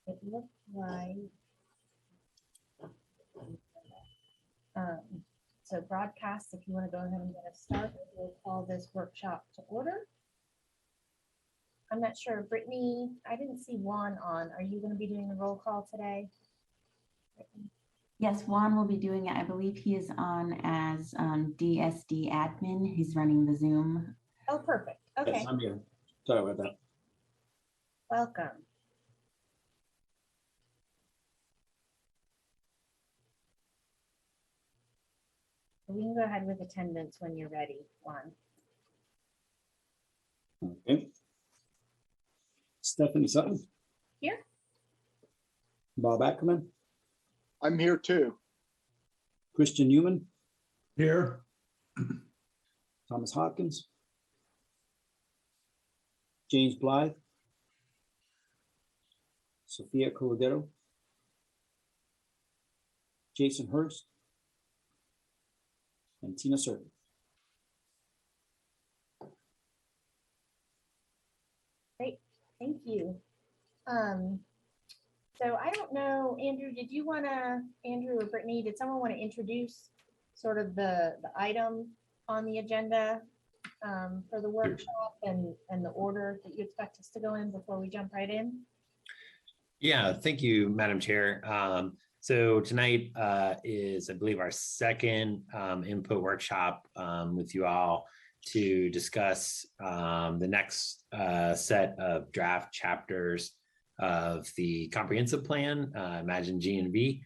It looks like, so broadcast, if you want to go ahead and get us started, we'll call this workshop to order. I'm not sure, Brittany, I didn't see Juan on. Are you going to be doing the roll call today? Brittany? Yes, Juan will be doing it. I believe he is on as DSD admin. He's running the Zoom. Oh, perfect. Okay. Yes, I'm here. Sorry about that. Welcome. We can go ahead with attendance when you're ready, Juan. Okay. Stephanie Sutton. Here. Bob Ackerman. I'm here too. Christian Newman. Here. Thomas Hopkins. James Blythe. Sophia Colodero. Jason Hurst. And Tina Serkin. Great, thank you. So I don't know, Andrew, did you want to, Andrew or Brittany, did someone want to introduce sort of the item on the agenda for the workshop and the order that you expect us to go in before we jump right in? Yeah, thank you, Madam Chair. So tonight is, I believe, our second input workshop with you all to discuss the next set of draft chapters of the comprehensive plan, Imagine GNV.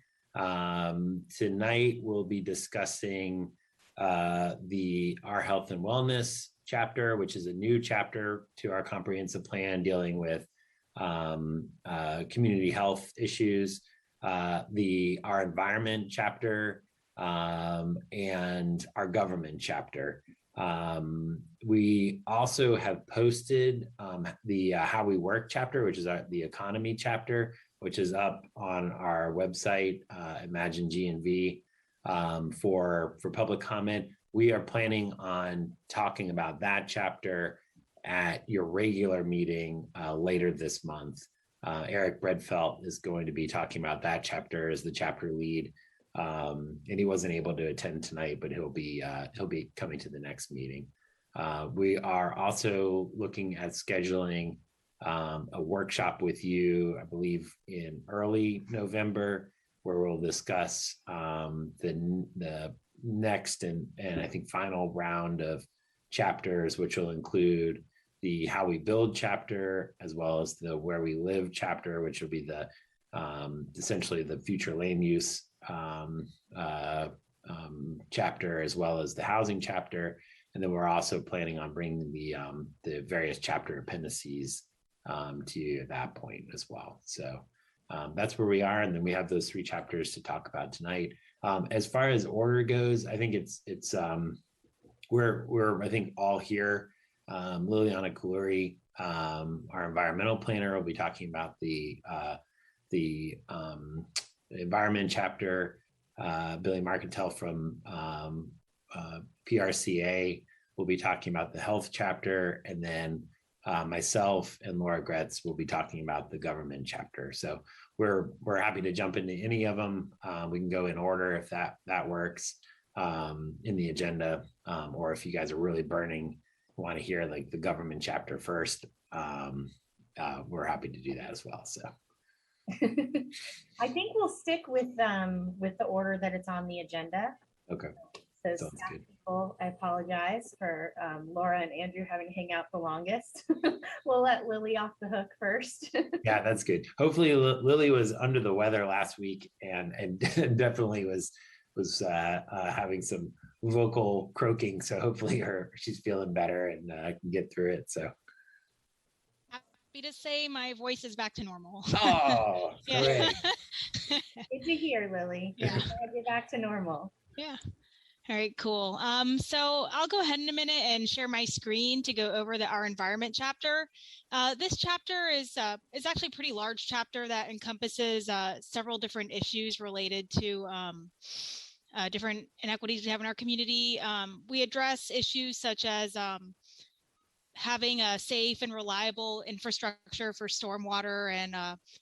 Tonight we'll be discussing the Our Health and Wellness chapter, which is a new chapter to our comprehensive plan dealing with community health issues, the Our Environment chapter, and our government chapter. We also have posted the How We Work chapter, which is the economy chapter, which is up on our website, Imagine GNV, for public comment. We are planning on talking about that chapter at your regular meeting later this month. Eric Bredfeld is going to be talking about that chapter as the chapter lead. And he wasn't able to attend tonight, but he'll be coming to the next meeting. We are also looking at scheduling a workshop with you, I believe, in early November, where we'll discuss the next and I think final round of chapters, which will include the How We Build chapter, as well as the Where We Live chapter, which will be the essentially the future land use chapter, as well as the housing chapter. And then we're also planning on bringing the various chapter appendices to you at that point as well. So that's where we are. And then we have those three chapters to talk about tonight. As far as order goes, I think we're I think all here. Liliana Kaluri, our environmental planner, will be talking about the environment chapter. Billy Marcantel from PRCA will be talking about the health chapter, and then myself and Laura Gretz will be talking about the government chapter. So we're happy to jump into any of them. We can go in order if that works in the agenda, or if you guys are really burning, want to hear like the government chapter first, we're happy to do that as well. So I think we'll stick with the order that it's on the agenda. Okay. So Sounds staff good. people, I apologize for Laura and Andrew having to hang out the longest. We'll let Lily off the hook first. Yeah, that's good. Hopefully Lily was under the weather last week and definitely was having some vocal croaking. So hopefully she's feeling better and can get through it. So happy to say my voice is back to normal. Oh, yeah. Good to hear, Lily. Yeah, get back to normal. Yeah. All right, cool. So I'll go ahead in a minute and share my screen to go over Our Environment chapter. This chapter is actually a pretty large chapter that encompasses several different issues related to different inequities we have in our community. We address issues such as having a safe and reliable infrastructure for stormwater and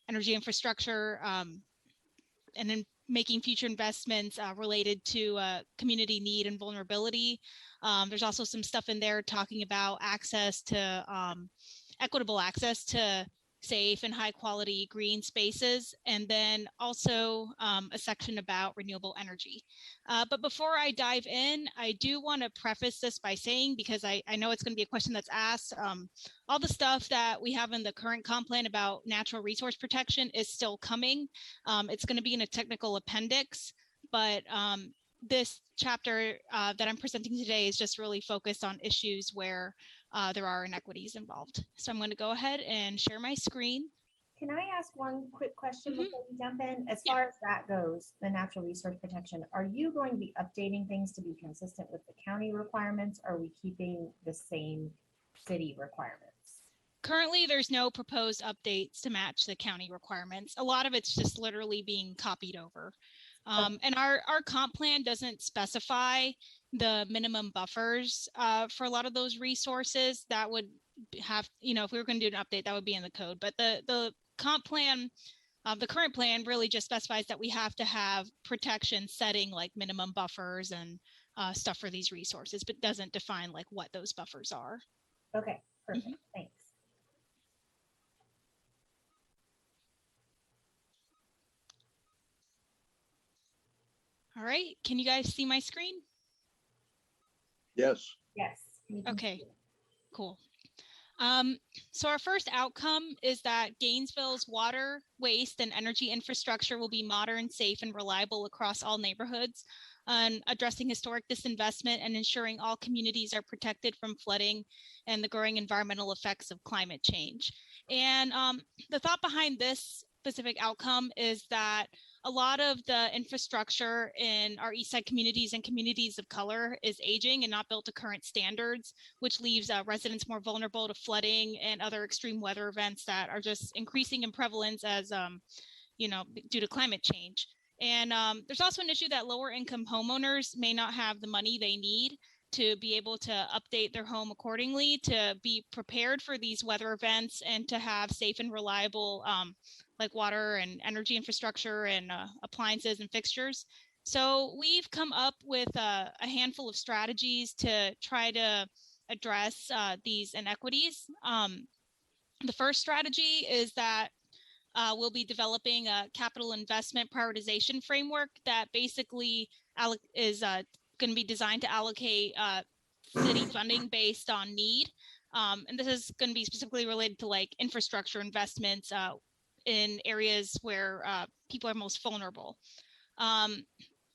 energy infrastructure, and then making future investments related to community need and vulnerability. There's also some stuff in there talking about access to equitable access to safe and high quality green spaces, and then also a section about renewable energy. But before I dive in, I do want to preface this by saying, because I know it's going to be a question that's asked, all the stuff that we have in the current comp plan about natural resource protection is still coming. It's going to be in a technical appendix, but this chapter that I'm presenting today is just really focused on issues where there are inequities involved. So I'm going to go ahead and share my screen. Can I ask one quick question Mhm. before we jump in? As Yeah. far as that goes, the natural resource protection, are you going to be updating things to be consistent with the county requirements? Or are we keeping the same city requirements? Currently, there's no proposed updates to match the county requirements. A lot of it's just literally being copied over. And our comp plan doesn't specify the minimum buffers for a lot of those resources. That would have, if we were going to do an update, that would be in the code. But the comp plan, the current plan really just specifies that we have to have protection setting like minimum buffers and stuff for these resources, but doesn't define like what those buffers are. Okay, perfect, thanks. All right, can you guys see my screen? Yes. Yes. we can Okay. see it. Cool. So our first outcome is that Gainesville's water, waste, and energy infrastructure will be modern, safe, and reliable across all neighborhoods, and addressing historic disinvestment and ensuring all communities are protected from flooding and the growing environmental effects of climate change. And the thought behind this specific outcome is that a lot of the infrastructure in our East Side communities and communities of color is aging and not built to current standards, which leaves residents more vulnerable to flooding and other extreme weather events that are just increasing in prevalence as, due to climate change. And there's also an issue that lower income homeowners may not have the money they need to be able to update their home accordingly, to be prepared for these weather events, and to have safe and reliable like water and energy infrastructure and appliances and fixtures. So we've come up with a handful of strategies to try to address these inequities. The first strategy is that we'll be developing a capital investment prioritization framework that basically is going to be designed to allocate city funding based on need. And this is going to be specifically related to like infrastructure investments in areas where people are most vulnerable.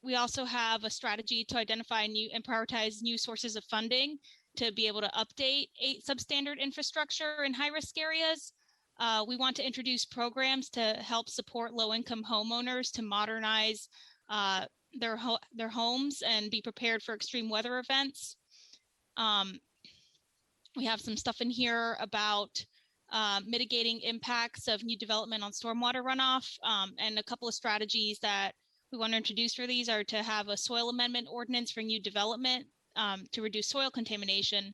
We also have a strategy to identify new and prioritize new sources of funding to be able to update substandard infrastructure in high-risk areas. We want to introduce programs to help support low-income homeowners to modernize their homes and be prepared for extreme weather events. We have some stuff in here about mitigating impacts of new development on stormwater runoff, and a couple of strategies that we want to introduce for these are to have a soil amendment ordinance for new development to reduce soil contamination,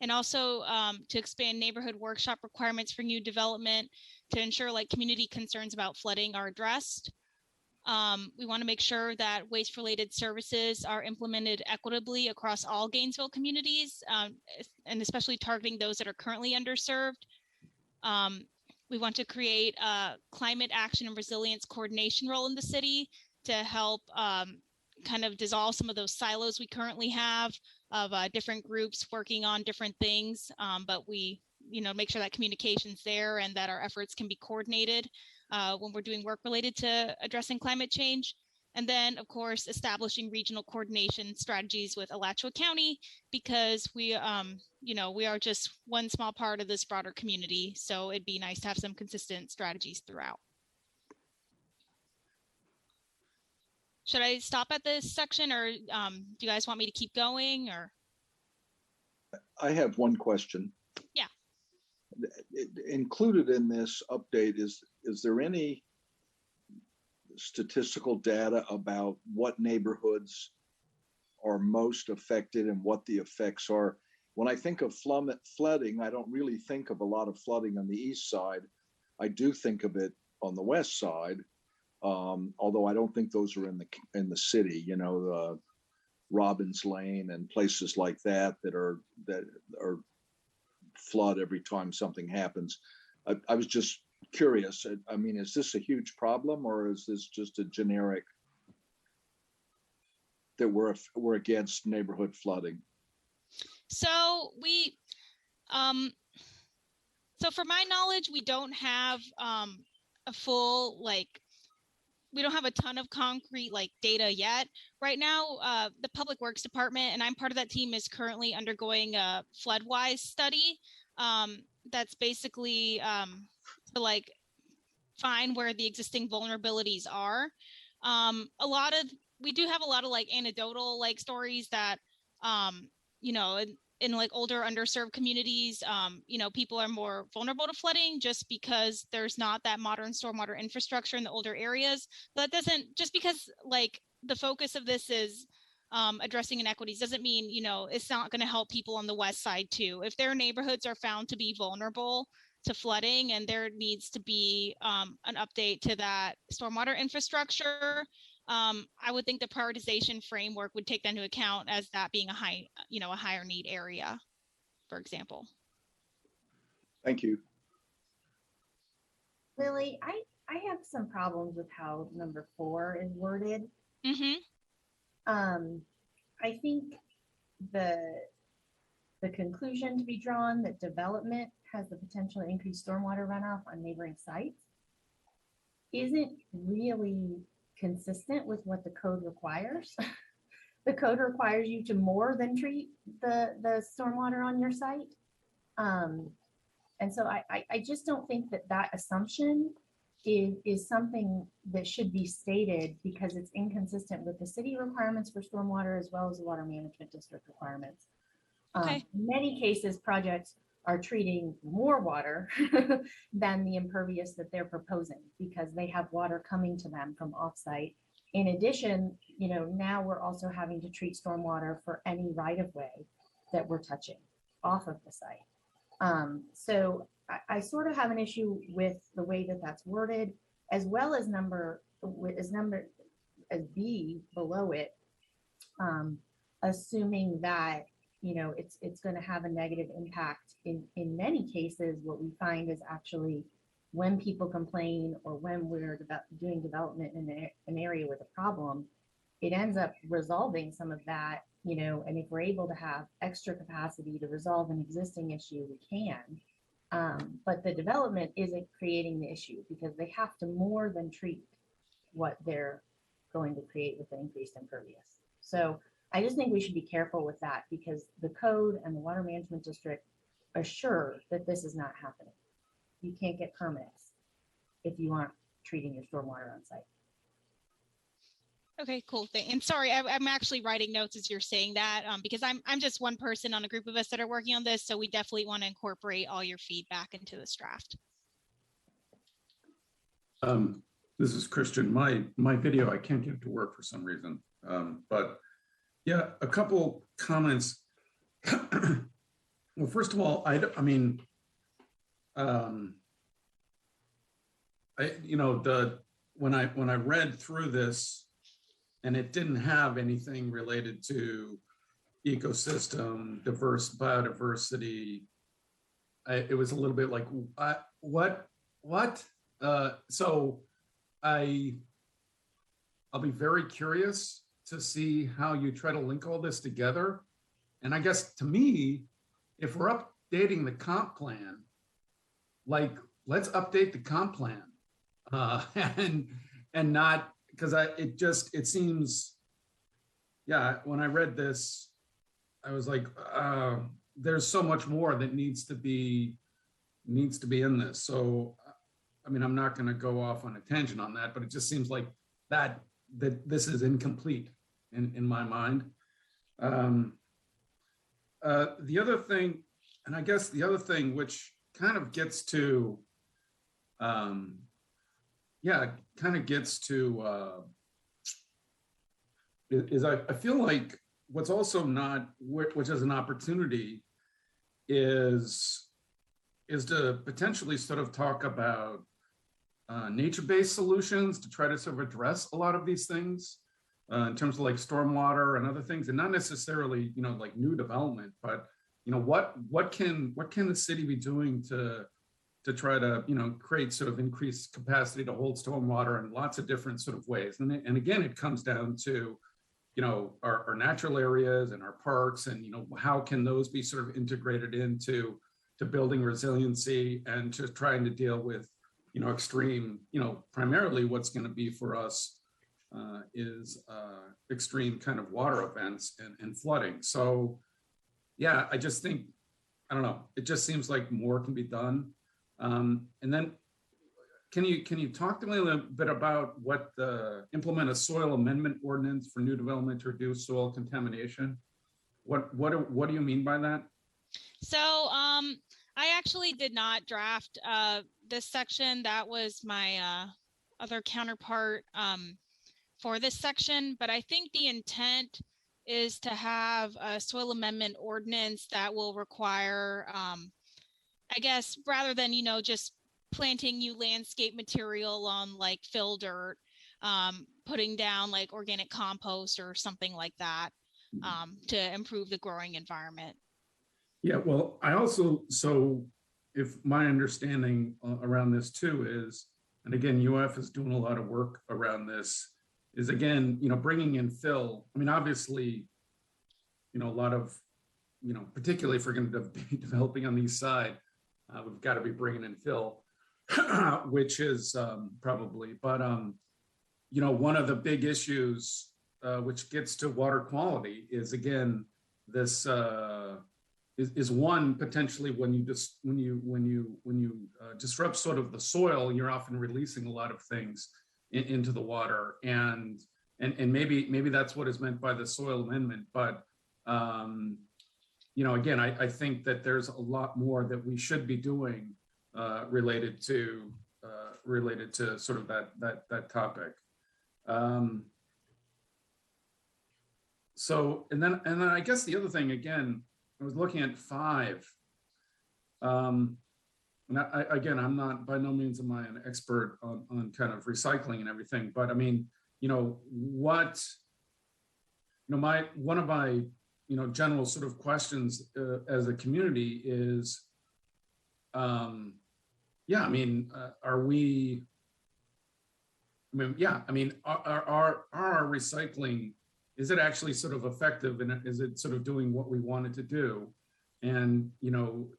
and also to expand neighborhood workshop requirements for new development to ensure like community concerns about flooding are addressed. We want to make sure that waste-related services are implemented equitably across all Gainesville communities, and especially targeting those that are currently underserved. We want to create a climate action and resilience coordination role in the city to help kind of dissolve some of those silos we currently have of different groups working on different things, but we make sure that communication's there and that our efforts can be coordinated when we're doing work related to addressing climate change. And then, of course, establishing regional coordination strategies with Alachua County, because we are just one small part of this broader community. So it'd be nice to have some consistent strategies throughout. Should I stop at this section, or do you guys want me to keep going? Or I have one question. Yeah. Included in this update, is there any statistical data about what neighborhoods are most affected and what the effects are? when I think of flooding, I don't really think of a lot of flooding on the east side. I do think of it on the west side, although I don't think those are in the city. You know, the Robbins Lane and places like that that are flood every time something happens. I was just curious. I mean, is this a huge problem, or is this just a generic that we're against neighborhood flooding? So so from my knowledge, we don't have a full, we don't have a ton of concrete data yet. Right now, the Public Works Department, and I'm part of that team, is currently undergoing a FloodWise study that's basically to find where the existing vulnerabilities are. We do have a lot of anecdotal stories that in older underserved communities, people are more vulnerable to flooding just because there's not that modern stormwater infrastructure in the older areas. But that doesn't, just because the focus of this is addressing inequities, doesn't mean, it's not going to help people on the west side too. If their neighborhoods are found to be vulnerable to flooding and there needs to be an update to that stormwater infrastructure, I would think the prioritization framework would take that into account as that being a higher need area, for example. Thank you. Lily, I have some problems with how number 4 is worded. Mm-hmm. I think the conclusion to be drawn that development has the potential to increase stormwater runoff on neighboring sites isn't really consistent with what the code requires. The code requires you to more than treat the stormwater on your site. And so I just don't think that assumption is something that should be stated, because it's inconsistent with the city requirements for stormwater as well as the water management district requirements. Okay. In many cases, projects are treating more water than the impervious that they're proposing, because they have water coming to them from offsite. In addition, now we're also having to treat stormwater for any right of way that we're touching off of the site. So I sort of have an issue with the way that that's worded, as well as as B below it, assuming that it's going to have a negative impact. In many cases, what we find is actually when people complain or when we're doing development in an area with a problem, it ends up resolving some of that, and if we're able to have extra capacity to resolve an existing issue, we can. But the development isn't creating the issue, because they have to more than treat what they're going to create with the increased impervious. So I just think we should be careful with that, because the code and the water management district assure that this is not happening. You can't get permits if you aren't treating your stormwater on site. Okay, cool. And sorry, I'm actually writing notes as you're saying that, because I'm just one person on a group of us that are working on this. So we definitely want to incorporate all your feedback into this draft. This is Christian. My video, I can't get it to work for some reason. But yeah, a couple comments. Well, first of all, when I read through this, and it didn't have anything related to ecosystem, biodiversity, it was a little bit like, what? So I'll be very curious to see how you try to link all this together. And I guess to me, if we're updating the comp plan, let's update the comp plan, and not, because it seems, yeah, when I read this, I was like, there's so much more that needs to be in this. So, I mean, I'm not going to go off on a tangent on that, but it just seems like that this is incomplete in my mind. The other thing, and I guess the other thing which kind of gets to, is I feel like what's also not, which is an opportunity, is to potentially sort of talk about nature-based solutions to try to sort of address a lot of these things in terms of like stormwater and other things, and not necessarily, like new development, but what can the city be doing to try to create sort of increased capacity to hold stormwater in lots of different sort of ways. And again, it comes down to our natural areas and our parks, and how can those be sort of integrated into building resiliency and to trying to deal with extreme, primarily what's going to be for us is extreme kind of water events and flooding. So yeah, I just think, I don't know, it just seems like more can be done. And then can you talk to me a little bit about what implement a soil amendment ordinance for new development to reduce soil contamination? What do you mean by that? So I actually did not draft this section. That was my other counterpart for this section, but I think the intent is to have a soil amendment ordinance that will require, I guess, rather than, just planting new landscape material on like fill dirt, putting down like organic compost or something like that to improve the growing environment. Yeah, well, I also, so if my understanding around this too is, and again, UF is doing a lot of work around this, is again, bringing in fill. I mean, obviously, a lot of, particularly if we're going to be developing on the east side, we've got to be bringing in fill, which is probably, but, one of the big issues which gets to water quality is, again, this is one, potentially when you disrupt sort of the soil, you're often releasing a lot of things into the water, and maybe that's what is meant by the soil amendment. But again, I think that there's a lot more that we should be doing related to sort of that topic. So and then I guess the other thing, again, I was looking at 5. And again, I'm not, by no means am I an expert on kind of recycling and everything, but I mean, one of my, general sort of questions as a community is, yeah, I mean, are we, I mean, yeah, I mean, are our recycling, is it actually sort of effective, and is it sort of doing what we want it to do? And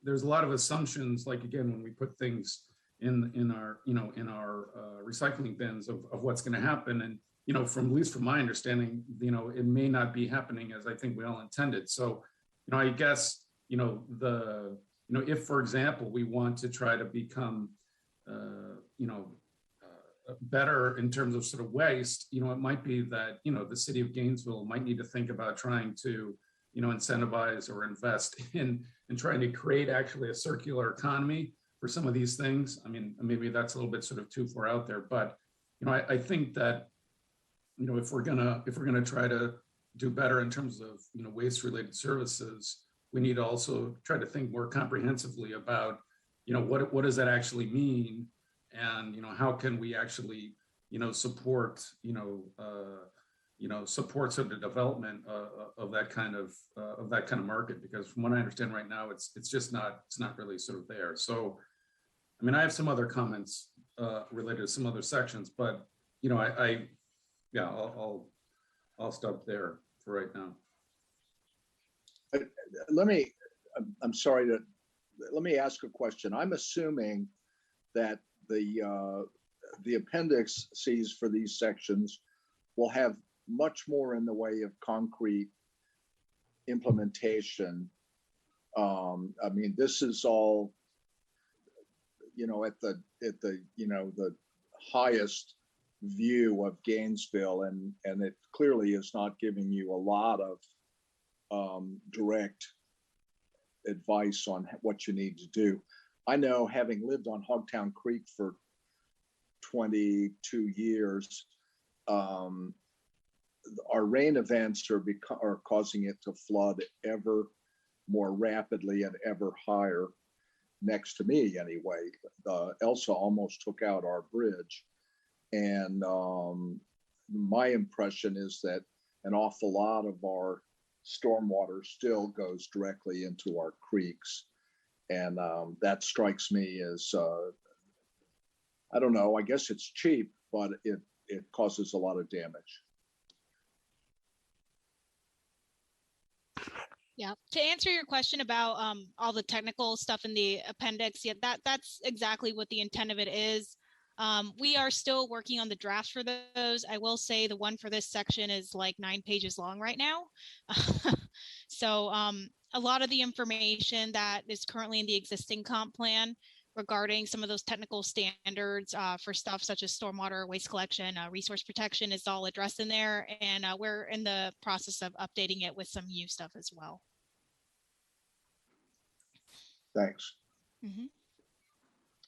there's a lot of assumptions, like again, when we put things in our recycling bins of what's going to happen, and from, at least from my understanding, it may not be happening as I think we all intended. So I guess if, for example, we want to try to become better in terms of sort of waste, it might be that, the city of Gainesville might need to think about trying to, incentivize or invest in trying to create actually a circular economy for some of these things. I mean, maybe that's a little bit sort of too far out there, but, I think that, if we're gonna try to do better in terms of, waste related services, we need to also try to think more comprehensively about, what does that actually mean? And how can we actually support support sort of the development of that kind of market, because from what I understand right now, it's not really sort of there. So I mean, I have some other comments related to some other sections, but I'll stop there for right now. Let me ask a question. I'm assuming that the appendices for these sections will have much more in the way of concrete implementation. I mean, this is all, at the highest view of Gainesville, and it clearly is not giving you a lot of direct advice on what you need to do. I know, having lived on Hogtown Creek for 22 years, our rain events are causing it to flood ever more rapidly and ever higher next to me anyway. Elsa almost took out our bridge. And my impression is that an awful lot of our stormwater still goes directly into our creeks. And that strikes me as, I don't know, I guess it's cheap, but it causes a lot of damage. Yeah, to answer your question about all the technical stuff in the appendix, yeah, that's exactly what the intent of it is. We are still working on the drafts for those. I will say the one for this section is like 9 pages long right now. So a lot of the information that is currently in the existing comp plan regarding some of those technical standards for stuff such as stormwater, waste collection, resource protection is all addressed in there. And we're in the process of updating it with some new stuff as well. Thanks. Mm-hmm.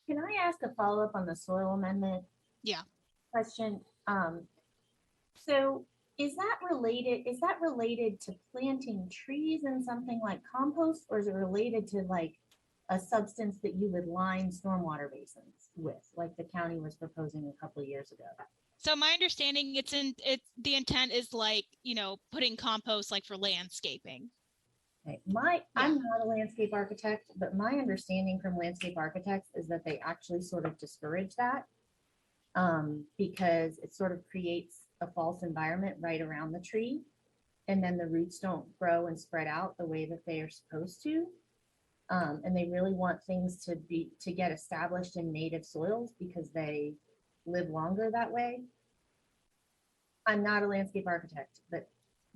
Can I ask a follow-up on the soil amendment? Yeah. Question. So is that related to planting trees in something like compost, or is it related to like a substance that you would line stormwater basins with, like the county was proposing a couple of years ago? So my understanding, the intent is like, putting compost like for landscaping. Okay. I'm not a landscape architect, but my understanding from landscape architects is that they actually sort of discourage that because it sort of creates a false environment right around the tree. And then the roots don't grow and spread out the way that they are supposed to. And they really want things to get established in native soils because they live longer that way. I'm not a landscape architect, but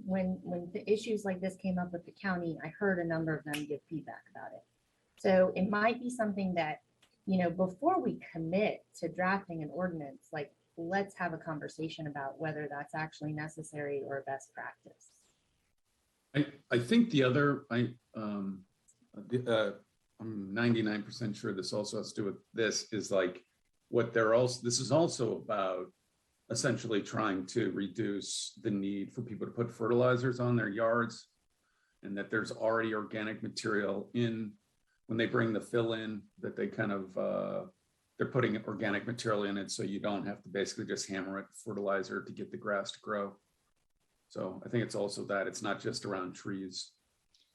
when the issues like this came up with the county, I heard a number of them give feedback about it. So it might be something that, before we commit to drafting an ordinance, like let's have a conversation about whether that's actually necessary or best practice. I think the other, I'm 99% sure this also has to do with this, is like what this is also about essentially trying to reduce the need for people to put fertilizers on their yards, and that there's already organic material in when they bring the fill in, that they kind of, they're putting organic material in it so you don't have to basically just hammer it fertilizer to get the grass to grow. So I think it's also that it's not just around trees.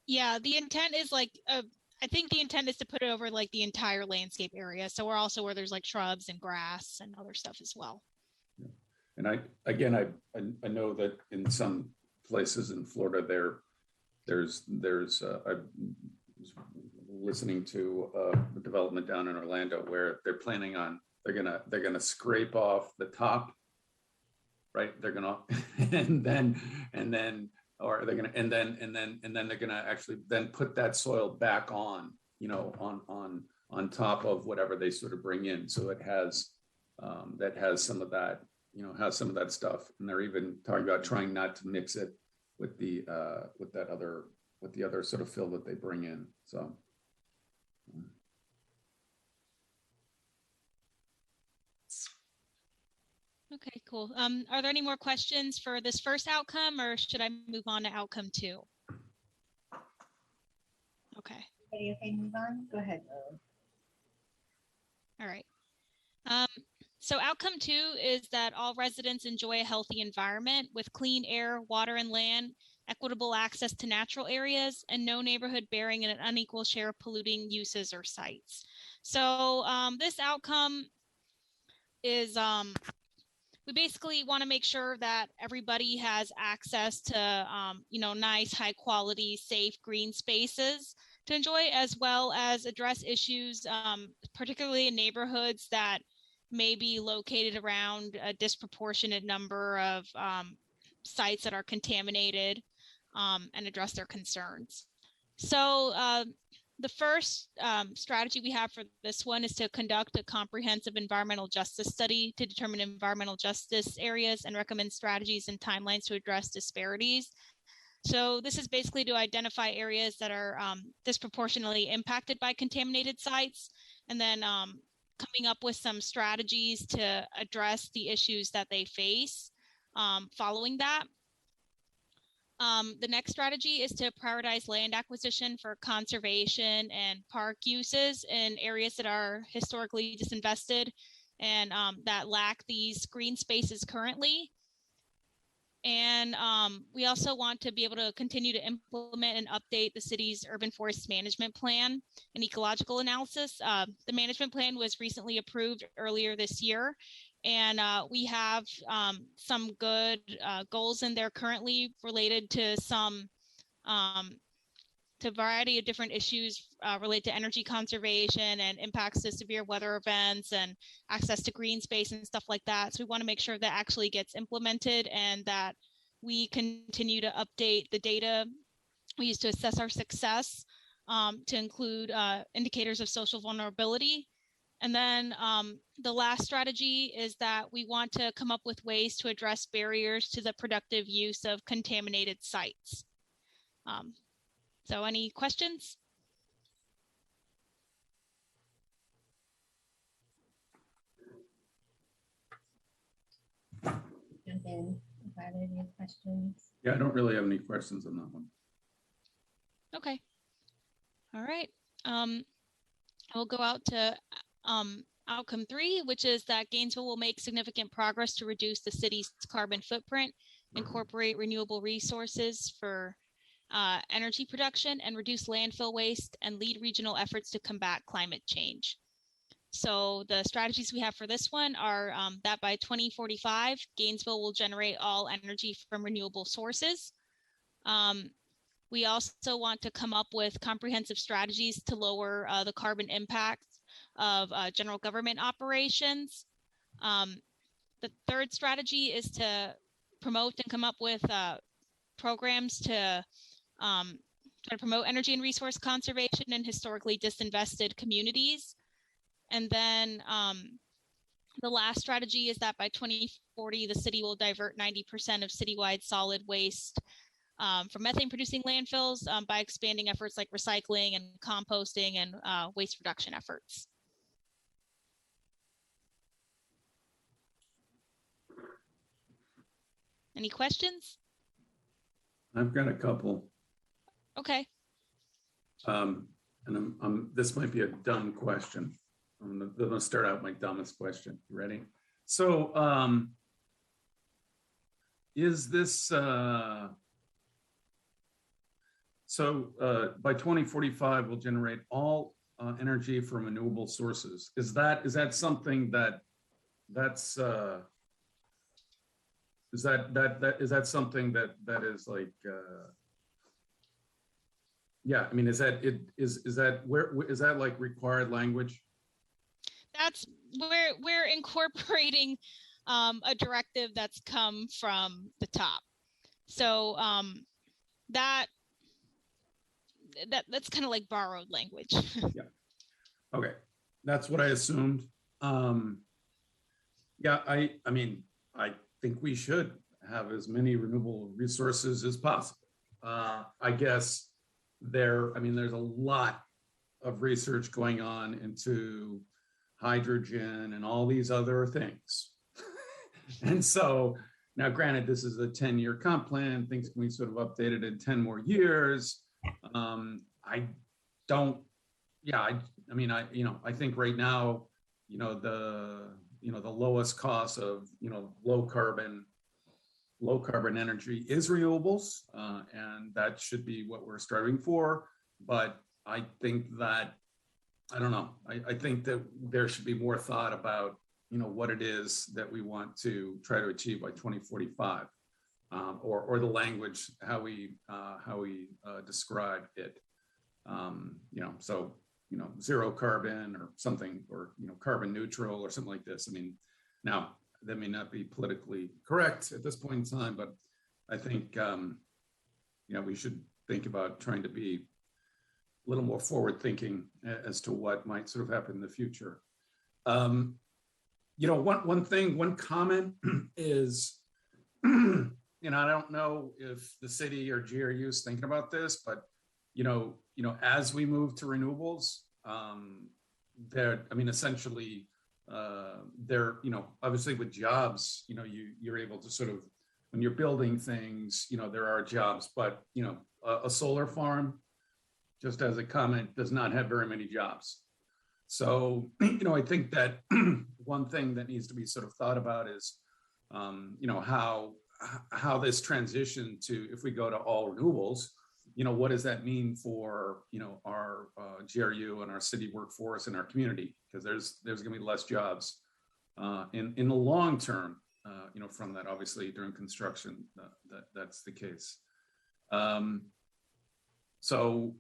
Yeah, the intent is like, I think the intent is to put it over like the entire landscape area. So we're also where there's like shrubs and grass and other stuff as well. Yeah. And I know that in some places in Florida there's I was listening to a development down in Orlando where they're planning on they're gonna scrape off the top, right? They're gonna and then they're gonna actually then put that soil back on, on top of whatever they sort of bring in, so it has that has some of that, has some of that stuff. And they're even talking about trying not to mix it with the other sort of fill that they bring in. So. Okay, cool. Are there any more questions for this first outcome, or should I move on to outcome 2? Okay. Okay, move on. Go ahead. All right. So outcome 2 is that all residents enjoy a healthy environment with clean air, water, and land, equitable access to natural areas, and no neighborhood bearing an unequal share of polluting uses or sites. So this outcome is we basically want to make sure that everybody has access to, nice, high quality, safe green spaces to enjoy, as well as address issues, particularly in neighborhoods that may be located around a disproportionate number of sites that are contaminated, and address their concerns. So the first strategy we have for this one is to conduct a comprehensive environmental justice study to determine environmental justice areas and recommend strategies and timelines to address disparities. So this is basically to identify areas that are disproportionately impacted by contaminated sites, and then coming up with some strategies to address the issues that they face following that. The next strategy is to prioritize land acquisition for conservation and park uses in areas that are historically disinvested and that lack these green spaces currently. And we also want to be able to continue to implement and update the city's urban forest management plan and ecological analysis. The management plan was recently approved earlier this year, and we have some good goals in there currently related to some to a variety of different issues related to energy conservation and impacts to severe weather events and access to green space and stuff like that. So we want to make sure that actually gets implemented and that we continue to update the data we use to assess our success to include indicators of social vulnerability. And then the last strategy is that we want to come up with ways to address barriers to the productive use of contaminated sites. So any questions? Jump in if I have any questions. Yeah, I don't really have any questions on that one. Okay. All right. We'll go out to outcome 3, which is that Gainesville will make significant progress to reduce the city's carbon footprint, incorporate renewable resources for energy production, and reduce landfill waste, and lead regional efforts to combat climate change. So the strategies we have for this one are that by 2045, Gainesville will generate all energy from renewable sources. We also want to come up with comprehensive strategies to lower the carbon impact of general government operations. The third strategy is to promote and come up with programs to try to promote energy and resource conservation in historically disinvested communities. And then the last strategy is that by 2040, the city will divert 90% of citywide solid waste from methane producing landfills by expanding efforts like recycling and composting and waste reduction efforts. Any questions? I've got a couple. Okay. And this might be a dumb question. I'm gonna start out my dumbest question. You ready? So is this by 2045 we'll generate all energy from renewable sources. Is that something that's is that something that is like yeah, I mean, is that like required language? That's we're incorporating a directive that's come from the top. So that's kind of like borrowed language. Yeah. Okay. That's what I assumed. Yeah, I mean, I think we should have as many renewable resources as possible. I guess there's a lot of research going on into hydrogen and all these other things. And so now, granted, this is a 10-year comp plan, things can be sort of updated in 10 more years. I think right now, the lowest cost of, low carbon energy is renewables, and that should be what we're striving for. But I think that, I don't know, I think that there should be more thought about, what it is that we want to try to achieve by 2045, or the language, how we describe it. Zero carbon or something, or, carbon neutral or something like this. I mean, now that may not be politically correct at this point in time, but I think, we should think about trying to be a little more forward thinking as to what might sort of happen in the future. One comment is, I don't know if the city or GRU is thinking about this, but, as we move to renewables, essentially, obviously with jobs, you're able to sort of when you're building things, there are jobs, but, a solar farm, just as a comment, does not have very many jobs. So, I think that one thing that needs to be sort of thought about is, how this transition to, if we go to all renewables, what does that mean for, our GRU and our city workforce and our community? Because there's going to be less jobs in the long term, from that. Obviously, during construction, that's the case. So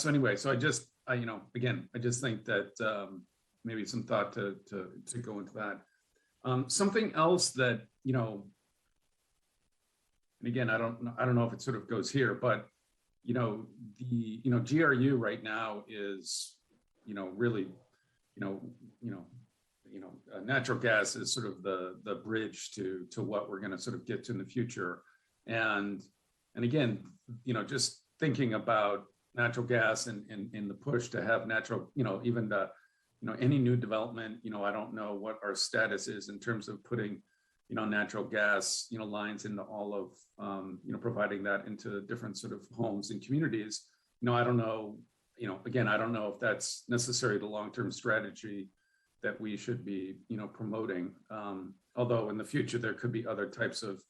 anyway, so I just think that maybe some thought to go into that. Something else that, and again, I don't know if it sort of goes here, but the GRU right now is really natural gas is sort of the bridge to what we're going to sort of get to in the future. And again, just thinking about natural gas and the push to have natural, even the, any new development, I don't know what our status is in terms of putting, natural gas, lines into all of, providing that into different sort of homes and communities. I don't know, again, I don't know if that's necessarily the long-term strategy that we should be, promoting. Although in the future, there could be other types of,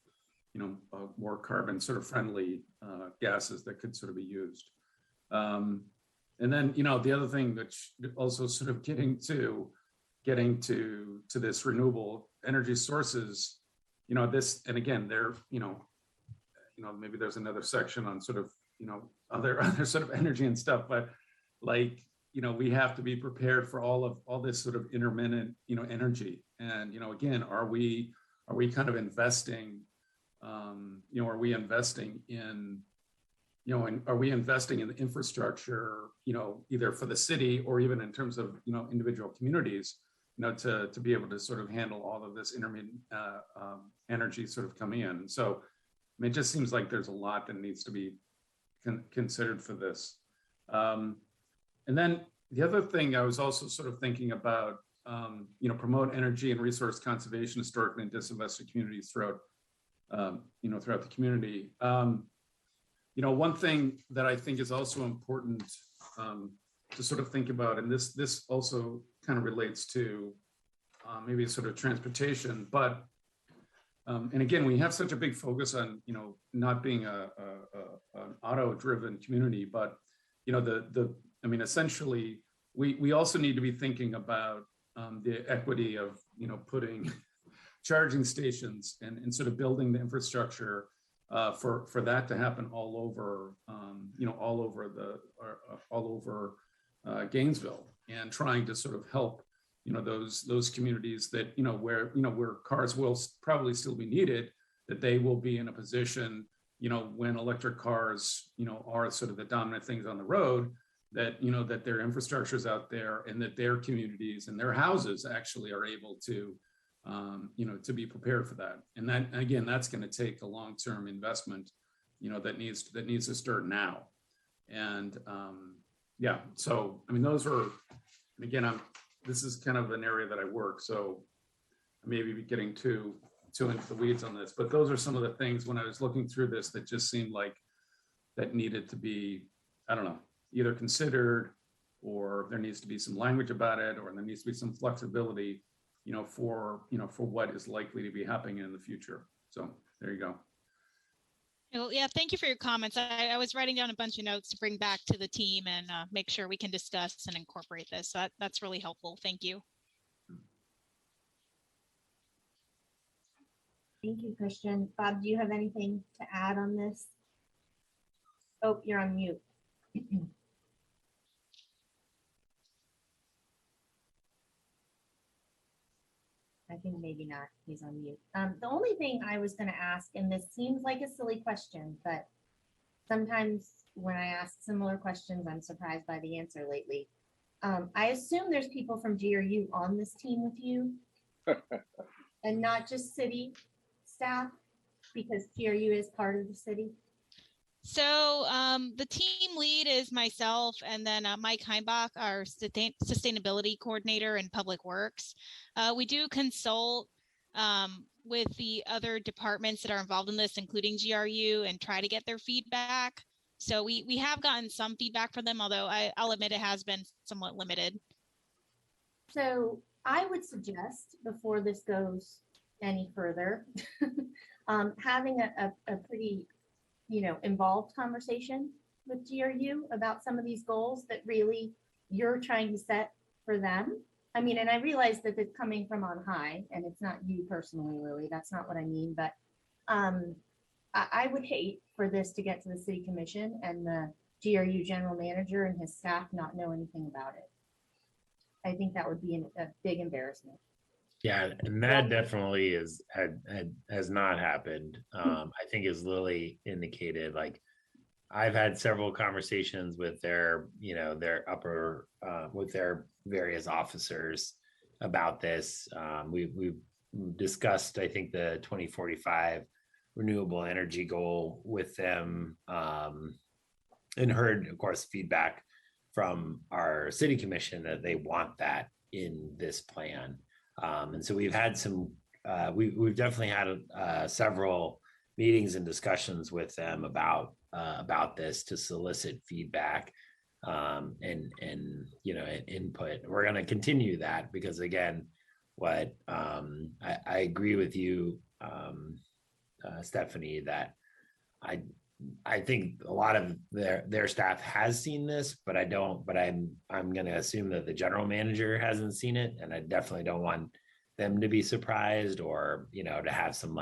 more carbon sort of friendly gases that could sort of be used. And then, the other thing which also sort of getting to this renewable energy sources, this, and again, there, maybe there's another section on sort of, other sort of energy and stuff, but like, we have to be prepared for all this sort of intermittent, energy. And, again, are we kind of investing, are we investing in, are we investing in the infrastructure, either for the city or even in terms of, individual communities, to be able to sort of handle all of this intermittent energy sort of coming in. So, I mean, it just seems like there's a lot that needs to be considered for this. And then the other thing I was also sort of thinking about, promote energy and resource conservation historically and disinvested communities throughout, throughout the community. One thing that I think is also important to sort of think about, and this also kind of relates to maybe sort of transportation, but and again, we have such a big focus on not being an auto-driven community, but I mean, essentially, we also need to be thinking about the equity of putting charging stations and sort of building the infrastructure for that to happen all over all over Gainesville, and trying to sort of help those communities that where cars will probably still be needed, that they will be in a position when electric cars are sort of the dominant things on the road, that that their infrastructure is out there, and that their communities and their houses actually are able to to be prepared for that. And that, again, that's going to take a long-term investment that needs to start now. And yeah, so I mean, those are, and again, this is kind of an area that I work, so I may be getting too into the weeds on this, but those are some of the things when I was looking through this that just seemed like that needed to be, I don't know, either considered, or there needs to be some language about it, or there needs to be some flexibility, for what is likely to be happening in the future. So there you go. Well, yeah, thank you for your comments. I was writing down a bunch of notes to bring back to the team and make sure we can discuss and incorporate this. So that's really helpful. Thank you. Thank you, Christian. Bob, do you have anything to add on this? Oh, you're on mute. I think maybe not, he's on mute. The only thing I was gonna ask, and this seems like a silly question, but sometimes when I ask similar questions, I'm surprised by the answer lately. I assume there's people from GRU on this team with you and not just city staff, because GRU is part of the city. So the team lead is myself, and then Mike Heimbach, our sustainability coordinator in Public Works. We do consult with the other departments that are involved in this, including GRU, and try to get their feedback. So we have gotten some feedback from them, although I'll admit it has been somewhat limited. So I would suggest, before this goes any further, having a pretty, involved conversation with GRU about some of these goals that really you're trying to set for them. I mean, and I realize that it's coming from on high, and it's not you personally, Lily. That's not what I mean. But I would hate for this to get to the city commission and the GRU general manager and his staff not know anything about it. I think that would be a big embarrassment. Yeah, and that definitely has not happened. I think, as Lily indicated, like, I've had several conversations with their upper with their various officers about this. We've discussed, I think, the 2045 renewable energy goal with them, and heard, of course, feedback from our city commission that they want that in this plan. And so we've had we've definitely had several meetings and discussions with them about this to solicit feedback and input. We're going to continue that because, again, what I agree with you, Stephanie, that I think a lot of their staff has seen this, but I'm going to assume that the general manager hasn't seen it, and I definitely don't want them to be surprised or to have some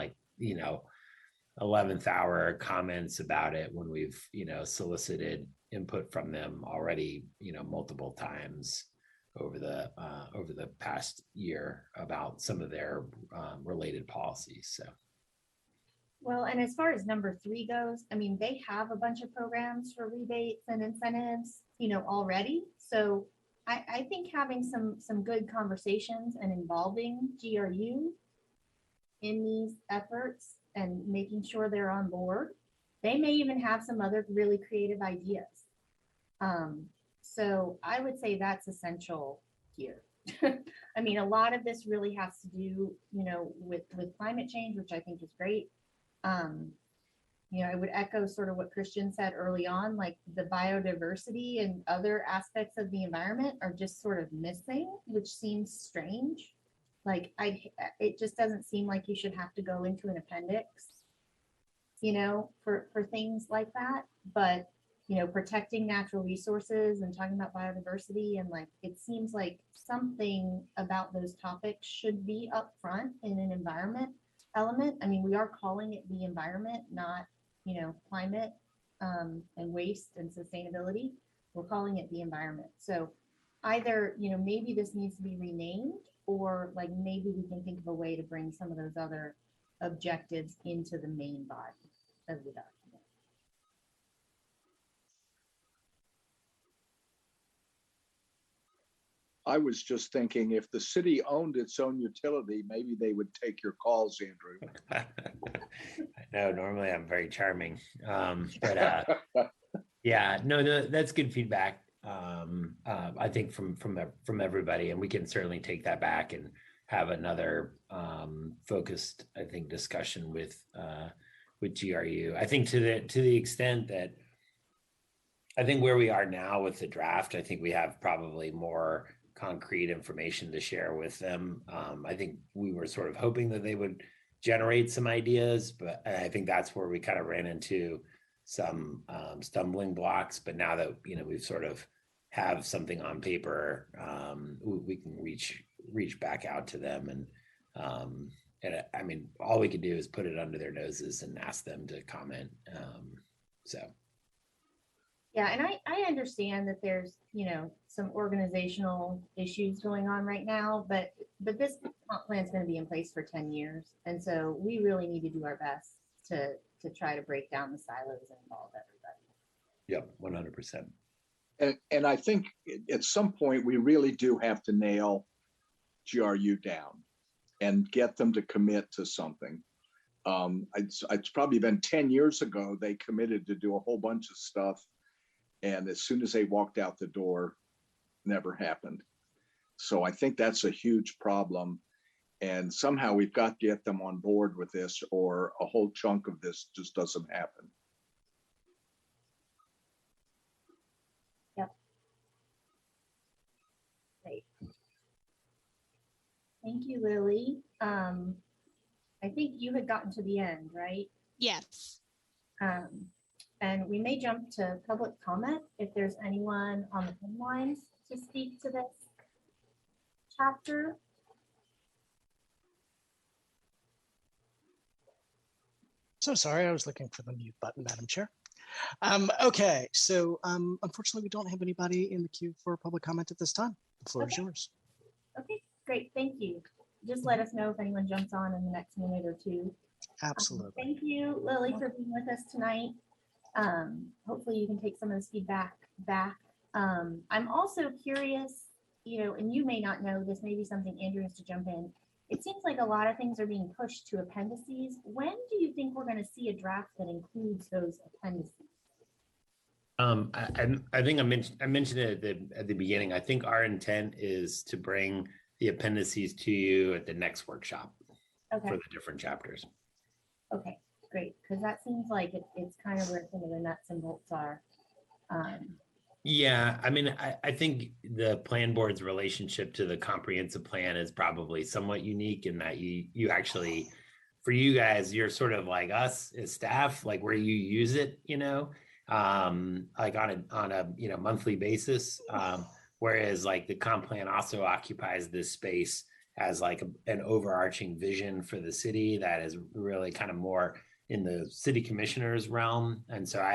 11th hour comments about it when we've solicited input from them already multiple times over the past year about some of their related policies. So. Well, and as far as number 3 goes, I mean, they have a bunch of programs for rebates and incentives, already. So I think having some good conversations and involving GRU in these efforts and making sure they're on board, they may even have some other really creative ideas. So I would say that's essential here. I mean, a lot of this really has to do, with climate change, which I think is great. I would echo sort of what Christian said early on, like the biodiversity and other aspects of the environment are just sort of missing, which seems strange. Like it just doesn't seem like you should have to go into an appendix, for things like that. But, protecting natural resources and talking about biodiversity, and it seems like something about those topics should be up front in an environment element. I mean, we are calling it the environment, not, climate and waste and sustainability. We're calling it the environment. So either, maybe this needs to be renamed, or maybe we can think of a way to bring some of those other objectives into the main body of the document. I was just thinking, if the city owned its own utility, maybe they would take your calls, Andrew. I know, normally I'm very charming, but yeah, no, that's good feedback. I think from everybody, and we can certainly take that back and have another focused, I think, discussion with GRU. I think to the extent that I think where we are now with the draft, I think we have probably more concrete information to share with them. I think we were sort of hoping that they would generate some ideas, but I think that's where we kind of ran into some stumbling blocks. But now that we've sort of have something on paper, we can reach back out to them, and I mean, all we can do is put it under their noses and ask them to comment. So. Yeah, and I understand that there's, some organizational issues going on right now, but this comp plan is going to be in place for 10 years. And so we really need to do our best to try to break down the silos and involve everybody. Yep, 100%. And I think at some point we really do have to nail GRU down and get them to commit to something. It's probably been 10 years ago they committed to do a whole bunch of stuff, and as soon as they walked out the door, never happened. So I think that's a huge problem. And somehow we've got to get them on board with this, or a whole chunk of this just doesn't happen. Great. Thank you, Lily. I think you had gotten to the end, right? Yes. And we may jump to public comment if there's anyone on the phone lines to speak to this chapter. So sorry, I was looking for the mute button, Madam Chair. Okay, so unfortunately, we don't have anybody in the queue for public comment at this time. The floor is yours. Okay, great, thank you. Just let us know if anyone jumps on in the next minute or two. Absolutely. Thank you, Lily, for being with us tonight. Hopefully you can take some of this feedback back. I'm also curious, and you may not know, this may be something Andrew has to jump in. It seems like a lot of things are being pushed to appendices. When do you think we're going to see a draft that includes those appendices? I think I mentioned it at the beginning. I think our intent is to bring the appendices to you at the next workshop for the different chapters. Okay, great, because that seems like it's kind of where some of the nuts and bolts are. Yeah, I mean, I think the plan board's relationship to the comprehensive plan is probably somewhat unique in that you actually, for you guys, you're sort of like us as staff, like where you use it, like on a monthly basis. Whereas like the comp plan also occupies this space as like an overarching vision for the city that is really kind of more in the city commissioner's realm. And so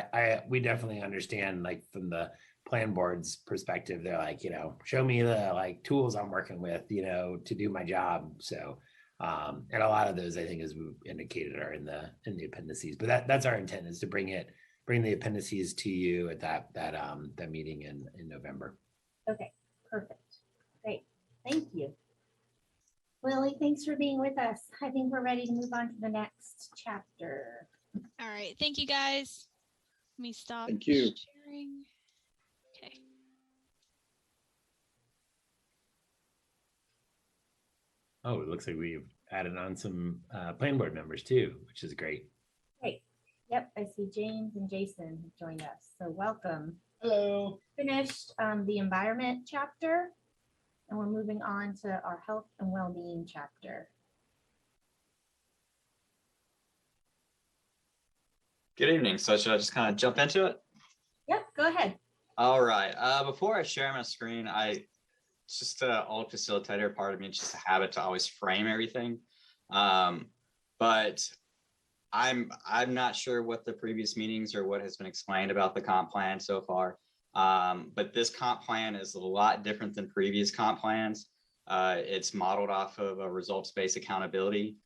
we definitely understand, like from the plan board's perspective, they're like, show me the like tools I'm working with, to do my job. So, and a lot of those, I think, as we indicated, are in the appendices. But that's our intent, is to bring the appendices to you at that meeting in November. Okay, perfect. Great. Thank you. Lily, thanks for being with us. I think we're ready to move on to the next chapter. All right. Thank you, guys. Let me stop Thank you. sharing. Okay. Oh, it looks like we've added on some plan board members too, which is great. Great. Yep, I see James and Jason have joined us. So welcome. Hello. Finished the environment chapter, and we're moving on to our health and well-being chapter. Good evening. So should I just kind of jump into it? Yep, go ahead. All right. Before I share my screen, it's just an old facilitator part of me. It's just a habit to always frame everything. But I'm not sure what the previous meetings or what has been explained about the comp plan so far. But this comp plan is a lot different than previous comp plans. It's modeled off of a results-based accountability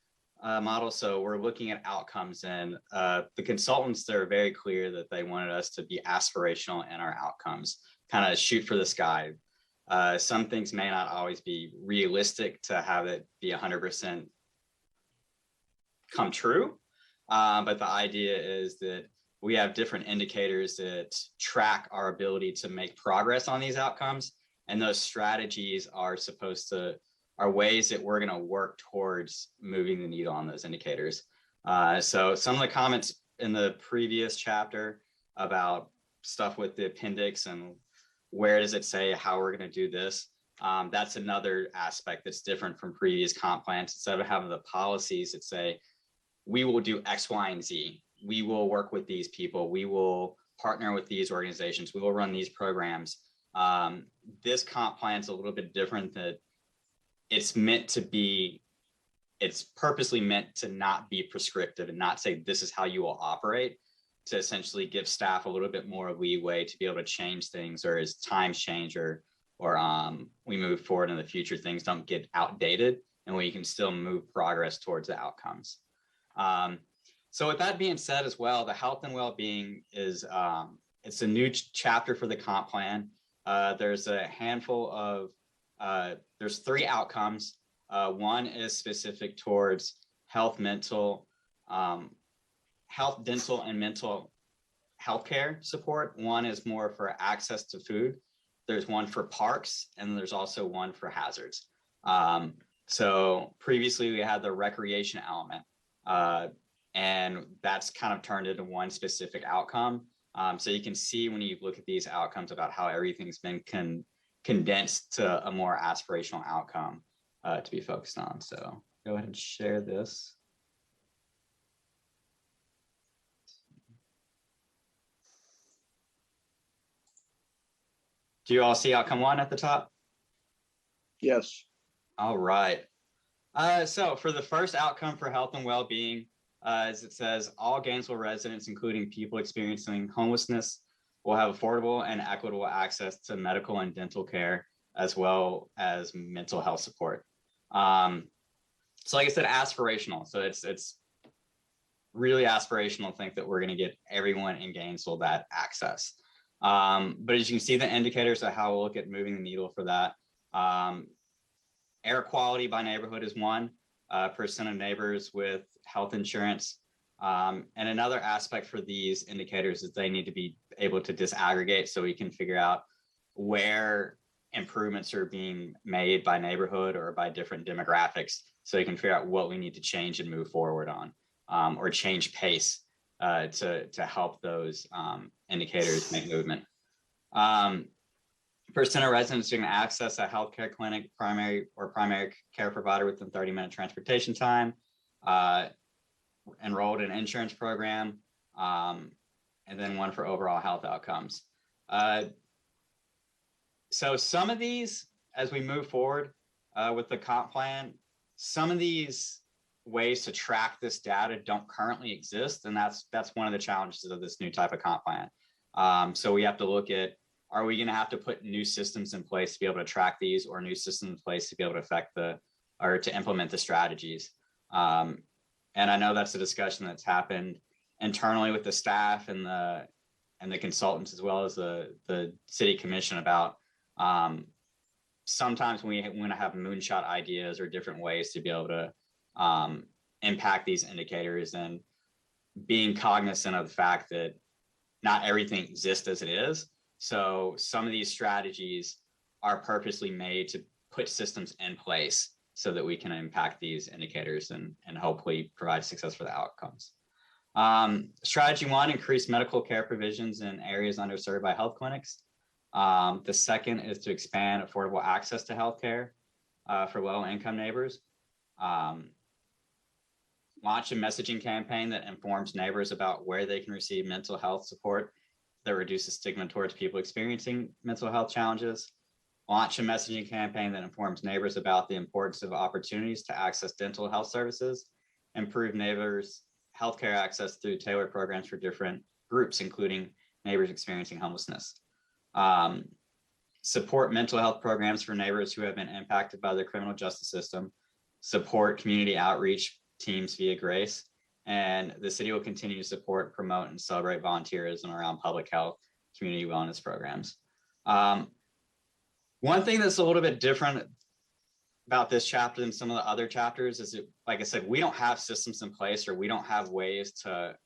model. So we're looking at outcomes, and the consultants, they're very clear that they wanted us to be aspirational in our outcomes, kind of shoot for the sky. Some things may not always be realistic to have it be 100% come true. But the idea is that we have different indicators that track our ability to make progress on these outcomes. And those strategies are ways that we're going to work towards moving the needle on those indicators. So some of the comments in the previous chapter about stuff with the appendix and where does it say how we're going to do this, that's another aspect that's different from previous comp plans. Instead of having the policies that say, we will do X, Y, and Z. We will work with these people. We will partner with these organizations. We will run these programs. This comp plan is a little bit different, that it's purposely meant to not be prescriptive and not say, this is how you will operate, to essentially give staff a little bit more leeway to be able to change things, or as times change or we move forward in the future, things don't get outdated and we can still move progress towards the outcomes. So with that being said as well, the health and well-being is, it's a new chapter for the comp plan. There's a handful of, there's 3 outcomes. One is specific towards health, dental, and mental health care support. One is more for access to food. There's one for parks, and there's also one for hazards. So previously we had the recreation element, and that's kind of turned into one specific outcome. So you can see when you look at these outcomes about how everything's been condensed to a more aspirational outcome to be focused on. So go ahead and share this. Do you all see outcome 1 at the top? Yes. All right. So for the first outcome for health and well-being, as it says, all Gainesville residents, including people experiencing homelessness, will have affordable and equitable access to medical and dental care, as well as mental health support. So like I said, aspirational. So it's really aspirational to think that we're going to get everyone in Gainesville that access. But as you can see, the indicators of how we'll look at moving the needle for that. Air quality by neighborhood is 1, percent of neighbors with health insurance. And another aspect for these indicators is they need to be able to disaggregate so we can figure out where improvements are being made by neighborhood or by different demographics, so we can figure out what we need to change and move forward on, or change pace to help those indicators make movement. Percent of residents who can access a healthcare clinic, primary care provider within 30-minute transportation time, enrolled in an insurance program, and then 1 for overall health outcomes. So some of these, as we move forward with the comp plan, some of these ways to track this data don't currently exist, and that's one of the challenges of this new type of comp plan. So we have to look at, are we going to have to put new systems in place to be able to track these, or new systems in place to be able to affect or to implement the strategies? And I know that's a discussion that's happened internally with the staff and the consultants, as well as the city commission, about sometimes we want to have moonshot ideas or different ways to be able to impact these indicators, and being cognizant of the fact that not everything exists as it is. So some of these strategies are purposely made to put systems in place so that we can impact these indicators and hopefully provide success for the outcomes. Strategy 1, increase medical care provisions in areas underserved by health clinics. The second is to expand affordable access to healthcare for low-income neighbors. Launch a messaging campaign that informs neighbors about where they can receive mental health support that reduces stigma towards people experiencing mental health challenges. Launch a messaging campaign that informs neighbors about the importance of opportunities to access dental health services. Improve neighbors' healthcare access through tailored programs for different groups, including neighbors experiencing homelessness. Support mental health programs for neighbors who have been impacted by the criminal justice system. Support community outreach teams via GRACE. And the city will continue to support, promote, and celebrate volunteerism around public health, community wellness programs. One thing that's a little bit different about this chapter than some of the other chapters is that, like I said, we don't have systems in place, or we don't have ways to,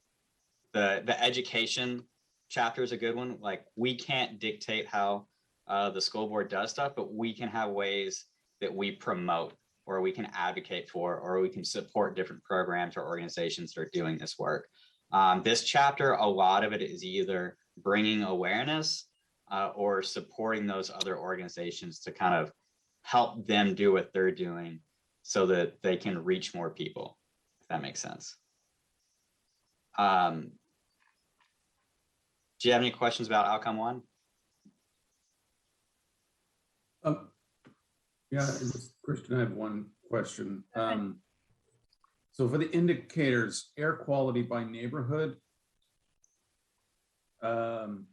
the education chapter is a good one. Like, we can't dictate how the school board does stuff, but we can have ways that we promote, or we can advocate for, or we can support different programs or organizations that are doing this work. This chapter, a lot of it is either bringing awareness or supporting those other organizations to kind of help them do what they're doing so that they can reach more people, if that makes sense. Do you have any questions about outcome 1? Yeah, Christian, I have one question. So for the indicators, air quality by neighborhood, and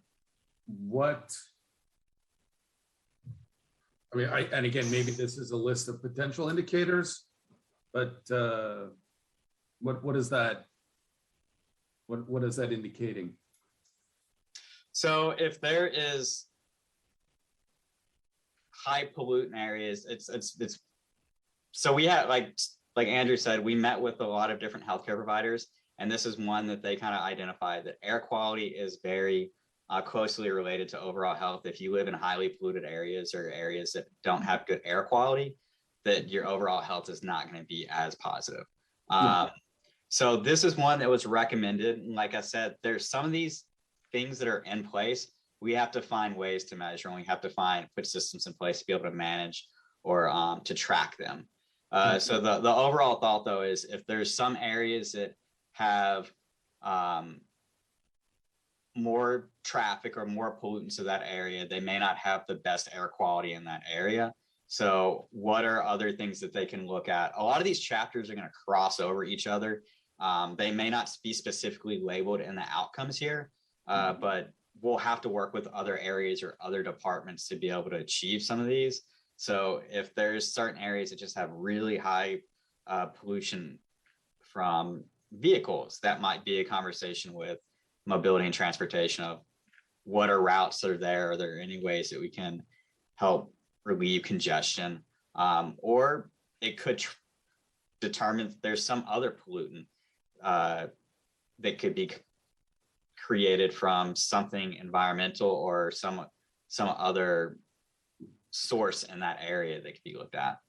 again, maybe this is a list of potential indicators, but what is that? What is that indicating? So if there is high pollutant areas, it's so we have, like Andrew said, we met with a lot of different healthcare providers, and this is one that they kind of identified, that air quality is very closely related to overall health. If you live in highly polluted areas or areas that don't have good air quality, that your overall health is not going to be as positive. Yeah. So this is one that was recommended. And like I said, there's some of these things that are in place. We have to find ways to measure, and we have to put systems in place to be able to manage or to track them. So the overall thought though is if there's some areas that have more traffic or more pollutants to that area, they may not have the best air quality in that area. So what are other things that they can look at? A lot of these chapters are going to cross over each other. They may not be specifically labeled in the outcomes here, but we'll have to work with other areas or other departments to be able to achieve some of these. So if there's certain areas that just have really high pollution from vehicles, that might be a conversation with mobility and transportation of what are routes that are there. Are there any ways that we can help relieve congestion? Or it could determine that there's some other pollutant that could be created from something environmental or some other source in that area that could be looked at.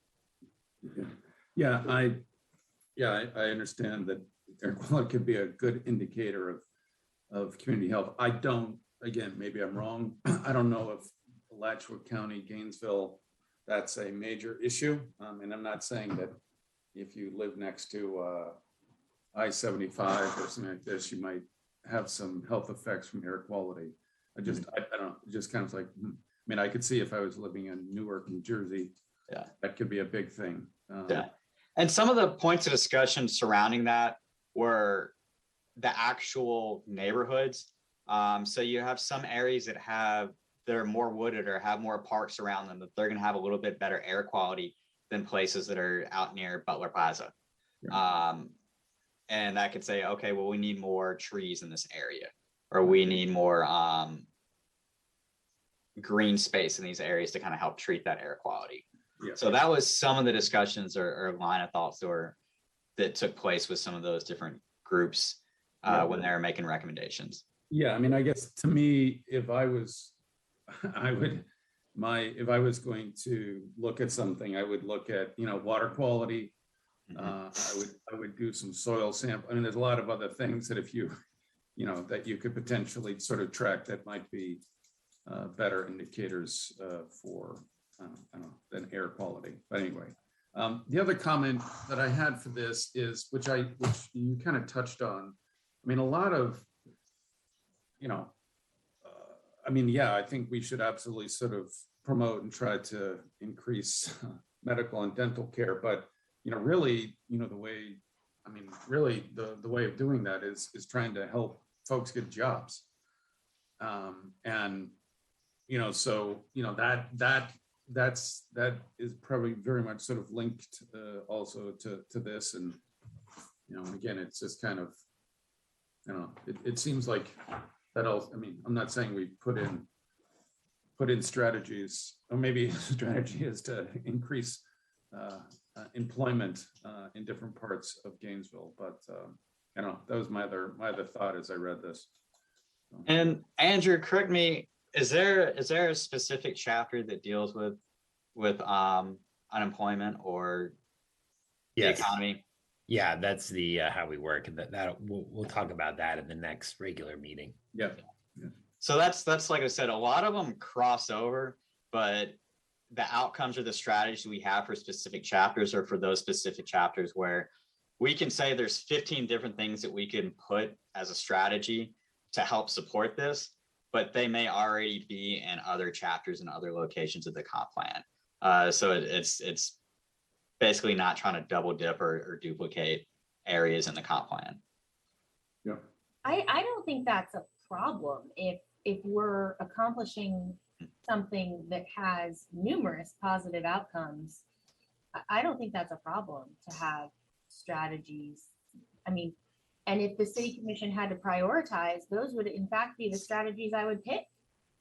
Yeah, I understand that air quality could be a good indicator of community health. I don't, again, maybe I'm wrong. I don't know if Alachua County, Gainesville, that's a major issue. And I'm not saying that if you live next to I-75 or something like this, you might have some health effects from air quality. I don't know, it just kind of like, I mean, I could see if I was living in Newark, New Jersey, Yeah, that could be a big thing. yeah. And some of the points of discussion surrounding that were the actual neighborhoods. So you have some areas that are more wooded or have more parks around them, that they're going to have a little bit better air quality than places that are out near Butler Plaza. And I could say, okay, well, we need more trees in this area, or we need more green space in these areas to kind of help treat that air quality. Yeah. So that was some of the discussions or line of thoughts that took place with some of those different groups when they were making recommendations. Yeah, I mean, I guess to me, if I was going to look at something, I would look at, water quality. I would do some soil sample. I mean, there's a lot of other things that if you could potentially sort of track that might be better indicators for, I don't know, than air quality. But anyway, the other comment that I had for this is, which you kind of touched on. I mean, a lot of, I think we should absolutely sort of promote and try to increase medical and dental care. But, really, the way, the way of doing that is trying to help folks get jobs. And, that is probably very much sort of linked also to this. And, again, it's just kind of, it seems like that also, I'm not saying we put in strategies, or maybe strategy is to increase employment in different parts of Gainesville, but that was my other thought as I read this. And Andrew, correct me, is there a specific chapter that deals with unemployment or the economy? Yeah, that's the how we work, and that we'll talk about that in the next regular meeting. Yeah. So that's like I said, a lot of them cross over, but the outcomes or the strategies we have for specific chapters are for those specific chapters where we can say there's 15 different things that we can put as a strategy to help support this, but they may already be in other chapters and other locations of the comp plan. So it's basically not trying to double dip or duplicate areas in the comp plan. Yeah. I don't think that's a problem if we're accomplishing something that has numerous positive outcomes. I don't think that's a problem to have strategies. And if the city commission had to prioritize, those would in fact be the strategies I would pick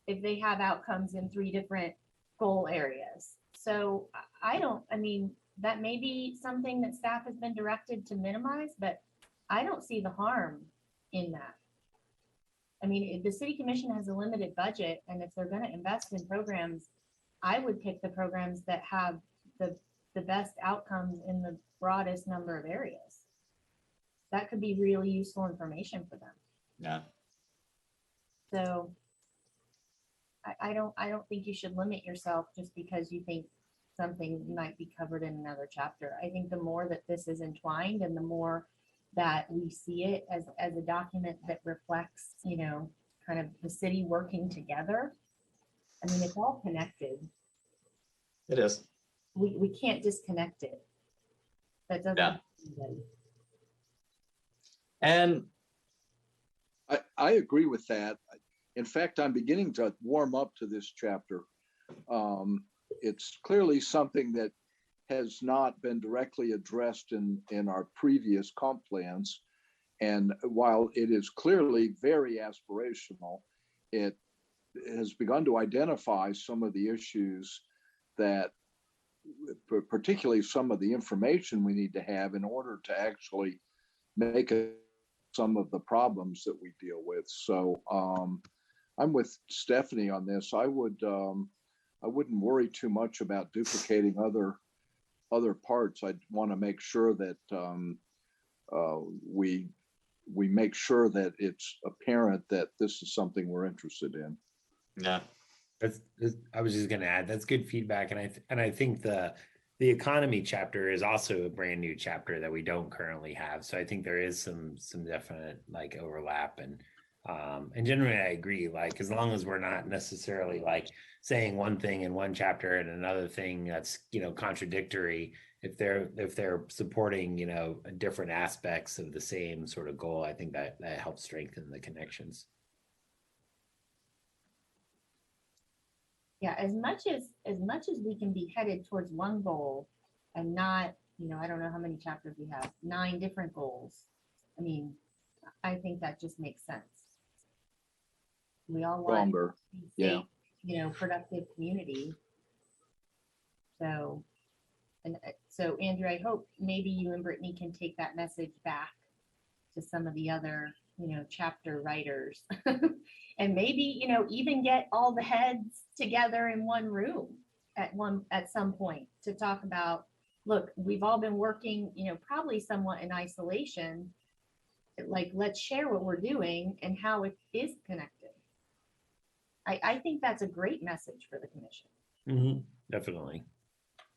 if they have outcomes in 3 different goal areas. So that may be something that staff has been directed to minimize, but I don't see the harm in that. If the city commission has a limited budget, and if they're going to invest in programs, I would pick the programs that have the the best outcomes in the broadest number of areas. That could be really useful information for them. Yeah. So I don't think you should limit yourself just because you think something might be covered in another chapter. I think the more that this is entwined and the more that we see it as a document that reflects, you know, kind of the city working together. I mean, it's all connected. It is. We can't disconnect it. That doesn't. Yeah. Anybody. And I agree with that. In fact, I'm beginning to warm up to this chapter. It's clearly something that has not been directly addressed in our previous comp plans. And while it is clearly very aspirational, it has begun to identify some of the issues that, particularly some of the information we need to have in order to actually make some of the problems that we deal with. So I'm with Stephanie on this. I wouldn't worry too much about duplicating other parts. I'd want to make sure that we make sure that it's apparent that this is something we're interested in. yeah, I was just going to add, that's good feedback. And I think the economy chapter is also a brand new chapter that we don't currently have. So I think there is some definite like overlap, and generally I agree, like, as long as we're not necessarily like saying one thing in one chapter and another thing that's, you know, contradictory, if they're supporting, you know, different aspects of the same sort of goal, I think that helps strengthen the connections. Yeah, as much as we can be headed towards one goal and not, you know, I don't know how many chapters we have, 9 different goals. I mean, I think that just makes sense. We all want Longer. to be Yeah. safe, you know, productive community. So, and so Andrew, I hope maybe you and Brittany can take that message back to some of the other, you know, chapter writers and maybe, you know, even get all the heads together in one room at some point to talk about, look, we've all been working, you know, probably somewhat in isolation. Like, let's share what we're doing and how it is connected. I think that's a great message for the commission. Mm-hmm, definitely.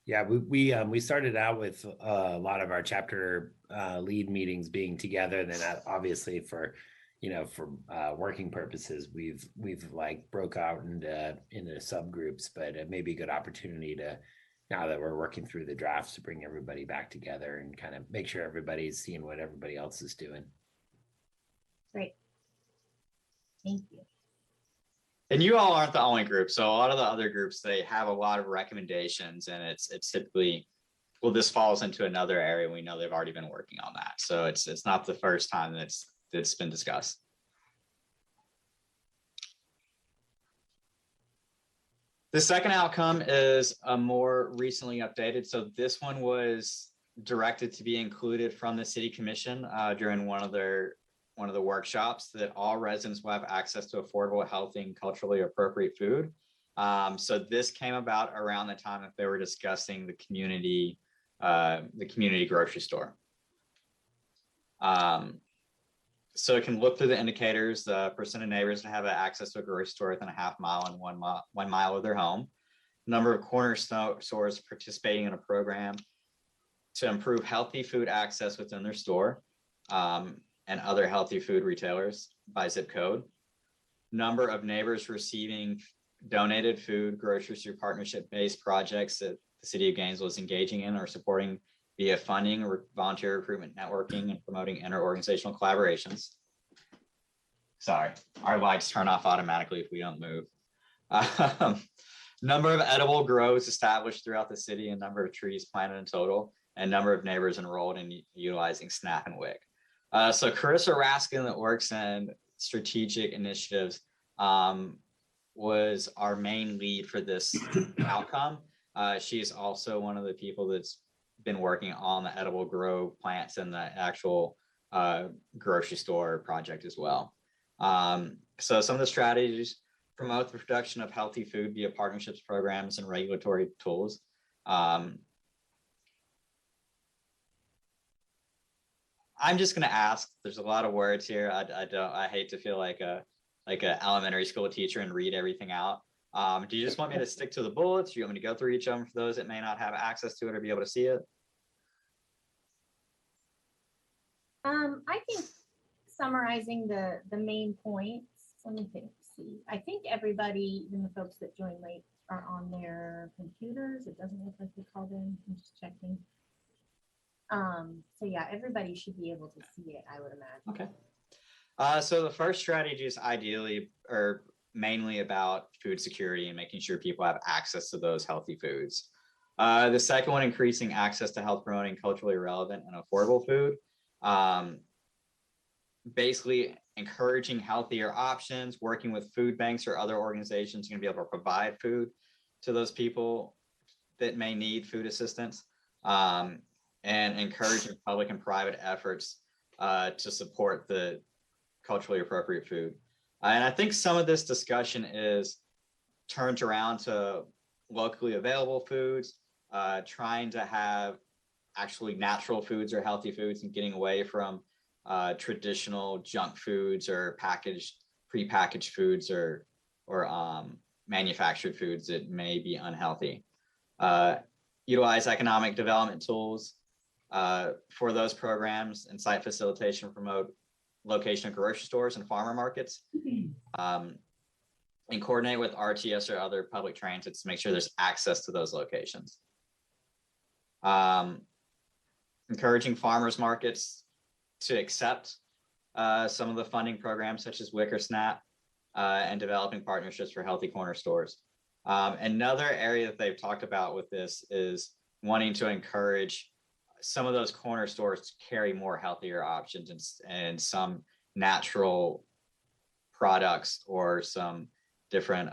Yeah, we started out with a lot of our chapter lead meetings being together, and then obviously for, you know, for working purposes, we've like broke out into subgroups, but it may be a good opportunity to, now that we're working through the drafts, to bring everybody back together and kind of make sure everybody's seeing what everybody else is doing. Great. Thank you. and you all aren't the only group. So a lot of the other groups, they have a lot of recommendations, and it's typically, well, this falls into another area. We know they've already been working on that, so it's not the first time that it's been discussed. The second outcome is a more recently updated. So this one was directed to be included from the city commission during one of the workshops, that all residents will have access to affordable, healthy, and culturally appropriate food. So this came about around the time that they were discussing the community grocery store. So it can look through the indicators, the percent of neighbors that have access to a grocery store within a half mile and 1 mile of their home, number of corner stores participating in a program to improve healthy food access within their store, and other healthy food retailers by zip code, number of neighbors receiving donated food groceries through partnership-based projects that the city of Gainesville is engaging in or supporting via funding or volunteer recruitment, networking, and promoting interorganizational collaborations. Sorry, our lights turn off automatically if we don't move. Number of edible grows established throughout the city, and number of trees planted in total, and number of neighbors enrolled in utilizing SNAP and WIC. So Carissa Raskin, that works in strategic initiatives, was our main lead for this outcome. She is also one of the people that's been working on the edible grow plants and the actual grocery store project as well. So some of the strategies: promote the production of healthy food via partnerships, programs, and regulatory tools. I'm just going to ask. There's a lot of words here. I hate to feel like a elementary school teacher and read everything out. Do you just want me to stick to the bullets? Do you want me to go through each of them for those that may not have access to it or be able to see it? I think summarizing the main points. Let me see. I think everybody, even the folks that joined late, are on their computers. It doesn't look like they called in. I'm just checking. So yeah, everybody should be able to see it, I would imagine. Okay. So the first strategy is ideally or mainly about food security and making sure people have access to those healthy foods. The second one, increasing access to health promoting, culturally relevant and affordable food. Basically encouraging healthier options, working with food banks or other organizations going to be able to provide food to those people that may need food assistance, and encouraging public and private efforts to support the culturally appropriate food. And I think some of this discussion is turned around to locally available foods, trying to have actually natural foods or healthy foods and getting away from traditional junk foods or prepackaged foods or manufactured foods that may be unhealthy. Utilize economic development tools for those programs and site facilitation, promote location of grocery stores and farmer markets, and coordinate with RTS or other public transits to make sure there's access to those locations. Encouraging farmers markets to accept some of the funding programs such as Wicker Snap, and developing partnerships for healthy corner stores. Another area that they've talked about with this is wanting to encourage some of those corner stores to carry more healthier options and some natural products or some different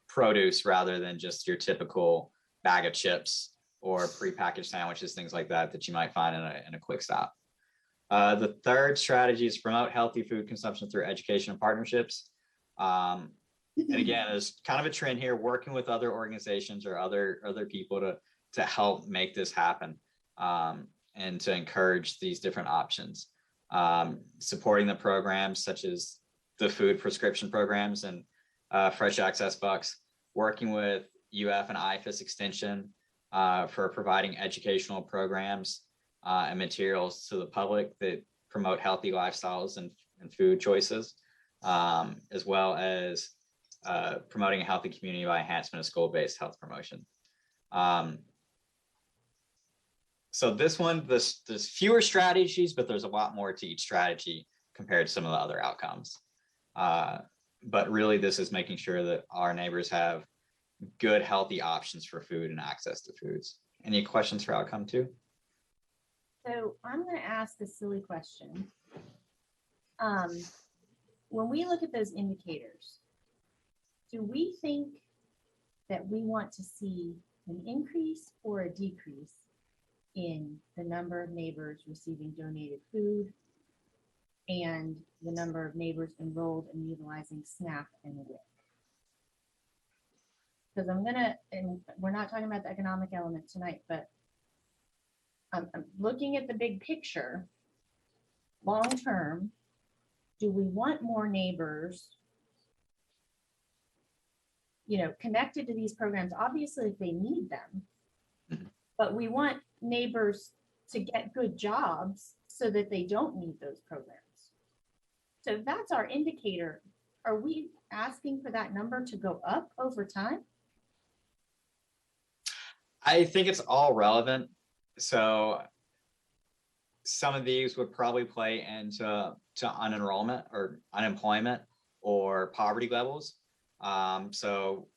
produce rather than just your typical bag of chips or prepackaged sandwiches, things like that you might find in a quick stop. The third strategy is promote healthy food consumption through education and partnerships. And again, there's kind of a trend here, working with other organizations or other people to help make this happen, and to encourage these different options. Supporting the programs such as the food prescription programs and Fresh Access Bucks, working with UF and IFAS Extension for providing educational programs and materials to the public that promote healthy lifestyles and food choices, as well as promoting a healthy community by enhancement of school-based health promotion. So this one, there's fewer strategies, but there's a lot more to each strategy compared to some of the other outcomes. But really, this is making sure that our neighbors have good, healthy options for food and access to foods. Any questions for outcome 2? So I'm going to ask a silly question. When we look at those indicators, do we think that we want to see an increase or a decrease in the number of neighbors receiving donated food and the number of neighbors enrolled in utilizing SNAP and WIC? Because and we're not talking about the economic element tonight, but I'm looking at the big picture. Long term, do we want more neighbors, connected to these programs? Obviously, if they need them, but we want neighbors to get good jobs so that they don't need those programs. So that's our indicator. Are we asking for that number to go up over time? I think it's all relevant. So some of these would probably play into unenrollment or unemployment or poverty levels. So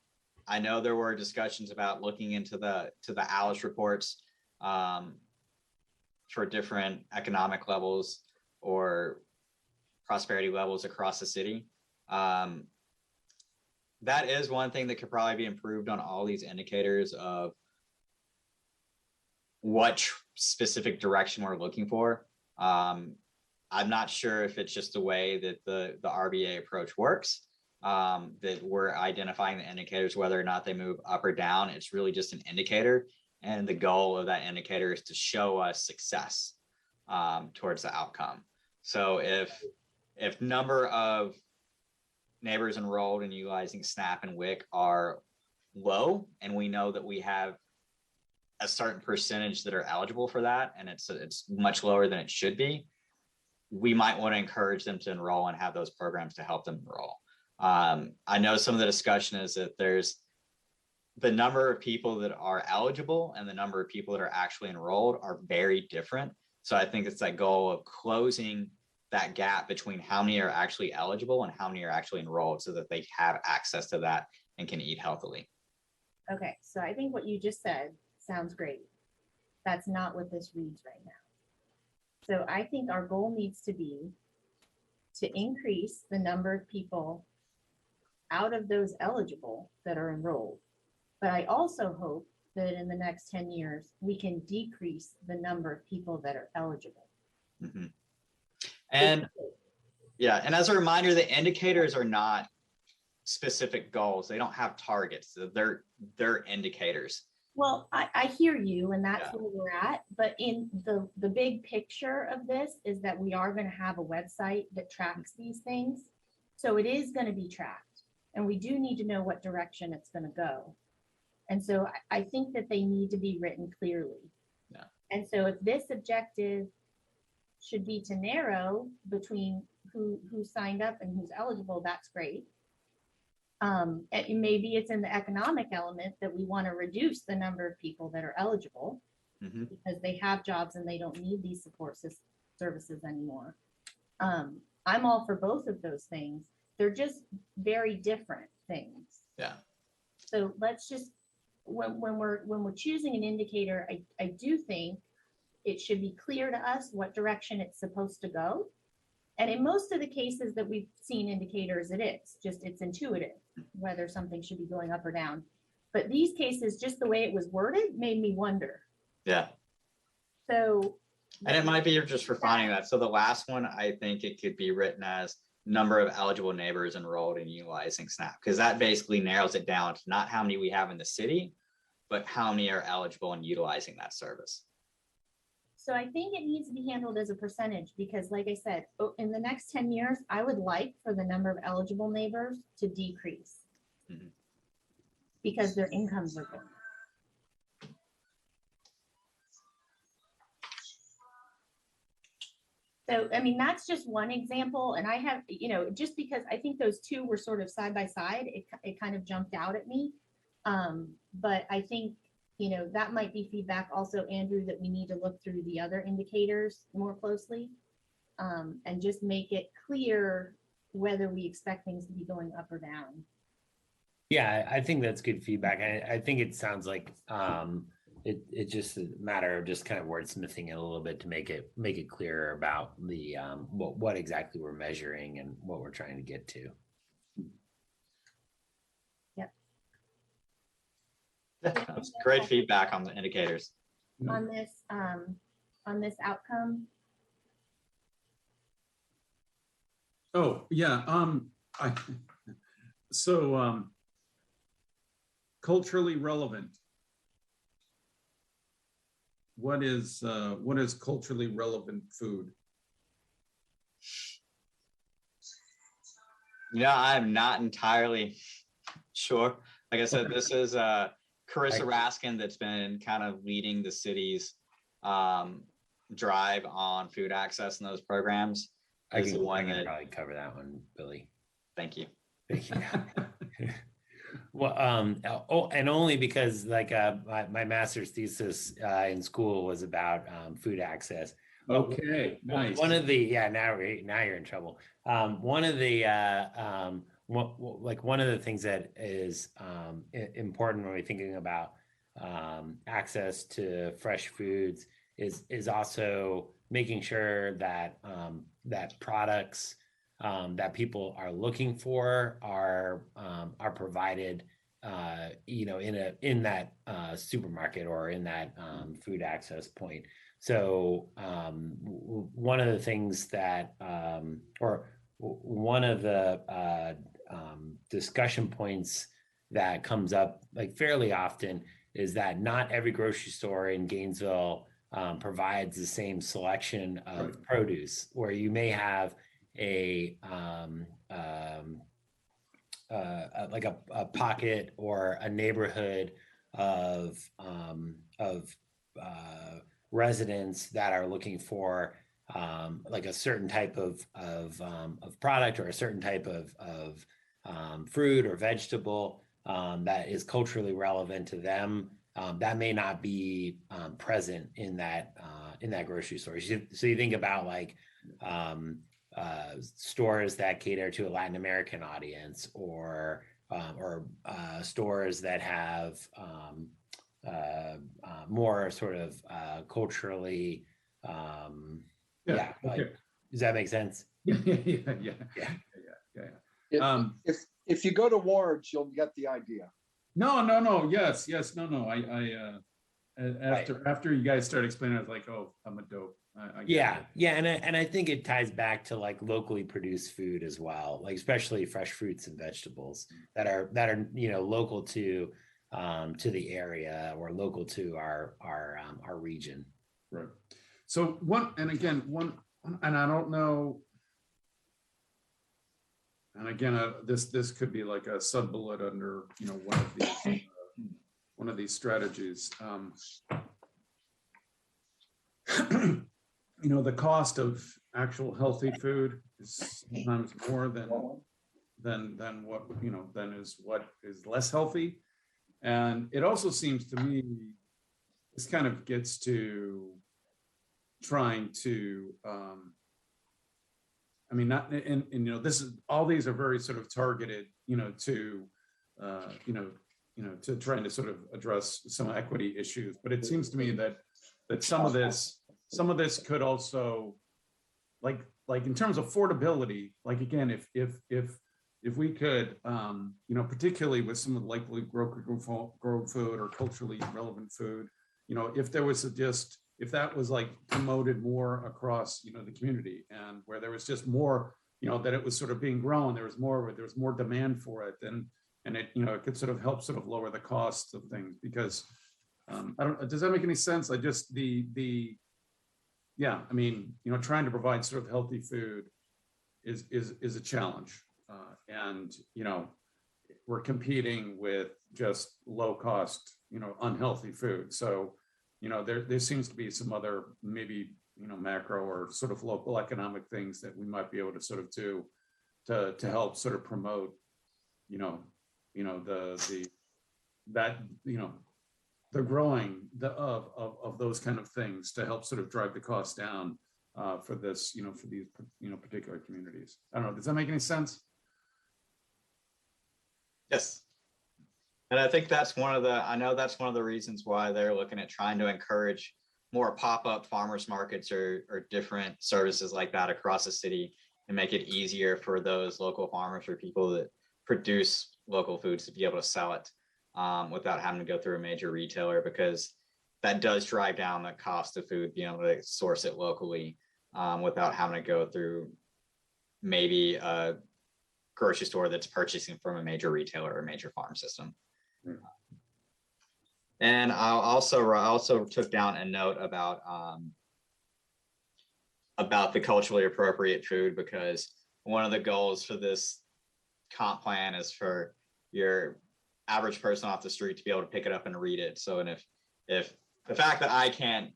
I know there were discussions about looking into the ALICE reports for different economic levels or prosperity levels across the city. That is one thing that could probably be improved on all these indicators of what specific direction we're looking for. I'm not sure if it's just the way that the RBA approach works, that we're identifying the indicators, whether or not they move up or down. It's really just an indicator. And the goal of that indicator is to show us success. towards the outcome. So if number of neighbors enrolled in utilizing SNAP and WIC are low, and we know that we have a certain percentage that are eligible for that, and it's much lower than it should be, we might want to encourage them to enroll and have those programs to help them enroll. I know some of the discussion is that there's the number of people that are eligible and the number of people that are actually enrolled are very different. So I think it's that goal of closing that gap between how many are actually eligible and how many are actually enrolled so that they have access to that and can eat healthily. Okay, so I think what you just said sounds great. That's not what this reads right now. So I think our goal needs to be to increase the number of people out of those eligible that are enrolled. But I also hope that in the next 10 years, we can decrease the number of people that are eligible. Mm-hmm. And yeah, and as a reminder, the indicators are not specific goals. They don't have targets. They're indicators. Well, I hear you, and that's where we're at. But in the big picture of this is that we are going to have a website that tracks these things. So it is going to be tracked, and we do need to know what direction it's going to go. And so I think that they need to be written clearly. Yeah. And so if this objective should be to narrow between who signed up and who's eligible, that's great. And maybe it's in the economic element that we want to reduce the number of people that are eligible because they have jobs and they don't need these support services anymore. I'm all for both of those things. They're just very different things. Yeah. So let's just, when we're choosing an indicator, I do think it should be clear to us what direction it's supposed to go. And in most of the cases that we've seen indicators, it's intuitive whether something should be going up or down. But these cases, just the way it was worded, made me wonder. Yeah. So. And it might be just refining that. So the last one, I think it could be written as number of eligible neighbors enrolled in utilizing SNAP, because that basically narrows it down to not how many we have in the city, but how many are eligible in utilizing that service. So I think it needs to be handled as a percentage because, like I said, in the next 10 years, I would like for the number of eligible neighbors to decrease because their incomes are going up. So, I mean, that's just one example. And I have, just because I think those two were sort of side by side, it kind of jumped out at me. But I think, that might be feedback also, Andrew, that we need to look through the other indicators more closely and just make it clear whether we expect things to be going up or down. Yeah, I think that's good feedback. I think it sounds like it's just a matter of just kind of wordsmithing it a little bit to make it clearer about the what exactly we're measuring and what we're trying to get to. That's great feedback on the indicators. On this outcome. Oh, yeah. Culturally relevant. What is culturally relevant food? I'm not entirely sure. Like I said, this is Carissa Raskin that's been kind of leading the city's drive on food access in those programs. I can probably cover that one, Billy. Thank you. Thank you. Well, and only because my master's thesis in school was about food access. Okay, nice. One of the now you're in trouble. One of the one of the things that is important when we're thinking about access to fresh foods is also making sure that that products that people are looking for are provided in that supermarket or in that food access point. So one of the things that or one of the discussion points that comes up fairly often is that not every grocery store in Gainesville provides the same selection of Right. produce, where you may have like a pocket or a neighborhood of residents that are looking for like a certain type of product or a certain type of fruit or vegetable that is culturally relevant to them. That may not be present in that grocery store. So you think about like stores that cater to a Latin American audience, or stores that have more sort of culturally. Yeah. Okay. Like, does that make sense? Yeah. If you go to Ward's, you'll get the idea. No. Yes. No. After you guys started explaining, I was like, oh, I'm a dope. I get it. And I think it ties back to like locally produced food as well, like especially fresh fruits and vegetables that are local to the area or local to our region. Right. So and I don't know. And again, this could be like a sub bullet under one of these strategies. The cost of actual healthy food is sometimes more than what is less healthy. And it also seems to me this kind of gets to trying to this is all these are very sort of targeted to trying to sort of address some equity issues, but it seems to me that some of this could also like in terms of affordability, like again, if we could particularly with some of the likely grown food or culturally relevant food, if there was if that was like promoted more across the community, and where there was just more that it was sort of being grown, there was more demand for it, and it it could sort of help sort of lower the costs of things, because does that make any sense? I just trying to provide sort of healthy food is a challenge, and we're competing with just low cost unhealthy food. So there seems to be some other maybe macro or sort of local economic things that we might be able to sort of do to help sort of promote the growing of those kind of things to help sort of drive the cost down for this for these particular communities. I don't know, does that make any sense? Yes. And I think that's one of the reasons why they're looking at trying to encourage more pop-up farmers markets or different services like that across the city, and make it easier for those local farmers or people that produce local foods to be able to sell it without having to go through a major retailer, because that does drive down the cost of food, being able to source it locally without having to go through maybe a grocery store that's purchasing from a major retailer or a major farm system. And I also took down a note about the culturally appropriate food, because one of the goals for this comp plan is for your average person off the street to be able to pick it up and read it. So, and if the fact that I can't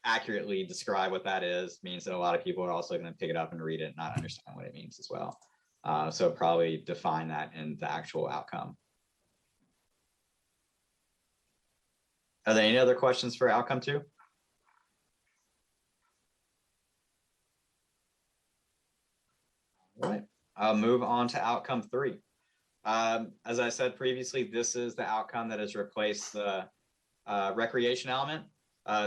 accurately describe what that is means that a lot of people are also going to pick it up and read it and not understand what it means as well. So probably define that in the actual outcome. Are there any other questions for outcome 2? All right, I'll move on to outcome 3. As I said previously, this is the outcome that has replaced the recreation element,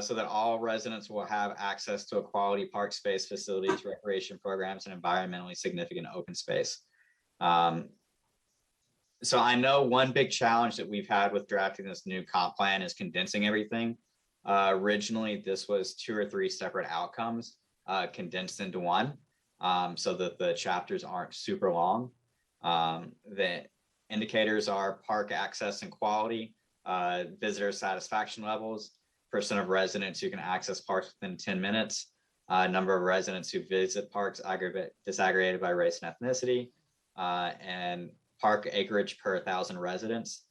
so that all residents will have access to a quality park space, facilities, recreation programs, and environmentally significant open space. So I know one big challenge that we've had with drafting this new comp plan is condensing everything. Originally, this was 2 or 3 separate outcomes condensed into one, so that the chapters aren't super long. The indicators are park access and quality, visitor satisfaction levels, percent of residents who can access parks within 10 minutes, number of residents who visit parks disaggregated by race and ethnicity, and park acreage per 1,000 residents,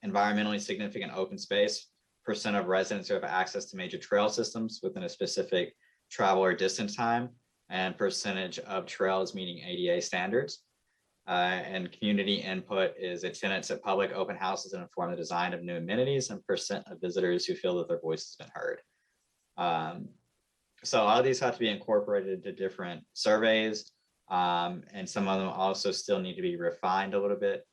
environmentally significant open space, percent of residents who have access to major trail systems within a specific travel or distance time, and percentage of trails meeting ADA standards. And community input is attendance at public open houses and inform the design of new amenities, and percent of visitors who feel that their voice has been heard. So a lot of these have to be incorporated into different surveys, and some of them also still need to be refined a little bit.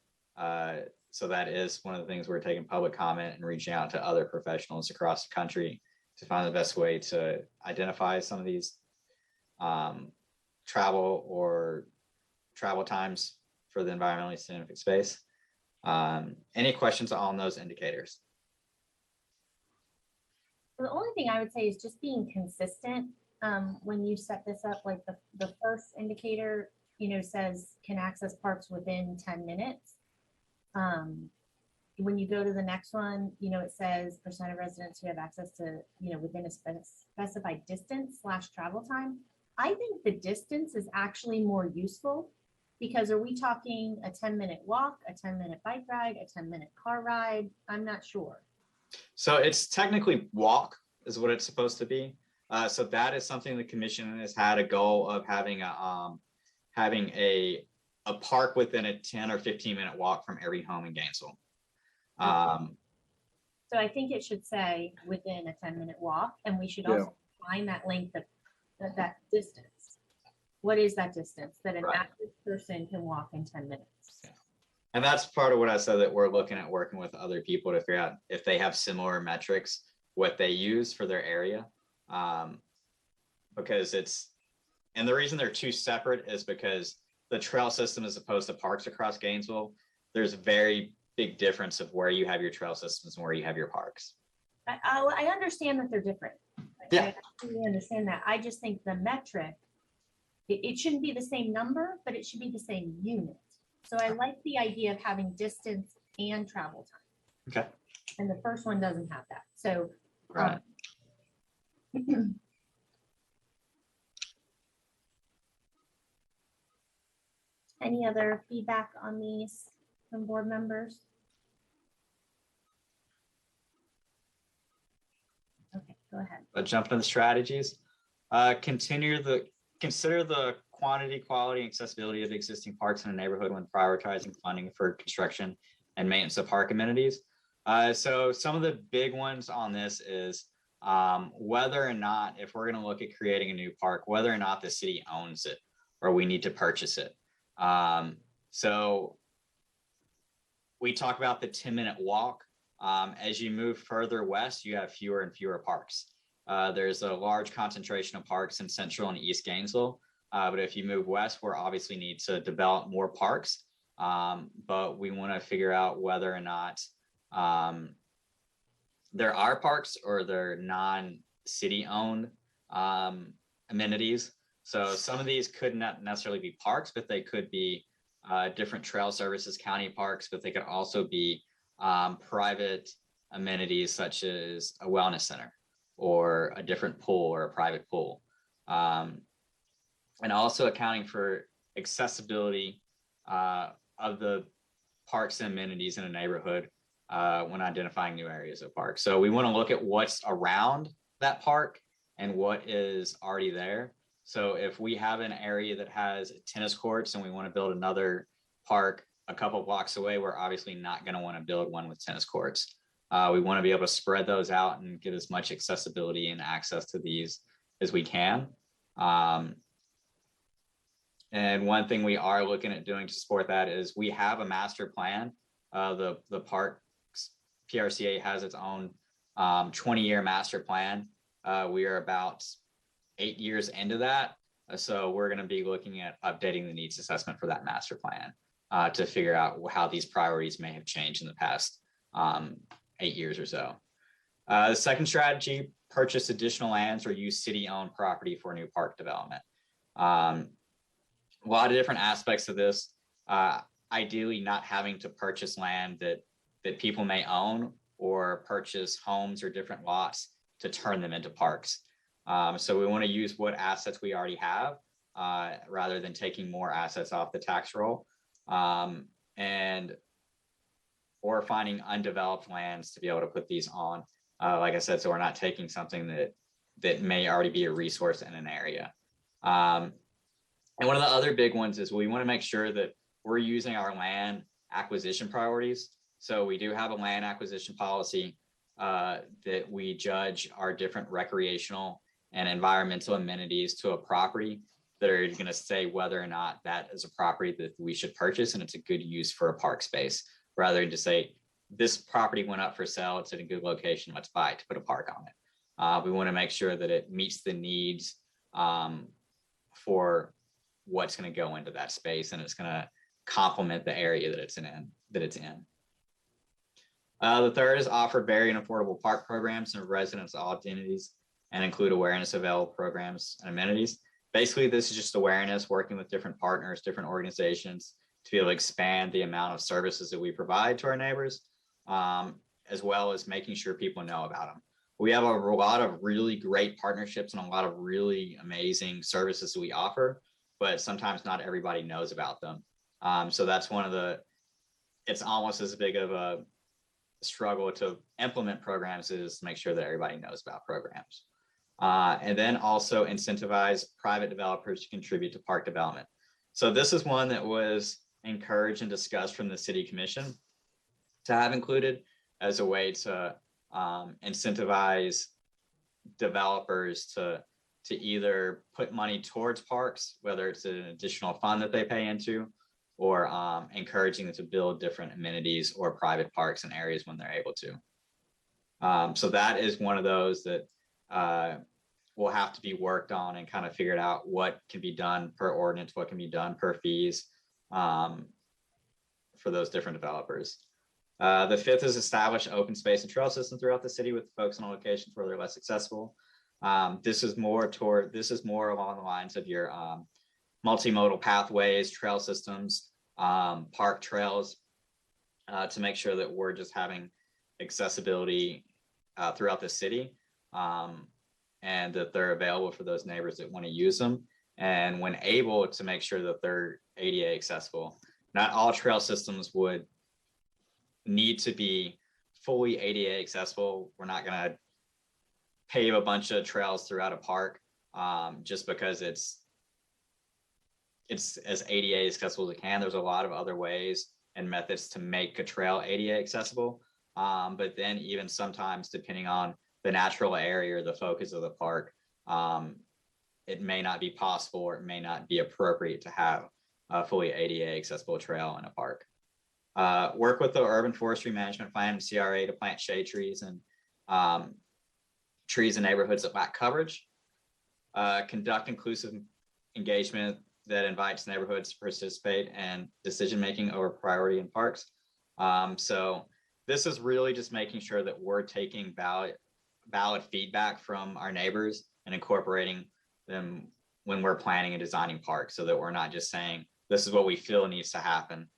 So that is one of the things we're taking public comment and reaching out to other professionals across the country to find the best way to identify some of these travel times for the environmentally significant space. Any questions on those indicators? The only thing I would say is just being consistent. When you set this up, like the first indicator, says can access parks within 10 minutes. When you go to the next one, it says percent of residents who have access to, within a specified distance / travel time. I think the distance is actually more useful, because are we talking a 10-minute walk, a 10-minute bike ride, a 10-minute car ride? I'm not sure. So it's technically walk is what it's supposed to be. So that is something the commission has had a goal of having a park within a 10 or 15-minute walk from every home in Gainesville. So I think it should say within a 10-minute walk, and we should also find that length of that distance. What is that distance that an active person can walk in 10 minutes? And that's part of what I said, that we're looking at working with other people to figure out if they have similar metrics, what they use for their area. Because and the reason they're two separate is because the trail system as opposed to parks across Gainesville, there's a very big difference of where you have your trail systems and where you have your parks. I understand that they're different. Yeah. I absolutely understand that. I just think the metric, it shouldn't be the same number, but it should be the same unit. So I like the idea of having distance and travel time. Okay. And the first one doesn't have that. So Right. Any other feedback on these from board members? Okay, go ahead. Jump into the strategies. Consider the quantity, quality, and accessibility of existing parks in a neighborhood when prioritizing funding for construction and maintenance of park amenities. So some of the big ones on this is whether or not, if we're going to look at creating a new park, whether or not the city owns it or we need to purchase it. So we talk about the 10-minute walk. As you move further west, you have fewer and fewer parks. There's a large concentration of parks in Central and East Gainesville. But if you move west, we're obviously need to develop more parks. But we want to figure out whether or not there are parks or they're non-city owned amenities. So some of these could not necessarily be parks, but they could be different trail services, county parks, but they could also be private amenities such as a wellness center or a different pool or a private pool. And also accounting for accessibility of the parks and amenities in a neighborhood when identifying new areas of parks. So we want to look at what's around that park and what is already there. So if we have an area that has tennis courts and we want to build another park a couple blocks away, we're obviously not going to want to build one with tennis courts. We want to be able to spread those out and get as much accessibility and access to these as we can. And one thing we are looking at doing to support that is we have a master plan. The parks PRCA has its own 20-year master plan. We are about 8 years into that. So we're going to be looking at updating the needs assessment for that master plan to figure out how these priorities may have changed in the past 8 years or so. The second strategy, purchase additional lands or use city-owned property for new park development. A lot of different aspects of this, ideally not having to purchase land that people may own or purchase homes or different lots to turn them into parks. So we want to use what assets we already have rather than taking more assets off the tax roll, and or finding undeveloped lands to be able to put these on. Like I said, so we're not taking something that may already be a resource in an area. And one of the other big ones is we want to make sure that we're using our land acquisition priorities. So we do have a land acquisition policy that we judge our different recreational and environmental amenities to a property that are going to say whether or not that is a property that we should purchase and it's a good use for a park space, rather than just say, this property went up for sale, it's in a good location, let's buy it to put a park on it. We want to make sure that it meets the needs for what's going to go into that space, and it's going to complement the area that it's in. The third is offer varied and affordable park programs and residents all identities and include awareness of available programs and amenities. Basically, this is just awareness, working with different partners, different organizations to be able to expand the amount of services that we provide to our neighbors, as well as making sure people know about them. We have a lot of really great partnerships and a lot of really amazing services that we offer, but sometimes not everybody knows about them. So that's it's almost as big of a struggle to implement programs is to make sure that everybody knows about programs. And then also incentivize private developers to contribute to park development. So this is one that was encouraged and discussed from the city commission to have included as a way to incentivize developers to either put money towards parks, whether it's an additional fund that they pay into, or encouraging them to build different amenities or private parks in areas when they're able to. So that is one of those that will have to be worked on and kind of figured out what can be done per ordinance, what can be done per fees for those different developers. The fifth is establish open space and trail system throughout the city with folks on locations where they're less accessible. This is more along the lines of your multimodal pathways, trail systems, park trails, to make sure that we're just having accessibility throughout the city, and that they're available for those neighbors that want to use them. And when able, to make sure that they're ADA accessible. Not all trail systems would need to be fully ADA accessible. We're not going to pave a bunch of trails throughout a park just because it's as ADA accessible as it can. There's a lot of other ways and methods to make a trail ADA accessible. But then even sometimes, depending on the natural area or the focus of the park, it may not be possible or it may not be appropriate to have a fully ADA accessible trail in a park. Work with the Urban Forestry Management Plan and CRA to plant shade trees and trees in neighborhoods that lack coverage. Conduct inclusive engagement that invites neighborhoods to participate in decision-making over priority in parks. So this is really just making sure that we're taking valid feedback from our neighbors and incorporating them when we're planning and designing parks, so that we're not just saying, this is what we feel needs to happen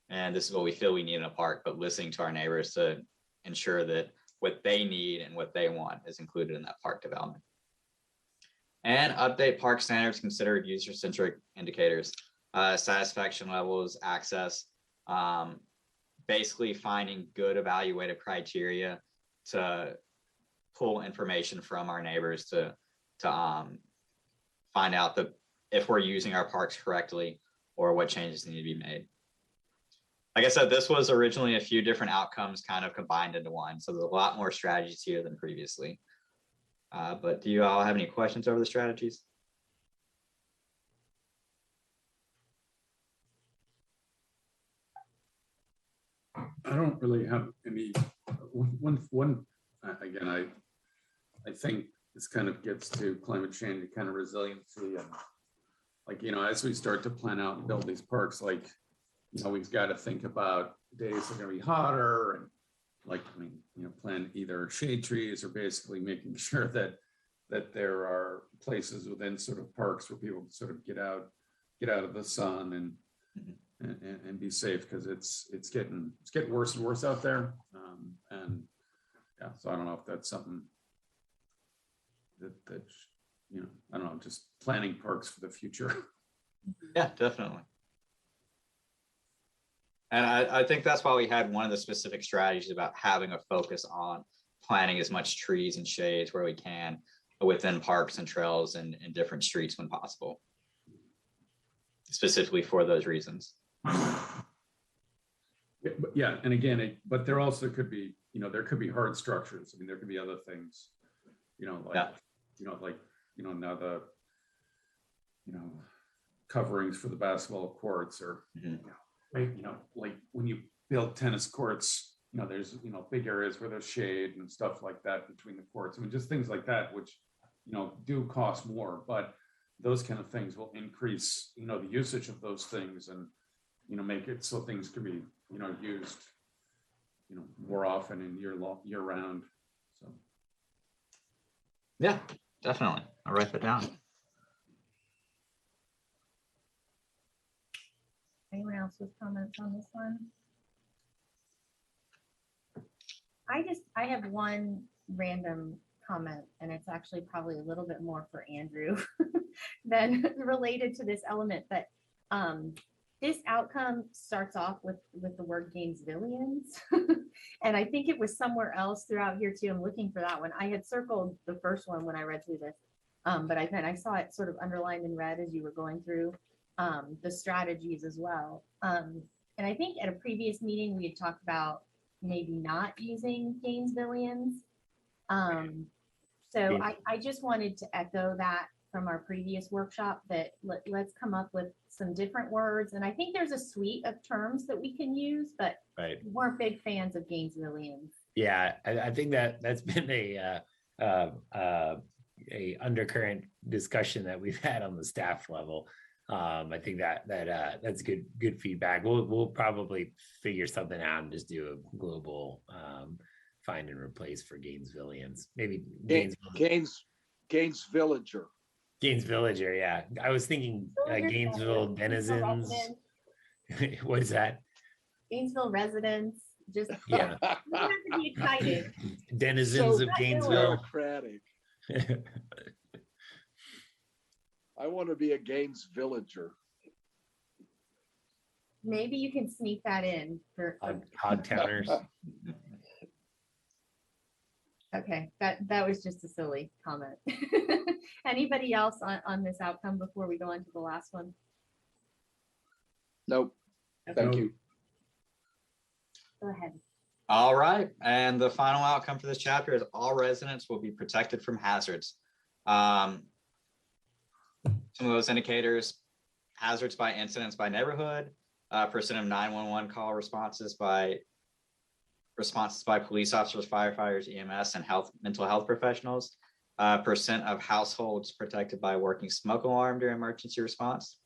and this is what we feel we need in a park, but listening to our neighbors to ensure that what they need and what they want is included in that park development. And update park standards, consider user-centric indicators, satisfaction levels, access, basically finding good evaluative criteria to pull information from our neighbors to find out if we're using our parks correctly or what changes need to be made. Like I said, this was originally a few different outcomes kind of combined into one. So there's a lot more strategies here than previously. But do you all have any questions over the strategies? I don't really have any. Again, I think this kind of gets to climate change and kind of resiliency, and like, as we start to plan out and build these parks, like, we've got to think about days that are going to be hotter, and like, plan either shade trees or basically making sure that there are places within sort of parks where people can sort of get out of the sun and be safe, because it's getting worse and worse out there. And yeah, so I don't know if that's something that you know, I don't know, just planning parks for the future. Yeah, definitely. And I think that's why we had one of the specific strategies about having a focus on planting as much trees and shades where we can within parks and trails and different streets when possible, specifically for those reasons. Yeah, and again, but there also could be, you know, there could be hard structures. I mean, there could be other things, you know, like, Yeah. you know, like, you know, now the, you know, coverings for the basketball courts or, Mhm. you know, like when you build tennis courts, you know, there's, you know, big areas where there's shade and stuff like that between the courts. I mean, just things like that, which, you know, do cost more, but those kind of things will increase, you know, the usage of those things and, you know, make it so things can be, you know, used, you know, more often and year round. So. Yeah, definitely. I'll write that down. Anyone else with comments on this one? I have one random comment, and it's actually probably a little bit more for Andrew than related to this element, but this outcome starts off with the word Gainesvillians. And I think it was somewhere else throughout here too. I'm looking for that one. I had circled the first one when I read through this, but I saw it sort of underlined in red as you were going through the strategies as well. And I think at a previous meeting, we had talked about maybe not using Gainesvillians. So I just wanted to echo that from our previous workshop, that let's come up with some different words. And I think there's a suite of terms that we can use, but Right. we weren't big fans of Gainesvillians. Yeah, I think that's been a undercurrent discussion that we've had on the staff level. I think that's good feedback. We'll probably figure something out and just do a global find and replace for Gainesvillians. Maybe Gainesvillager. Gainesvillager, yeah. I was thinking Gainesville denizens. What is that? Gainesville residents, just Yeah. you have to be excited. Denizens So of Gainesville. bureaucratic. I want to be a Gainesvillager. Maybe you can sneak that in for Hog towners. okay, that was just a silly comment. Anybody else on this outcome before we go on to the last one? Nope. Thank you. Go ahead. All right. And the final outcome for this chapter is all residents will be protected from hazards. Some of those indicators: hazards by incidents by neighborhood, percent of 911 call responses by police officers, firefighters, EMS, and mental health professionals, percent of households protected by working smoke alarm during emergency response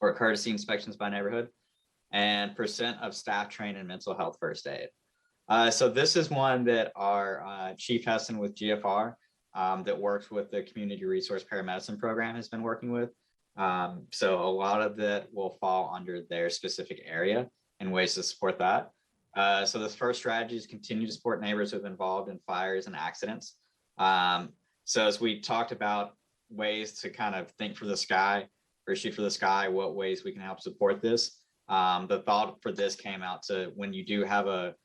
or courtesy inspections by neighborhood, and percent of staff trained in mental health first aid. So this is one that our Chief Hessen with GFR that works with the Community Resource Paramedicine Program has been working with. So a lot of that will fall under their specific area and ways to support that. So the first strategy is continue to support neighbors who have been involved in fires and accidents. So as we talked about ways to kind of think for the sky or shoot for the sky, what ways we can help support this. The thought for this came out to when you do have a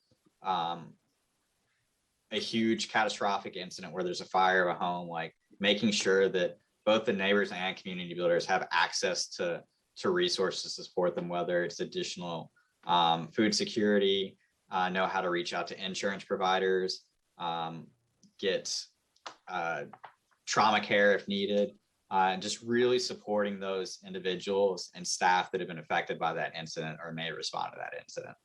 huge catastrophic incident where there's a fire of a home, like making sure that both the neighbors and community builders have access to resources to support them, whether it's additional food security, know how to reach out to insurance providers, get trauma care if needed, and just really supporting those individuals and staff that have been affected by that incident or may respond to that incident.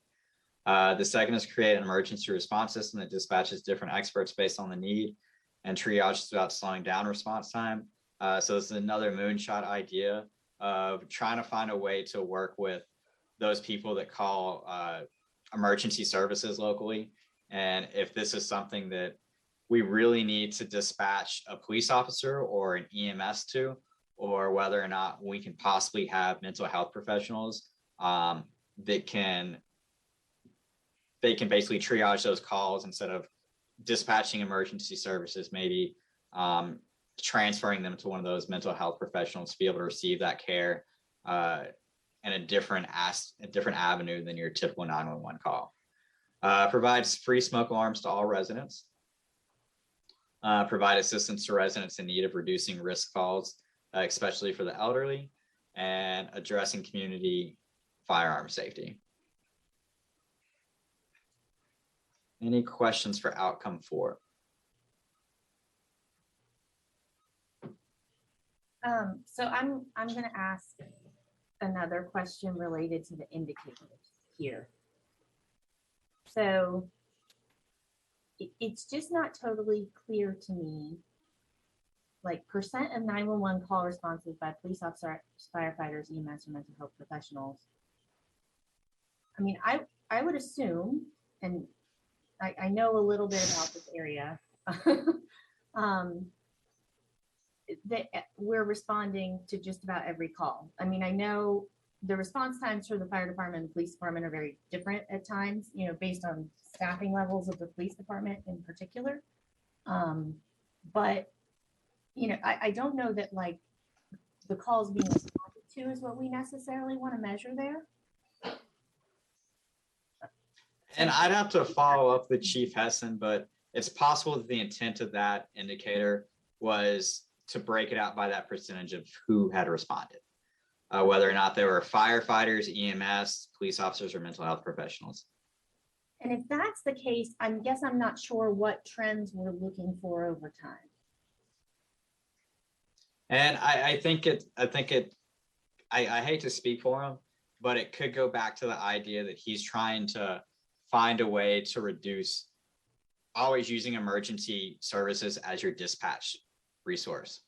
The second is create an emergency response system that dispatches different experts based on the need and triages without slowing down response time. So this is another moonshot idea of trying to find a way to work with those people that call emergency services locally. And if this is something that we really need to dispatch a police officer or an EMS to, or whether or not we can possibly have mental health professionals that can basically triage those calls instead of dispatching emergency services, maybe transferring them to one of those mental health professionals to be able to receive that care in a different avenue than your typical 911 call. Provides free smoke alarms to all residents. Provide assistance to residents in need of reducing risk calls, especially for the elderly, and addressing community firearm safety. Any questions for outcome 4? So I'm going to ask another question related to the indicators here. So it's just not totally clear to me, like percent of 911 call responses by police officers, firefighters, EMS, or mental health professionals. I mean, I would assume, and I know a little bit about this area, that we're responding to just about every call. I mean, I know the response times for the fire department and the police department are very different at times, you know, based on staffing levels of the police department in particular. But, you know, I don't know that like the calls being responded to is what we necessarily want to measure there. And I'd have to follow up with Chief Hessen, but it's possible that the intent of that indicator was to break it out by that percentage of who had responded, whether or not they were firefighters, EMS, police officers, or mental health professionals. And if that's the case, I guess I'm not sure what trends we're looking for over time. And I hate to speak for him, but it could go back to the idea that he's trying to find a way to reduce always using emergency services as your dispatch resource.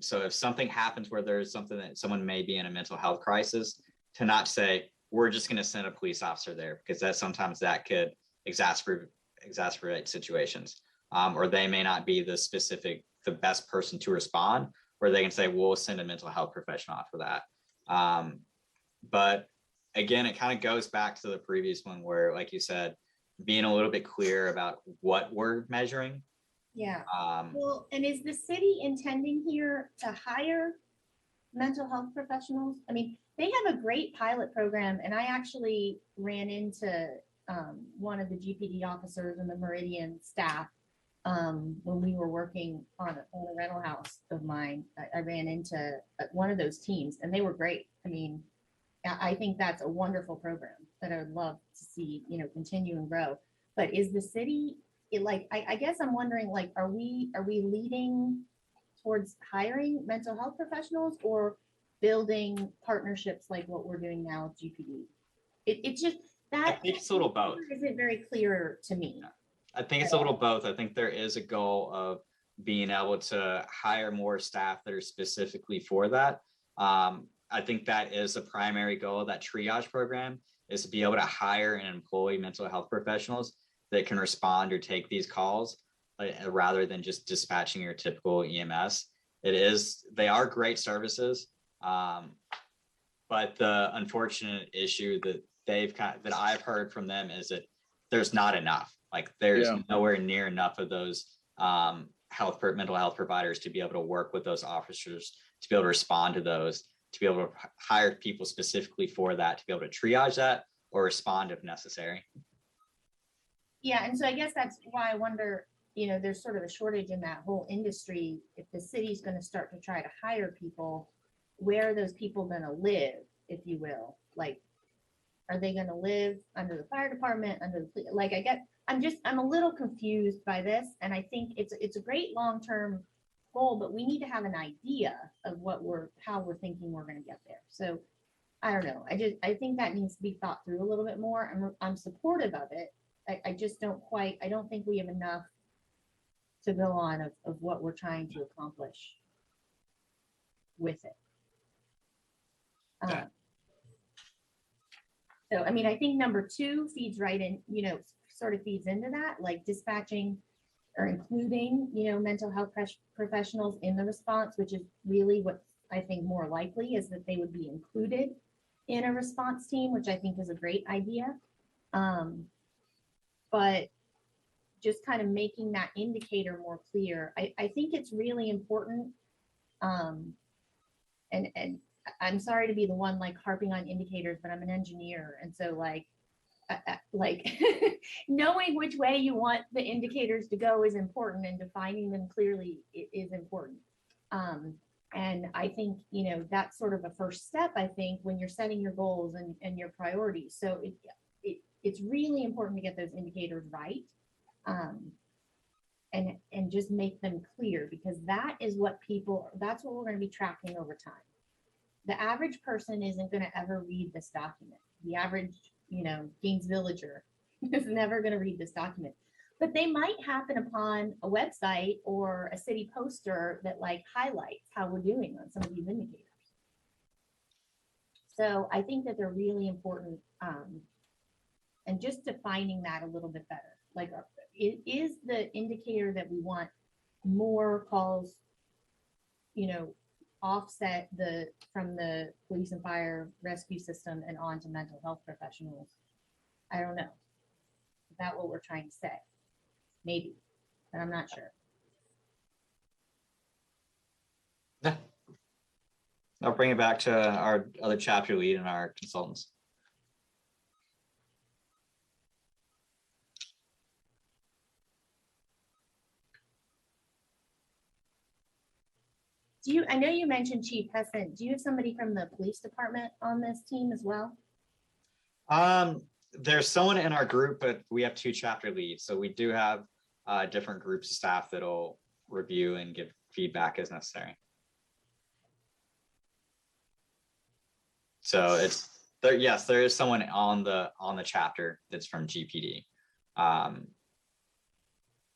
So if something happens where there's something that someone may be in a mental health crisis, to not say, we're just going to send a police officer there, because sometimes that could exacerbate situations. Or they may not be the best person to respond, where they can say, we'll send a mental health professional out for that. But again, it kind of goes back to the previous one where, like you said, being a little bit clear about what we're measuring. Yeah. Well, and is the city intending here to hire mental health professionals? I mean, they have a great pilot program, and I actually ran into one of the GPD officers and the Meridian staff when we were working on a rental house of mine. I ran into one of those teams, and they were great. I mean, I think that's a wonderful program that I would love to see, you know, continue and grow. But is the city, I guess I'm wondering, like, are we leading towards hiring mental health professionals or building partnerships like what we're doing now with GPD? It's just that I think it's a little both. Isn't very clear to me. I think it's a little both. I think there is a goal of being able to hire more staff that are specifically for that. I think that is the primary goal of that triage program, is to be able to hire and employ mental health professionals that can respond or take these calls, rather than just dispatching your typical EMS. They are great services, but the unfortunate issue that I've heard from them is that there's not enough. Like, there's nowhere near enough of those mental health providers to be able to work with those officers, to be able to respond to those, to be able to hire people specifically for that, to be able to triage that or respond if necessary. Yeah, and so I guess that's why I wonder, you know, there's sort of a shortage in that whole industry. If the city's going to start to try to hire people, where are those people going to live, if you will? Like, are they going to live under the fire department, under the, I'm a little confused by this. And I think it's a great long-term goal, but we need to have an idea of how we're thinking we're going to get there. So I don't know. I think that needs to be thought through a little bit more. I'm supportive of it. I just don't think we have enough to go on of what we're trying to accomplish with it. So, I mean, I think number 2 feeds right in, you know, sort of feeds into that, like dispatching or including, you know, mental health professionals in the response, which is really what I think more likely is that they would be included in a response team, which I think is a great idea. But just kind of making that indicator more clear. I think it's really important. And I'm sorry to be the one like harping on indicators, but I'm an engineer. And so like knowing which way you want the indicators to go is important, and defining them clearly is important. And I think, that's sort of a first step, I think, when you're setting your goals and your priorities. So it's really important to get those indicators right. And just make them clear, because that's what we're going to be tracking over time. The average person isn't going to ever read this document. The average, Gaines Villager is never going to read this document, but they might happen upon a website or a city poster that like highlights how we're doing on some of these indicators. So I think that they're really important, and just defining that a little bit better. Like, is the indicator that we want more calls, offset from the police and fire rescue system and on to mental health professionals? I don't know. Is that what we're trying to say? Maybe, but I'm not sure. Yeah. I'll bring it back to our other chapter lead and our consultants. I know you mentioned Chief Hesson. Do you have somebody from the police department on this team as well? There's someone in our group, but we have 2 chapter leads. So we do have different groups of staff that'll review and give feedback as necessary. So yes, there is someone on the chapter that's from GPD.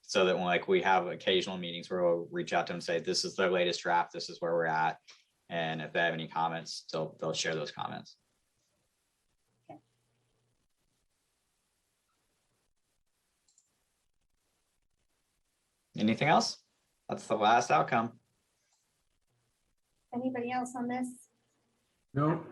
So that when we have occasional meetings where we'll reach out to them and say, this is their latest draft, this is where we're at. And if they have any comments, they'll share those comments. Okay. Anything else? That's the last outcome. Anybody else on this? No.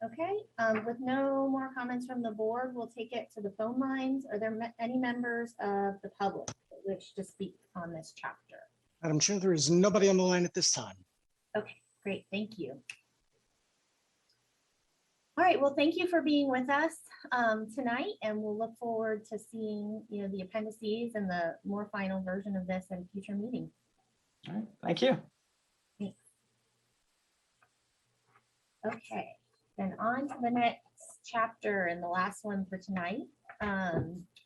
Okay, with no more comments from the board, we'll take it to the phone lines. Are there any members of the public that wish to speak on this chapter? Madam Chair, there is nobody on the line at this time. Okay, great, thank you. All right, well, thank you for being with us tonight, and we'll look forward to seeing the appendices and the more final version of this in future meetings. All right, thank you. Thanks. Okay. Then on to the next chapter and the last one for tonight,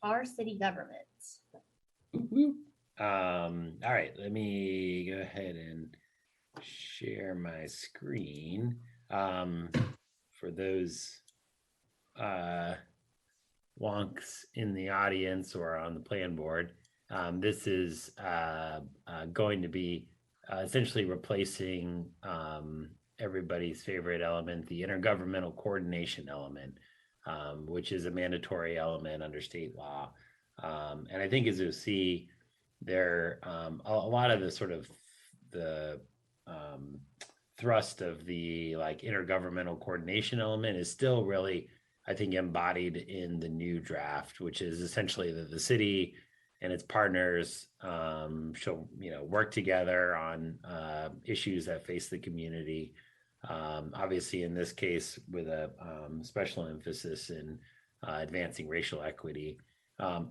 our city government. All right, let me go ahead and share my screen. For those wonks in the audience or on the plan board, this is going to be essentially replacing everybody's favorite element, the intergovernmental coordination element, which is a mandatory element under state law. And I think as you'll see, there a lot of the sort of the thrust of the intergovernmental coordination element is still really, I think, embodied in the new draft, which is essentially that the city and its partners shall work together on issues that face the community. Obviously, in this case, with a special emphasis in advancing racial equity,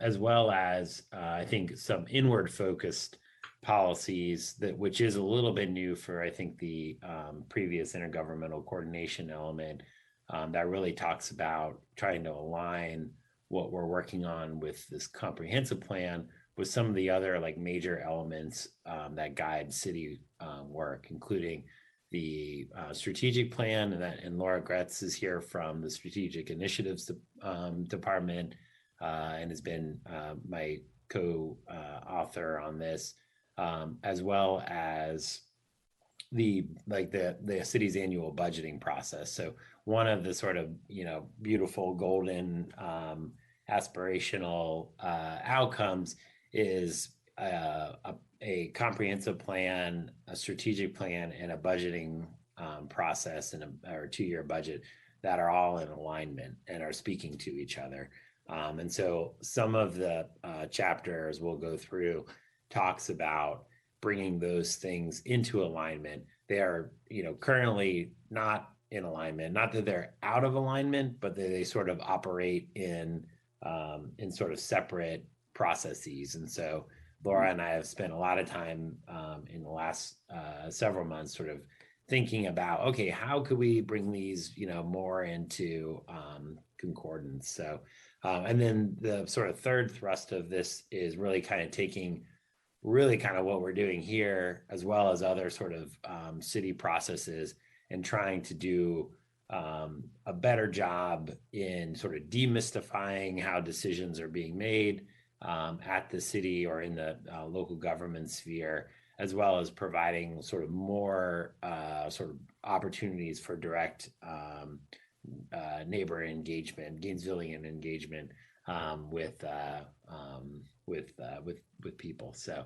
as well as I think some inward focused policies which is a little bit new for, I think, the previous intergovernmental coordination element that really talks about trying to align what we're working on with this comprehensive plan with some of the other major elements that guide city work, including the strategic plan, and Laura Gretz is here from the Strategic Initiatives Department and has been my co-author on this, as well as the city's annual budgeting process. So one of the sort of beautiful golden aspirational outcomes is a comprehensive plan, a strategic plan, and a budgeting process, and or 2-year budget that are all in alignment and are speaking to each other. And so some of the chapters we'll go through talks about bringing those things into alignment. They are, currently not in alignment. Not that they're out of alignment, but they sort of operate in sort of separate processes. And so Laura and I have spent a lot of time in the last several months sort of thinking about, okay, how could we bring these, more into concordance? So, and then the sort of third thrust of this is really kind of taking really kind of what we're doing here, as well as other sort of city processes, and trying to do a better job in sort of demystifying how decisions are being made at the city or in the local government sphere, as well as providing sort of more sort of opportunities for direct neighbor engagement, Gainesvillian engagement with people. So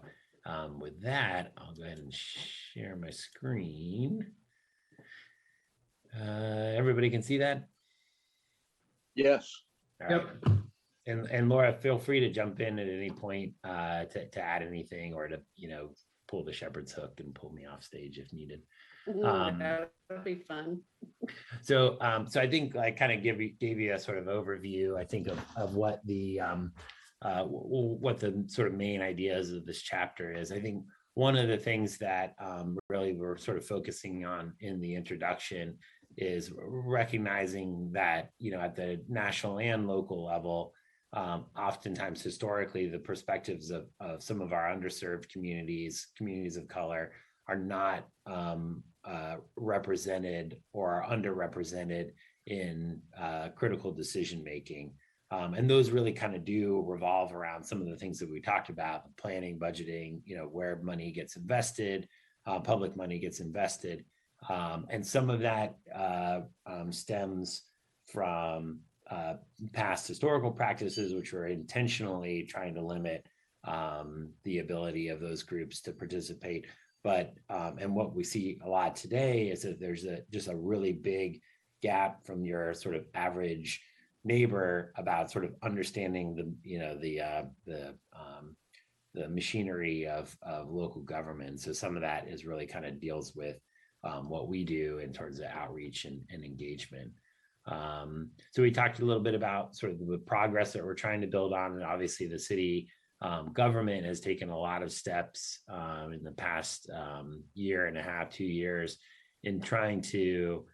with that, I'll go ahead and share my screen. Everybody can see that? Yes. All right. And Laura, feel free to jump in at any point to add anything, or to, pull the shepherd's hook and pull me off stage if needed. That would be fun. So I think I kind of gave you a sort of overview, I think, of what the sort of main ideas of this chapter is. I think one of the things that really we're sort of focusing on in the introduction is recognizing that, at the national and local level, oftentimes historically, the perspectives of some of our underserved communities of color, are not represented or are underrepresented in critical decision making. And those really kind of do revolve around some of the things that we talked about: planning, budgeting, where money gets invested, public money gets invested. And some of that stems from past historical practices, which were intentionally trying to limit the ability of those groups to participate. But and what we see a lot today is that there's just a really big gap from your sort of average neighbor about sort of understanding the machinery of local government. So some of that is really kind of deals with what we do in terms of outreach and engagement. So we talked a little bit about sort of the progress that we're trying to build on, and obviously the city government has taken a lot of steps in the past year and a half, 2 years, in trying to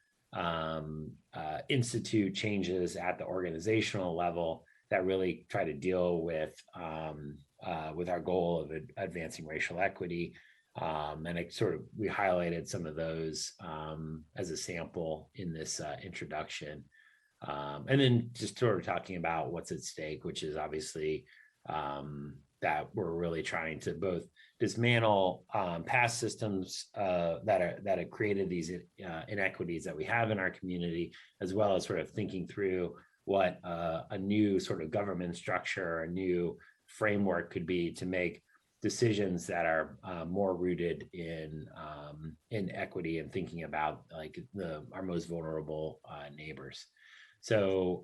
institute changes at the organizational level that really try to deal with our goal of advancing racial equity. And we highlighted some of those as a sample in this introduction. And then just sort of talking about what's at stake, which is obviously that we're really trying to both dismantle past systems that have created these inequities that we have in our community, as well as sort of thinking through what a new sort of government structure, a new framework could be to make decisions that are more rooted in equity, and thinking about like our most vulnerable neighbors. So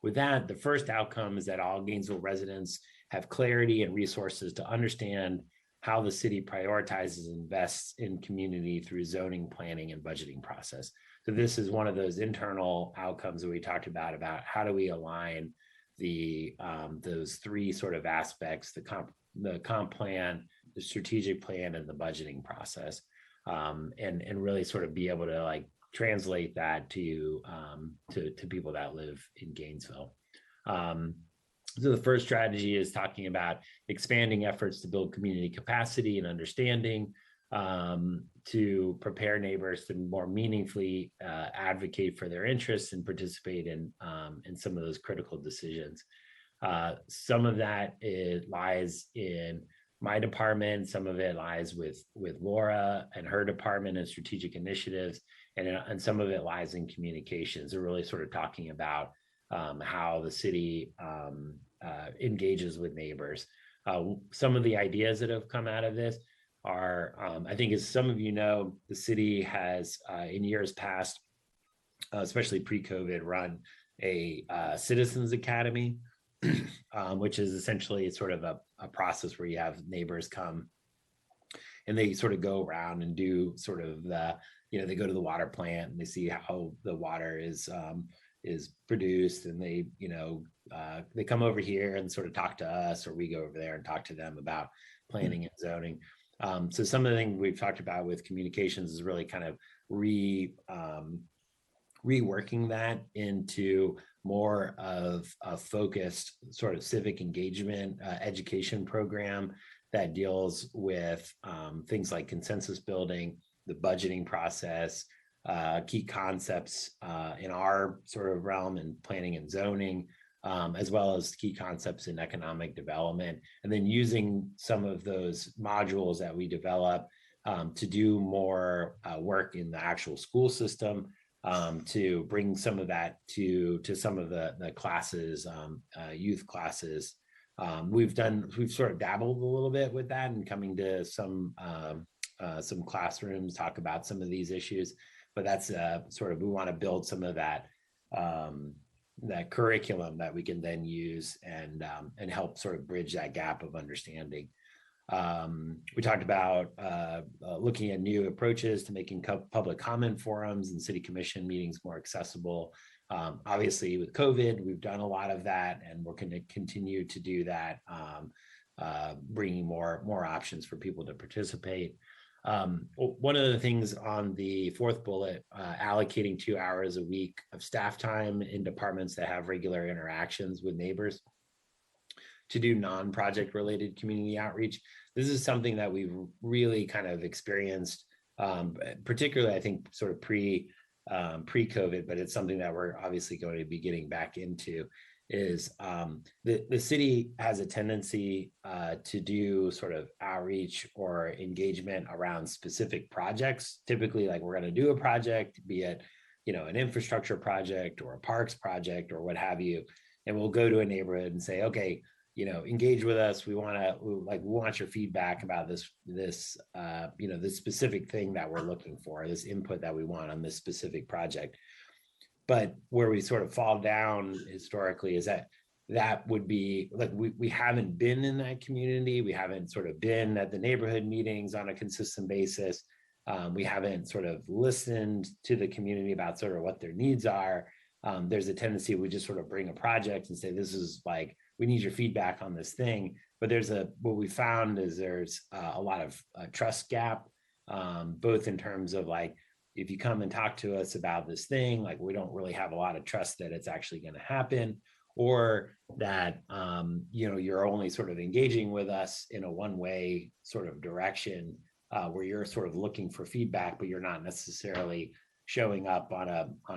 with that, the first outcome is that all Gainesville residents have clarity and resources to understand how the city prioritizes and invests in community through zoning, planning, and budgeting process. So this is one of those internal outcomes that we talked about how do we align those three sort of aspects: the comp plan, the strategic plan, and the budgeting process, and really sort of be able to like translate that to people that live in Gainesville. So the first strategy is talking about expanding efforts to build community capacity and understanding, to prepare neighbors to more meaningfully advocate for their interests and participate in some of those critical decisions. Some of that lies in my department. Some of it lies with Laura and her department and strategic initiatives, and some of it lies in communications. They're really sort of talking about how the city engages with neighbors. Some of the ideas that have come out of this are, I think, as some of you know, the city has in years past, especially pre-COVID, run a Citizens Academy, which is essentially sort of a process where you have neighbors come and they sort of go around and do sort of the, they go to the water plant and they see how the water is produced, and they come over here and sort of talk to us, or we go over there and talk to them about planning and zoning. So some of the things we've talked about with communications is really kind of reworking that into more of a focused sort of civic engagement education program that deals with things like consensus building, the budgeting process, key concepts in our sort of realm in planning and zoning, as well as key concepts in economic development, and then using some of those modules that we develop to do more work in the actual school system, to bring some of that to some of the classes, youth classes. We've sort of dabbled a little bit with that and coming to some classrooms, talk about some of these issues, but that's sort of, we want to build some of that that curriculum that we can then use and help sort of bridge that gap of understanding. We talked about looking at new approaches to making public comment forums and city commission meetings more accessible. Obviously with COVID, we've done a lot of that, and we're going to continue to do that, bringing more options for people to participate. One of the things on the fourth bullet, allocating 2 hours a week of staff time in departments that have regular interactions with neighbors to do non-project related community outreach. This is something that we've really kind of experienced, particularly I think sort of pre-COVID, but it's something that we're obviously going to be getting back into, is the city has a tendency to do sort of outreach or engagement around specific projects. Typically, like, we're going to do a project, be it an infrastructure project or a parks project or what have you, and we'll go to a neighborhood and say, okay, engage with us. We want your feedback about this specific thing that we're looking for, this input that we want on this specific project. But where we sort of fall down historically is that would be like, we haven't been in that community. We haven't sort of been at the neighborhood meetings on a consistent basis. We haven't sort of listened to the community about sort of what their needs are. There's a tendency we just sort of bring a project and say, this is like, we need your feedback on this thing. But what we found is there's a lot of trust gap, both in terms of, like, if you come and talk to us about this thing, like, we don't really have a lot of trust that it's actually going to happen, or that, you're only sort of engaging with us in a one-way sort of direction, where you're sort of looking for feedback, but you're not necessarily showing up on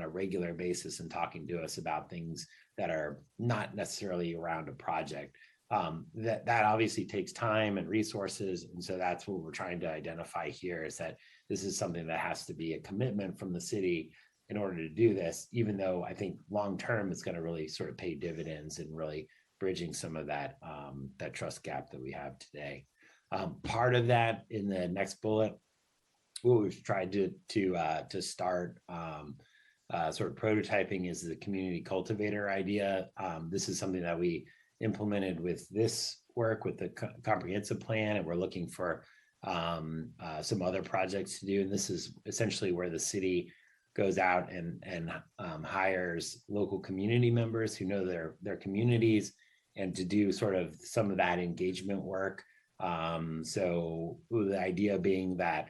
a regular basis and talking to us about things that are not necessarily around a project. That obviously takes time and resources. And so that's what we're trying to identify here, is that this is something that has to be a commitment from the city in order to do this, even though I think long-term it's going to really sort of pay dividends in really bridging some of that trust gap that we have today. Part of that, in the next bullet, what we've tried to start sort of prototyping, is the community cultivator idea. This is something that we implemented with this work with the comprehensive plan, and we're looking for some other projects to do. And this is essentially where the city goes out and hires local community members who know their communities, and to do sort of some of that engagement work. So the idea being that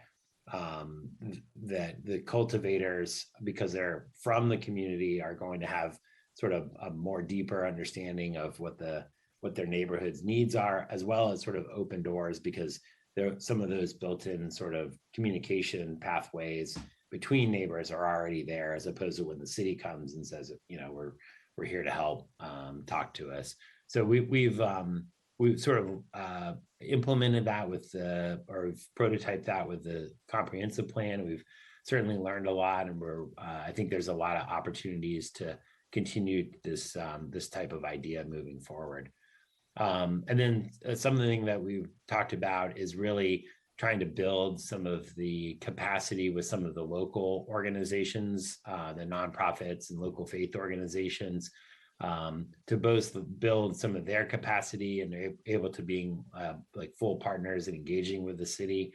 that the cultivators, because they're from the community, are going to have sort of a more deeper understanding of what their neighborhood's needs are, as well as sort of open doors, because there some of those built-in sort of communication pathways between neighbors are already there, as opposed to when the city comes and says, we're here to help, talk to us. So we've sort of implemented that or we've prototyped that with the comprehensive plan. We've certainly learned a lot, and I think there's a lot of opportunities to continue this type of idea moving forward. And then something that we've talked about is really trying to build some of the capacity with some of the local organizations, the nonprofits and local faith organizations, to both build some of their capacity and they're able to being like full partners and engaging with the city,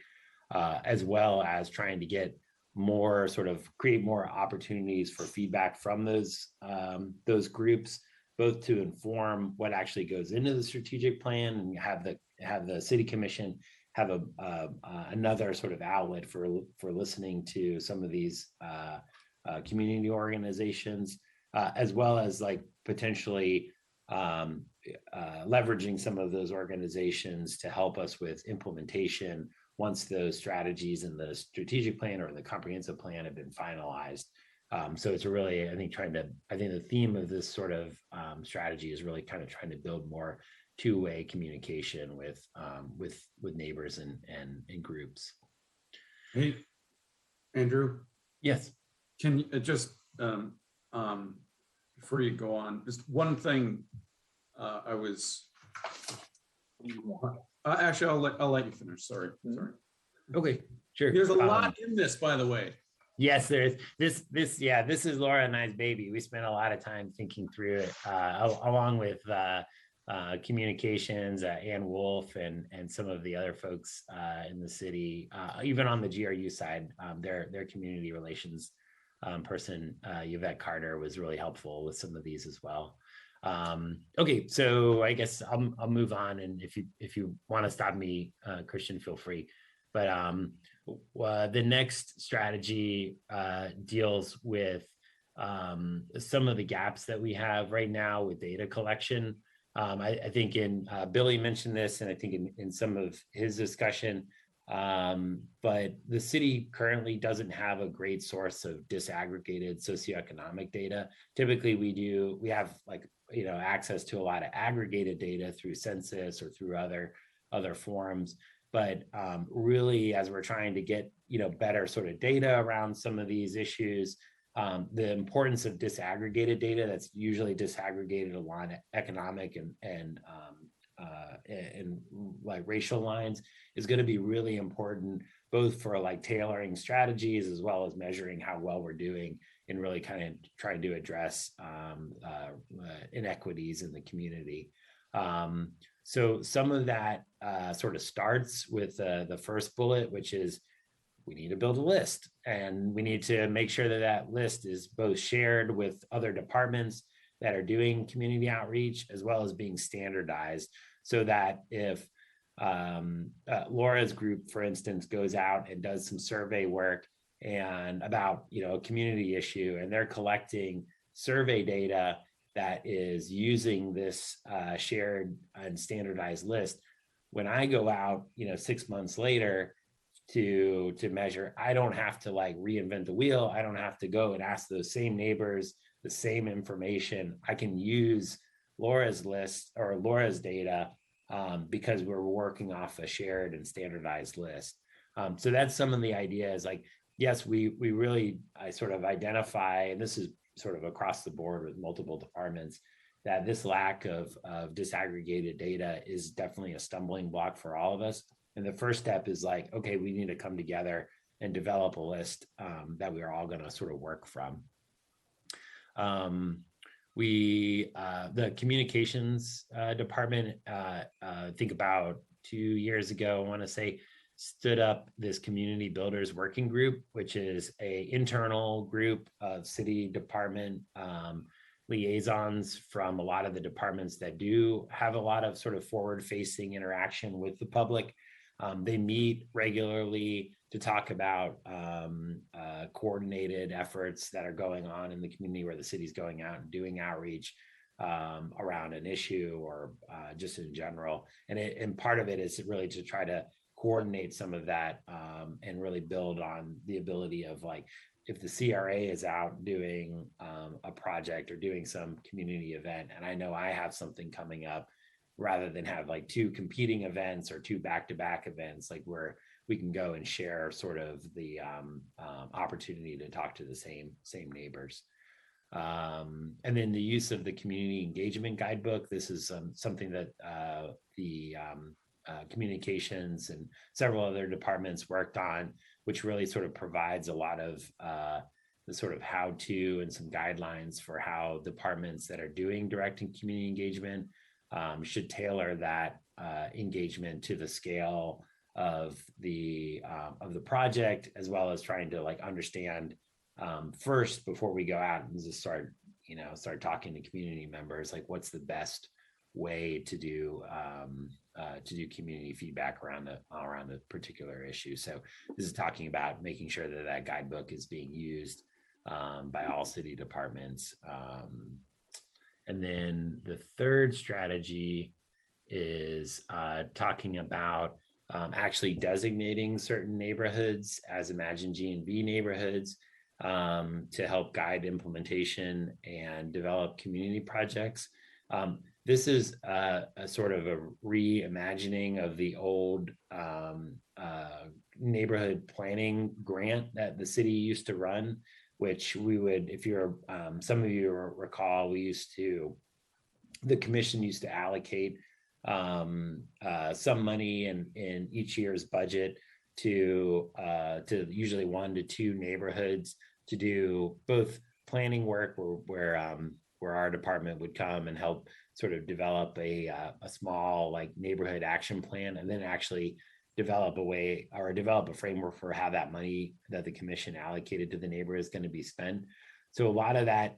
as well as trying to get more sort of create more opportunities for feedback from those groups, both to inform what actually goes into the strategic plan and have the city commission have another sort of outlet for listening to some of these community organizations, as well as like potentially leveraging some of those organizations to help us with implementation once those strategies in the strategic plan or the comprehensive plan have been finalized. So it's really, I think the theme of this sort of strategy is really kind of trying to build more two-way communication with neighbors and groups. Hey, Andrew. Yes. Can you just before you go on, just one thing I was. What do you want? Actually, I'll let you finish. Sorry. Okay, sure. There's a lot in this, by the way. Yes, there is. This is Laura and I's baby. We spent a lot of time thinking through it, along with communications, Ann Wolf and some of the other folks in the city, even on the GRU side, their community relations person, Yvette Carter, was really helpful with some of these as well. Okay, so I guess I'll move on, and if you want to stop me, Christian, feel free. But the next strategy deals with some of the gaps that we have right now with data collection. I think Billy mentioned this, and I think in some of his discussion, but the city currently doesn't have a great source of disaggregated socioeconomic data. Typically, we have like access to a lot of aggregated data through census or through other forums. But really, as we're trying to get better sort of data around some of these issues, the importance of disaggregated data that's usually disaggregated along economic and like racial lines is going to be really important, both for like tailoring strategies as well as measuring how well we're doing in really kind of trying to address inequities in the community. So some of that sort of starts with the first bullet, which is we need to build a list, and we need to make sure that that list is both shared with other departments that are doing community outreach, as well as being standardized, so that if Laura's group, for instance, goes out and does some survey work and about a community issue, and they're collecting survey data that is using this shared and standardized list, when I go out 6 months later to measure, I don't have to like reinvent the wheel. I don't have to go and ask those same neighbors the same information. I can use Laura's list or Laura's data because we're working off a shared and standardized list. So that's some of the ideas. Like, yes, I sort of identify, and this is sort of across the board with multiple departments, that this lack of disaggregated data is definitely a stumbling block for all of us. And the first step is like, okay, we need to come together and develop a list that we are all going to sort of work from. The communications department, think about 2 years ago, I want to say, stood up this community builders working group, which is a internal group of city department liaisons from a lot of the departments that do have a lot of sort of forward-facing interaction with the public. They meet regularly to talk about coordinated efforts that are going on in the community where the city's going out and doing outreach around an issue or just in general. And part of it is really to try to coordinate some of that and really build on the ability of, like, if the CRA is out doing a project or doing some community event, and I know I have something coming up, rather than have like two competing events or two back-to-back events, like where we can go and share sort of the opportunity to talk to the same neighbors. And then the use of the community engagement guidebook. This is something that the communications and several other departments worked on, which really sort of provides a lot of the sort of how-to and some guidelines for how departments that are doing direct and community engagement should tailor that engagement to the scale of the project, as well as trying to like understand first before we go out and just start talking to community members, like what's the best way to do community feedback around the particular issue. So this is talking about making sure that that guidebook is being used by all city departments. And then the third strategy is talking about actually designating certain neighborhoods as Imagine GNV neighborhoods to help guide implementation and develop community projects. This is a sort of a reimagining of the old neighborhood planning grant that the city used to run, which we would, if you're, some of you recall, the commission used to allocate some money in each year's budget to usually 1 to 2 neighborhoods to do both planning work where our department would come and help sort of develop a small like neighborhood action plan, and then actually develop a framework for how that money that the commission allocated to the neighborhood is going to be spent. So a lot of that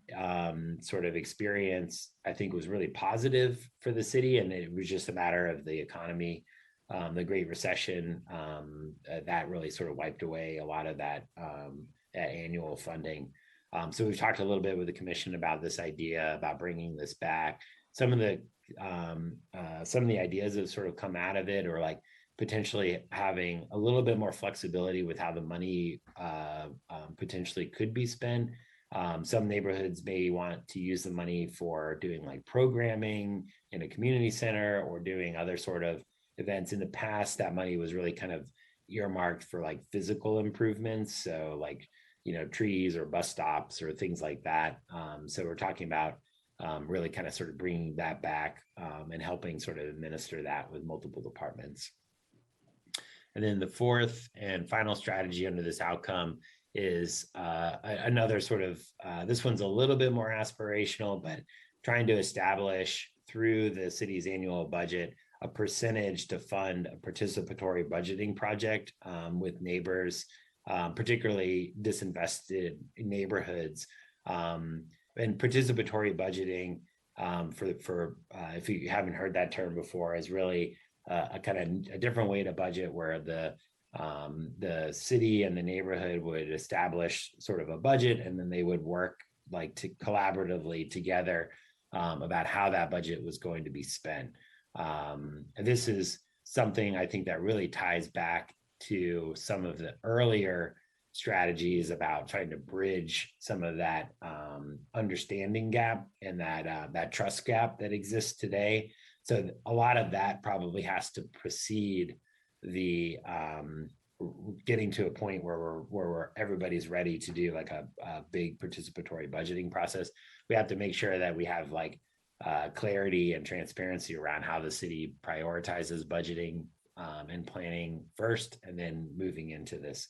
sort of experience, I think, was really positive for the city, and it was just a matter of the economy, the Great Recession, that really sort of wiped away a lot of that annual funding. So we've talked a little bit with the commission about this idea about bringing this back. Some of the ideas that sort of come out of it, or like potentially having a little bit more flexibility with how the money potentially could be spent. Some neighborhoods may want to use the money for doing like programming in a community center or doing other sort of events. In the past, that money was really kind of earmarked for like physical improvements. So like, trees or bus stops or things like that. So we're talking about really kind of sort of bringing that back and helping sort of administer that with multiple departments. And then the fourth and final strategy under this outcome is another sort of, this one's a little bit more aspirational, but trying to establish through the city's annual budget a percentage to fund a participatory budgeting project with neighbors, particularly disinvested neighborhoods. And participatory budgeting, for if you haven't heard that term before, is really a kind of a different way to budget, where the city and the neighborhood would establish sort of a budget, and then they would work like to collaboratively together about how that budget was going to be spent. And this is something I think that really ties back to some of the earlier strategies about trying to bridge some of that understanding gap and that trust gap that exists today. So a lot of that probably has to precede the getting to a point where everybody's ready to do like a big participatory budgeting process. We have to make sure that we have like clarity and transparency around how the city prioritizes budgeting and planning first, and then moving into this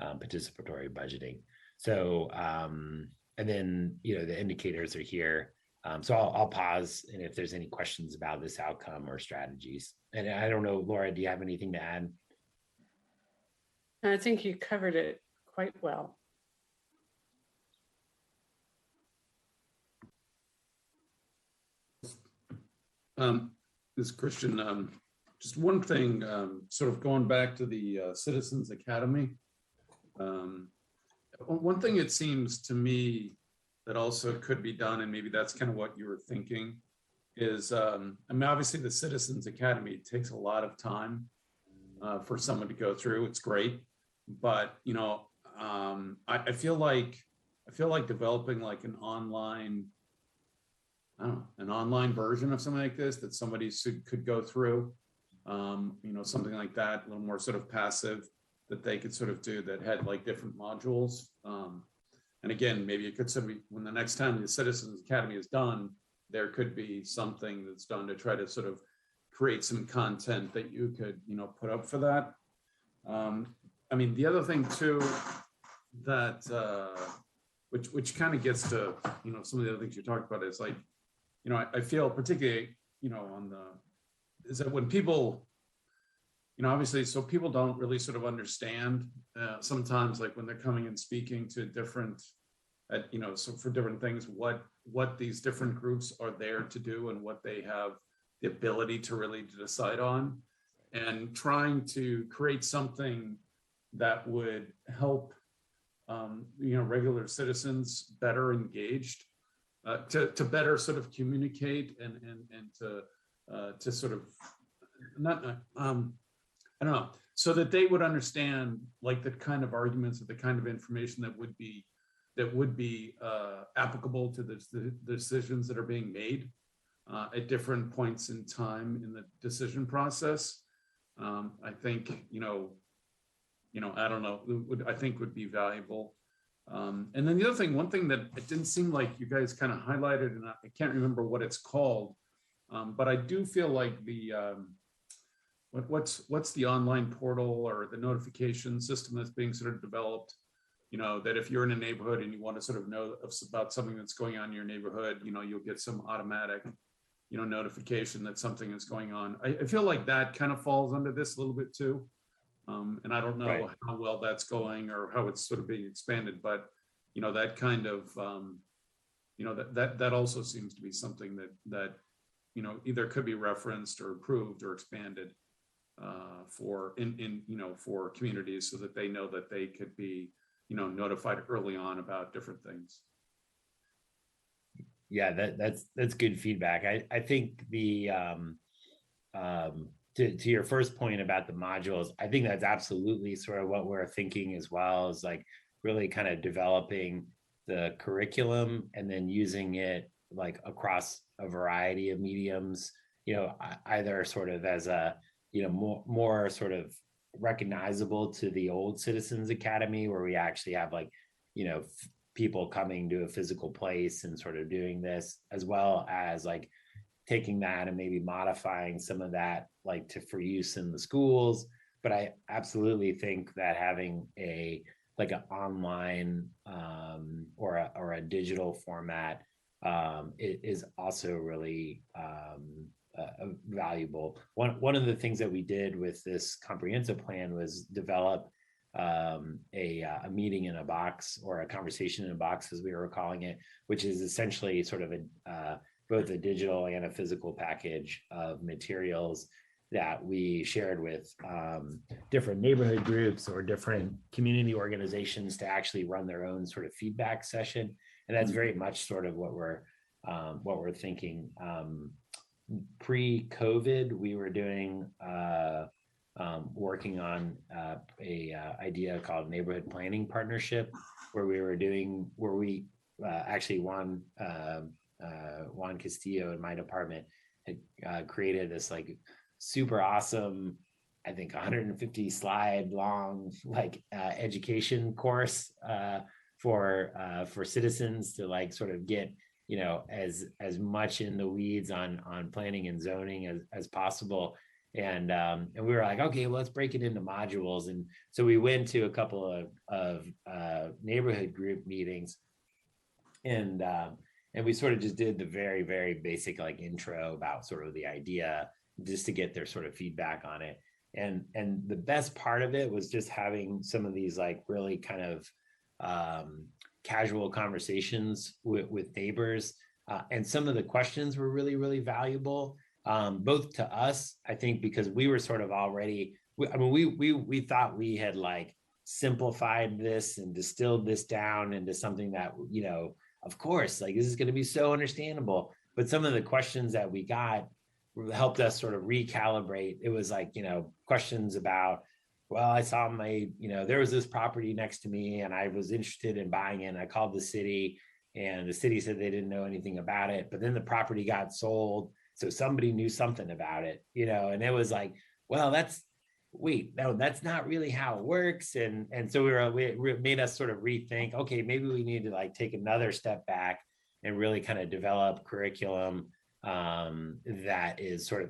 participatory budgeting. So, and then, the indicators are here. So I'll pause, and if there's any questions about this outcome or strategies. And I don't know, Laura, do you have anything to add? I think you covered it quite well. This is Christian. Just one thing, sort of going back to the Citizens Academy. One thing it seems to me that also could be done, and maybe that's kind of what you were thinking, is, obviously the Citizens Academy takes a lot of time for someone to go through. It's great, but I feel like developing like an online, an online version of something like this that somebody could go through, something like that, a little more sort of passive, that they could sort of do, that had like different modules. And again, maybe it could sort of be, when the next time the Citizens Academy is done, there could be something that's done to try to sort of create some content that you could, put up for that. The other thing too, that which kind of gets to, you know, some of the other things you talked about is like, you know, I feel particularly, you know, is that when people, you know, obviously, so people don't really sort of understand sometimes, like when they're coming and speaking to different, you know, so for different things, what these different groups are there to do and what they have the ability to really decide on, and trying to create something that would help, you know, regular citizens better engaged, to better sort of communicate and to sort of not I don't know, so that they would understand like the kind of arguments or the kind of information that would be applicable to the decisions that are being made at different points in time in the decision process. I think, you know, I don't know, I think would be valuable. And then the other thing, one thing that it didn't seem like you guys kind of highlighted, and I can't remember what it's called, but I do feel like the, what's the online portal or the notification system that's being sort of developed, you know, that if you're in a neighborhood and you want to sort of know about something that's going on in your neighborhood, you know, you'll get some automatic, you know, notification that something is going on. I feel like that kind of falls under this a little bit too. And I don't know Right. how well that's going or how it's sort of being expanded, but, you know, that kind of, you know, that also seems to be something that, you know, either could be referenced or improved or expanded for you know, for communities so that they know that they could be, you know, notified early on about different things. Yeah, that's good feedback. I think the to your first point about the modules, I think that's absolutely sort of what we're thinking as well, is like really kind of developing the curriculum and then using it like across a variety of mediums, you know, either sort of as a, you know, more sort of recognizable to the old Citizens Academy, where we actually have like, you know, people coming to a physical place and sort of doing this, as well as like taking that and maybe modifying some of that like for use in the schools. But I absolutely think that having like an online or a digital format is also really valuable. One of the things that we did with this comprehensive plan was develop a meeting in a box, or a conversation in a box, as we were calling it, which is essentially sort of both a digital and a physical package of materials that we shared with different neighborhood groups or different community organizations to actually run their own sort of feedback session. And that's very much sort of what we're thinking. Pre-COVID, we were doing working on a idea called Neighborhood Planning Partnership, where we actually Juan Castillo in my department had created this like super awesome, I think 150 slide long like education course for citizens to like sort of get, you know, as much in the weeds on planning and zoning as possible. And we were like, okay, well, let's break it into modules. And so we went to a couple of neighborhood group meetings, and we sort of just did the very, very basic like intro about sort of the idea, just to get their sort of feedback on it. And the best part of it was just having some of these like really kind of casual conversations with neighbors. And some of the questions were really, really valuable, both to us, I think, because we were sort of already, we thought we had like simplified this and distilled this down into something that, you know, of course, like this is going to be so understandable. But some of the questions that we got helped us sort of recalibrate. It was like, you know, questions about, well, I saw there was this property next to me and I was interested in buying it. And I called the city and the city said they didn't know anything about it, but then the property got sold. So somebody knew something about it, you know, and it was like, well, that's not really how it works. And so we made us sort of rethink, okay, maybe we need to like take another step back and really kind of develop curriculum that is sort of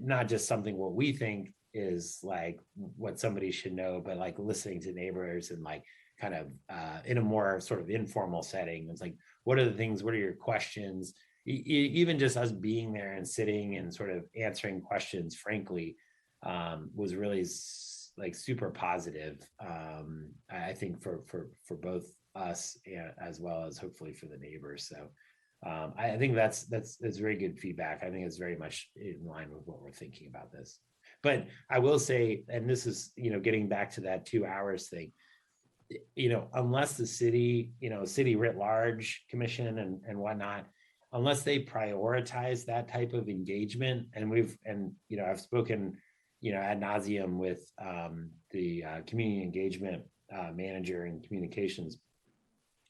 not just something what we think is like what somebody should know, but like listening to neighbors and like kind of in a more sort of informal setting. It's like, what are the things, what are your questions? Even just us being there and sitting and sort of answering questions, frankly, was really like super positive. I think for both us and as well as hopefully for the neighbors. So I think that's very good feedback. I think it's very much in line with what we're thinking about this. But I will say, and this is, getting back to that 2 hours thing, unless the city, city writ large, commission and whatnot, unless they prioritize that type of engagement, and I've spoken, ad nauseum with the community engagement manager and communications,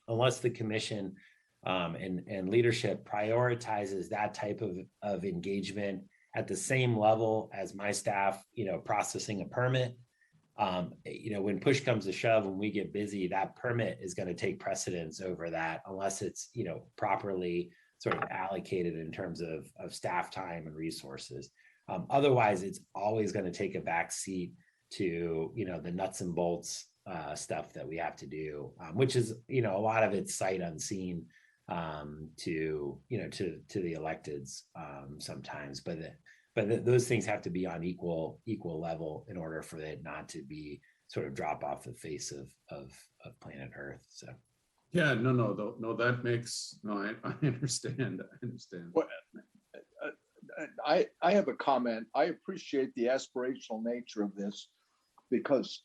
unless the commission and leadership prioritizes that type of engagement at the same level as my staff, processing a permit. When push comes to shove, when we get busy, that permit is going to take precedence over that, unless it's, properly sort of allocated in terms of staff time and resources. Otherwise, it's always going to take a back seat to, the nuts and bolts stuff that we have to do, which is, a lot of it's sight unseen to the electeds sometimes, but those things have to be on equal level in order for it not to be sort of drop off the face of planet Earth. So Yeah, no, that makes, no, I understand. Well, I have a comment. I appreciate the aspirational nature of this, because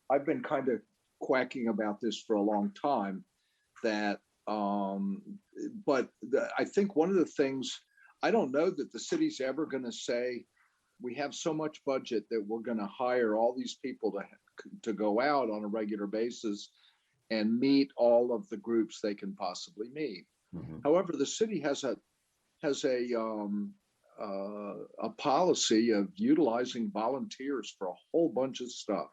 I've been kind of quacking about this for a long time, that but I think one of the things, I don't know that the city's ever going to say, we have so much budget that we're going to hire all these people to go out on a regular basis and meet all of the groups they can possibly meet. Mm-hmm. However, the city has a policy of utilizing volunteers for a whole bunch of stuff,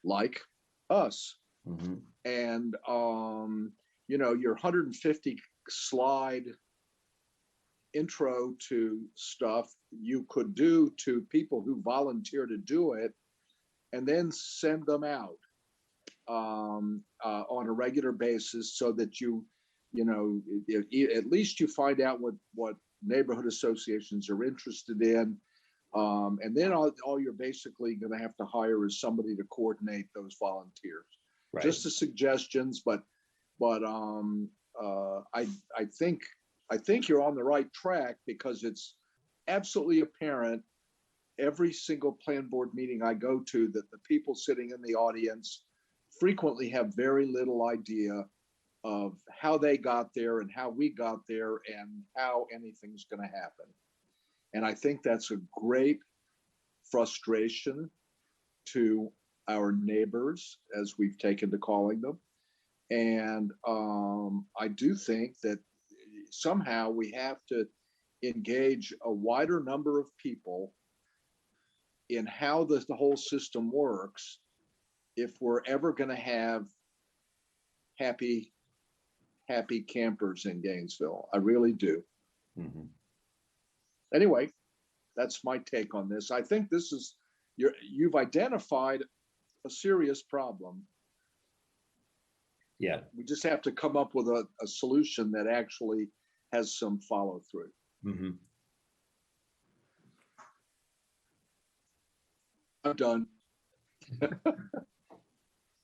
like us. Mm-hmm. And your 150 slide intro to stuff you could do to people who volunteer to do it, and then send them out on a regular basis, so that at least you find out what neighborhood associations are interested in, and then all you're basically going to have to hire is somebody to coordinate those volunteers. Right. Just as suggestions, but I think you're on the right track, because it's absolutely apparent every single plan board meeting I go to that the people sitting in the audience frequently have very little idea of how they got there and how we got there and how anything's going to happen. And I think that's a great frustration to our neighbors, as we've taken to calling them. And I do think that somehow we have to engage a wider number of people in how the whole system works, if we're ever going to have happy campers in Gainesville. I really do. Mm-hmm. Anyway, that's my take on this. I think this is, you've identified a serious problem. Yeah. We just have to come up with a solution that actually has some follow through. Mm-hmm. I'm done.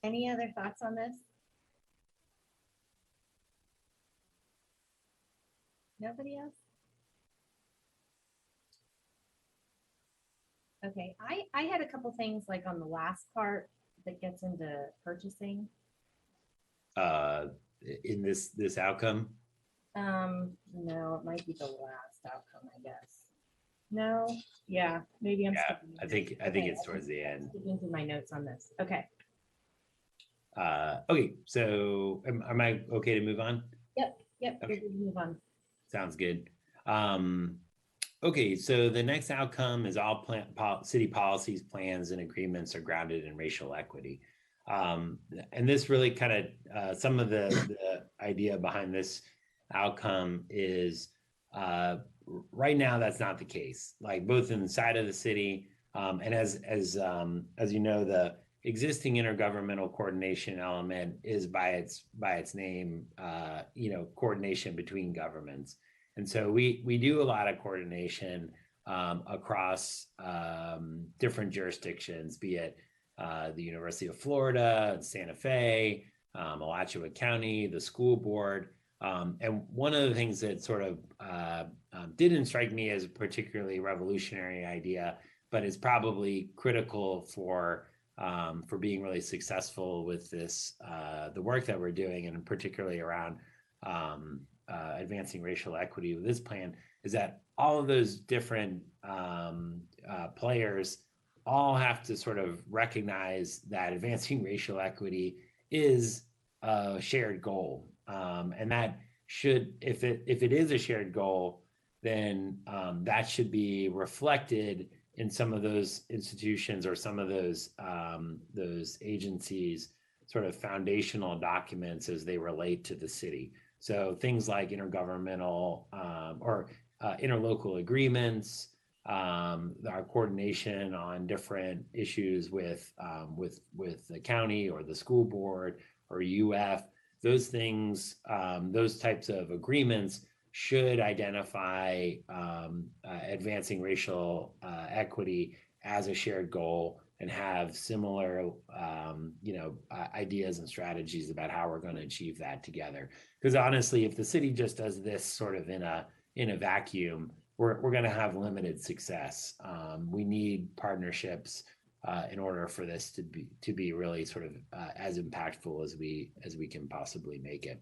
Any other thoughts on this? Nobody else? Okay, I had a couple things like on the last part that gets into purchasing. In this outcome? No, it might be the last outcome, I guess. No, yeah, maybe I'm Yeah, skipping. I think it's towards the end. Skipping through my notes on this. Okay. Okay, so am I okay to move on? Yep. Okay. We're good to move on. Sounds good. Okay, so the next outcome is all city policies, plans, and agreements are grounded in racial equity. And this really kind of, some of the idea behind this outcome is right now that's not the case. Like both inside of the city, and as you know, the existing intergovernmental coordination element is by its name, coordination between governments. And so we do a lot of coordination across different jurisdictions, be it the University of Florida, Santa Fe, Alachua County, the school board. And one of the things that sort of didn't strike me as a particularly revolutionary idea, but is probably critical for being really successful with this, the work that we're doing, and particularly around advancing racial equity with this plan, is that all of those different players all have to sort of recognize that advancing racial equity is a shared goal. And that should, if it is a shared goal, then that should be reflected in some of those institutions or some of those agencies' sort of foundational documents as they relate to the city. So things like intergovernmental or interlocal agreements, our coordination on different issues with the county or the school board or UF, those things, those types of agreements should identify advancing racial equity as a shared goal and have similar, ideas and strategies about how we're going to achieve that together. Because honestly, if the city just does this sort of in a vacuum, we're going to have limited success. We need partnerships in order for this to be really sort of as impactful as we can possibly make it.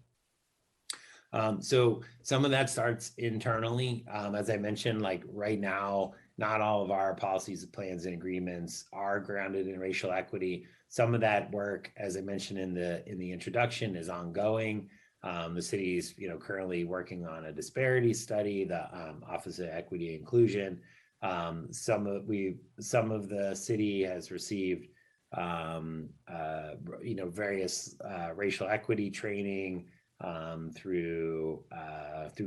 So some of that starts internally. As I mentioned, like right now, not all of our policies, plans, and agreements are grounded in racial equity. Some of that work, as I mentioned in the introduction, is ongoing. The city's currently working on a disparity study, the Office of Equity and Inclusion. Some of the city has received various racial equity training through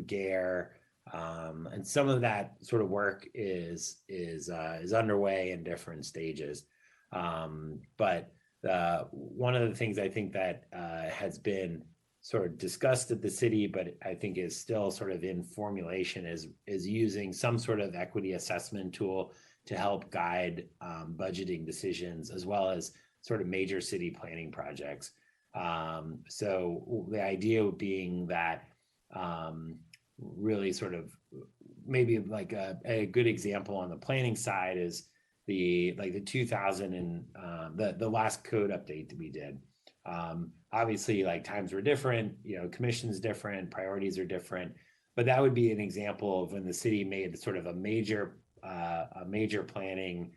GARE, and some of that sort of work is underway in different stages. But one of the things I think that has been sort of discussed at the city, but I think is still sort of in formulation, is using some sort of equity assessment tool to help guide budgeting decisions, as well as sort of major city planning projects. So the idea being that really sort of maybe like a good example on the planning side is the 2000 and the last code update that we did. Obviously, like times were different, commission's different, priorities are different, but that would be an example of when the city made sort of a major planning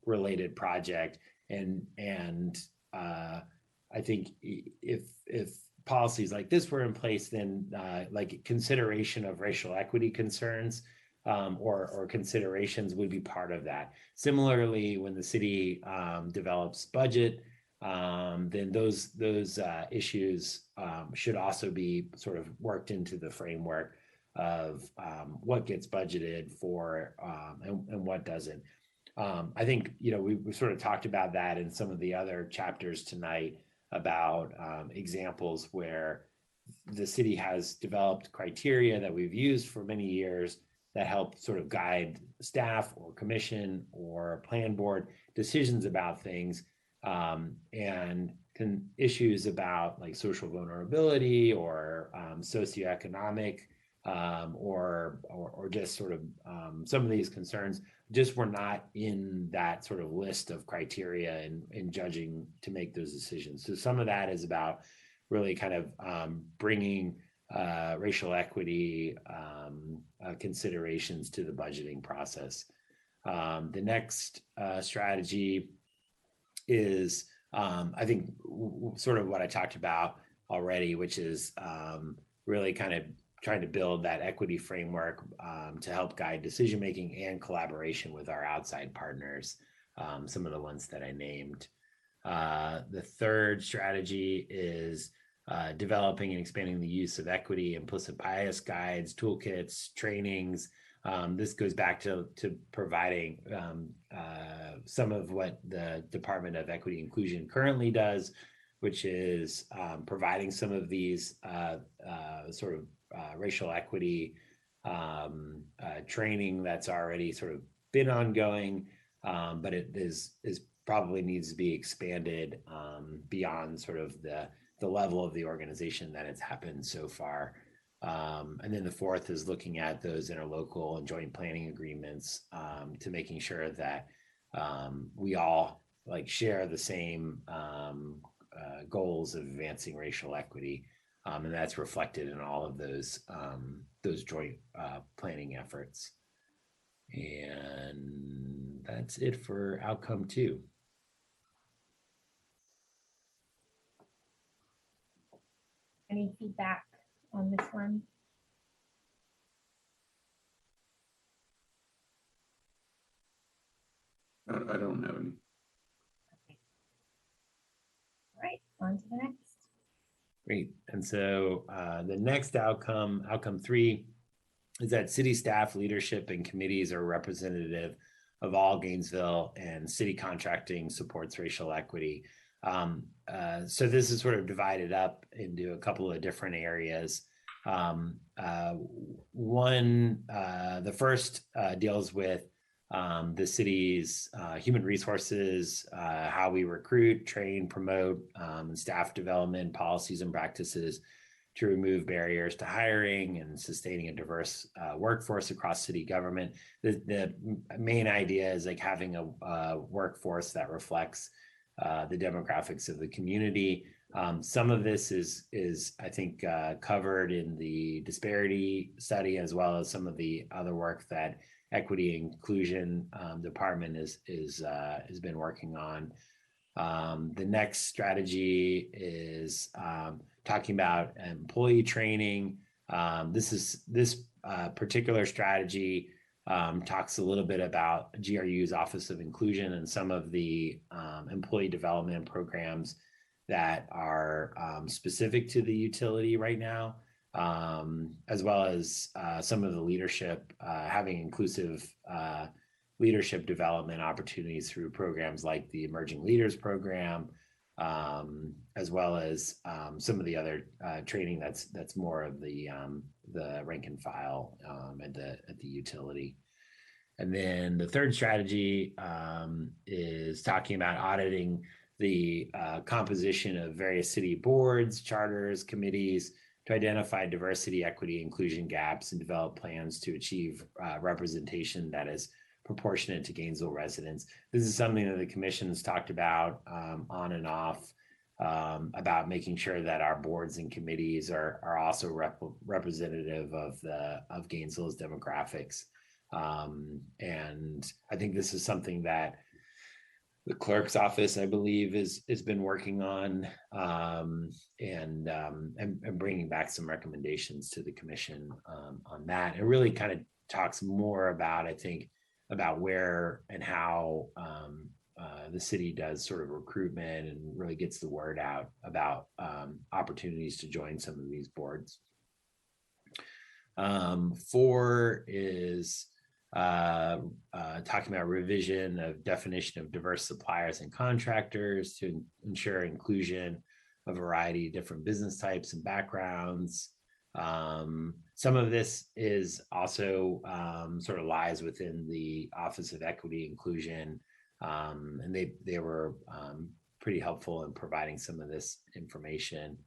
related project, and I think if policies like this were in place, then like consideration of racial equity concerns or considerations would be part of that. Similarly, when the city develops budget, then those issues should also be sort of worked into the framework of what gets budgeted for and what doesn't. I think we sort of talked about that in some of the other chapters tonight about examples where the city has developed criteria that we've used for many years that help sort of guide staff or commission or plan board decisions about things, and issues about like social vulnerability or socioeconomic or just sort of some of these concerns just were not in that sort of list of criteria in judging to make those decisions. So some of that is about really kind of bringing racial equity considerations to the budgeting process. The next strategy is, I think, sort of what I talked about already, which is really kind of trying to build that equity framework to help guide decision-making and collaboration with our outside partners, some of the ones that I named. The third strategy is developing and expanding the use of equity, implicit bias guides, toolkits, trainings. This goes back to providing some of what the Department of Equity and Inclusion currently does, which is providing some of these racial equity training that's already sort of been ongoing, but it is probably needs to be expanded beyond sort of the level of the organization that it's happened so far. And then the fourth is looking at those interlocal and joint planning agreements to making sure that we all share the same goals of advancing racial equity, and that's reflected in all of those joint planning efforts. And that's it for outcome 2. Any feedback on this one? I don't have any. All right, on to the next. Great. And so the next outcome 3, is that city staff, leadership, and committees are representative of all Gainesville, and city contracting supports racial equity. So this is sort of divided up into a couple of different areas. One, the first deals with the city's human resources, how we recruit, train, promote, and staff development policies and practices to remove barriers to hiring and sustaining a diverse workforce across city government. The main idea is having a workforce that reflects the demographics of the community. Some of this is I think covered in the disparity study, as well as some of the other work that Equity and Inclusion Department has been working on. The next strategy is talking about employee training. This particular strategy talks a little bit about GRU's Office of Inclusion and some of the employee development programs that are specific to the utility right now, as well as some of the leadership, having inclusive leadership development opportunities through programs like the Emerging Leaders Program, as well as some of the other training that's more of the rank and file at the utility. And then the third strategy is talking about auditing the composition of various city boards, charters, committees to identify diversity, equity, inclusion gaps, and develop plans to achieve representation that is proportionate to Gainesville residents. This is something that the commission's talked about on and off, about making sure that our boards and committees are also representative of Gainesville's demographics. And I think this is something that the clerk's office, I believe, has been working on, and bringing back some recommendations to the commission on that. It really kind of talks more about, I think, about where and how the city does sort of recruitment and really gets the word out about opportunities to join some of these boards. 4 is talking about revision of definition of diverse suppliers and contractors to ensure inclusion of a variety of different business types and backgrounds. Some of this is also sort of lies within the Office of Equity Inclusion, and they were pretty helpful in providing some of this information.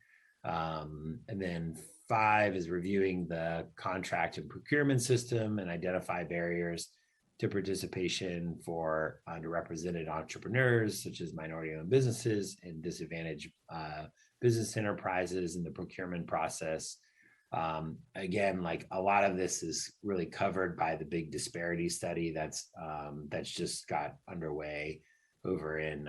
And then 5 is reviewing the contract and procurement system and identify barriers to participation for underrepresented entrepreneurs, such as minority-owned businesses and disadvantaged business enterprises in the procurement process. Again, a lot of this is really covered by the big disparity study that's just got underway over in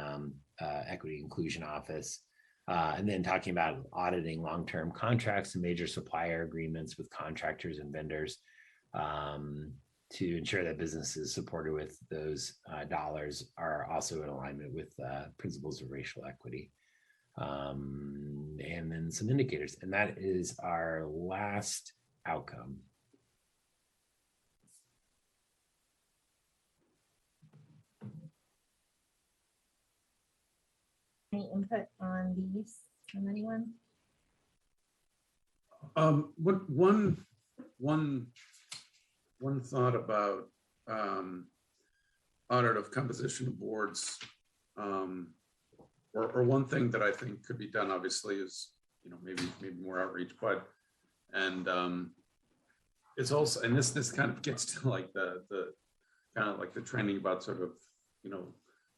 Equity Inclusion Office. And then talking about auditing long-term contracts and major supplier agreements with contractors and vendors to ensure that businesses supported with those dollars are also in alignment with principles of racial equity. And then some indicators, and that is our last outcome. any input on these from anyone? What one thought about audit of composition of boards, or one thing that I think could be done, obviously, is maybe more outreach, but it's also, and this kind of gets to like the kind of like the training about sort of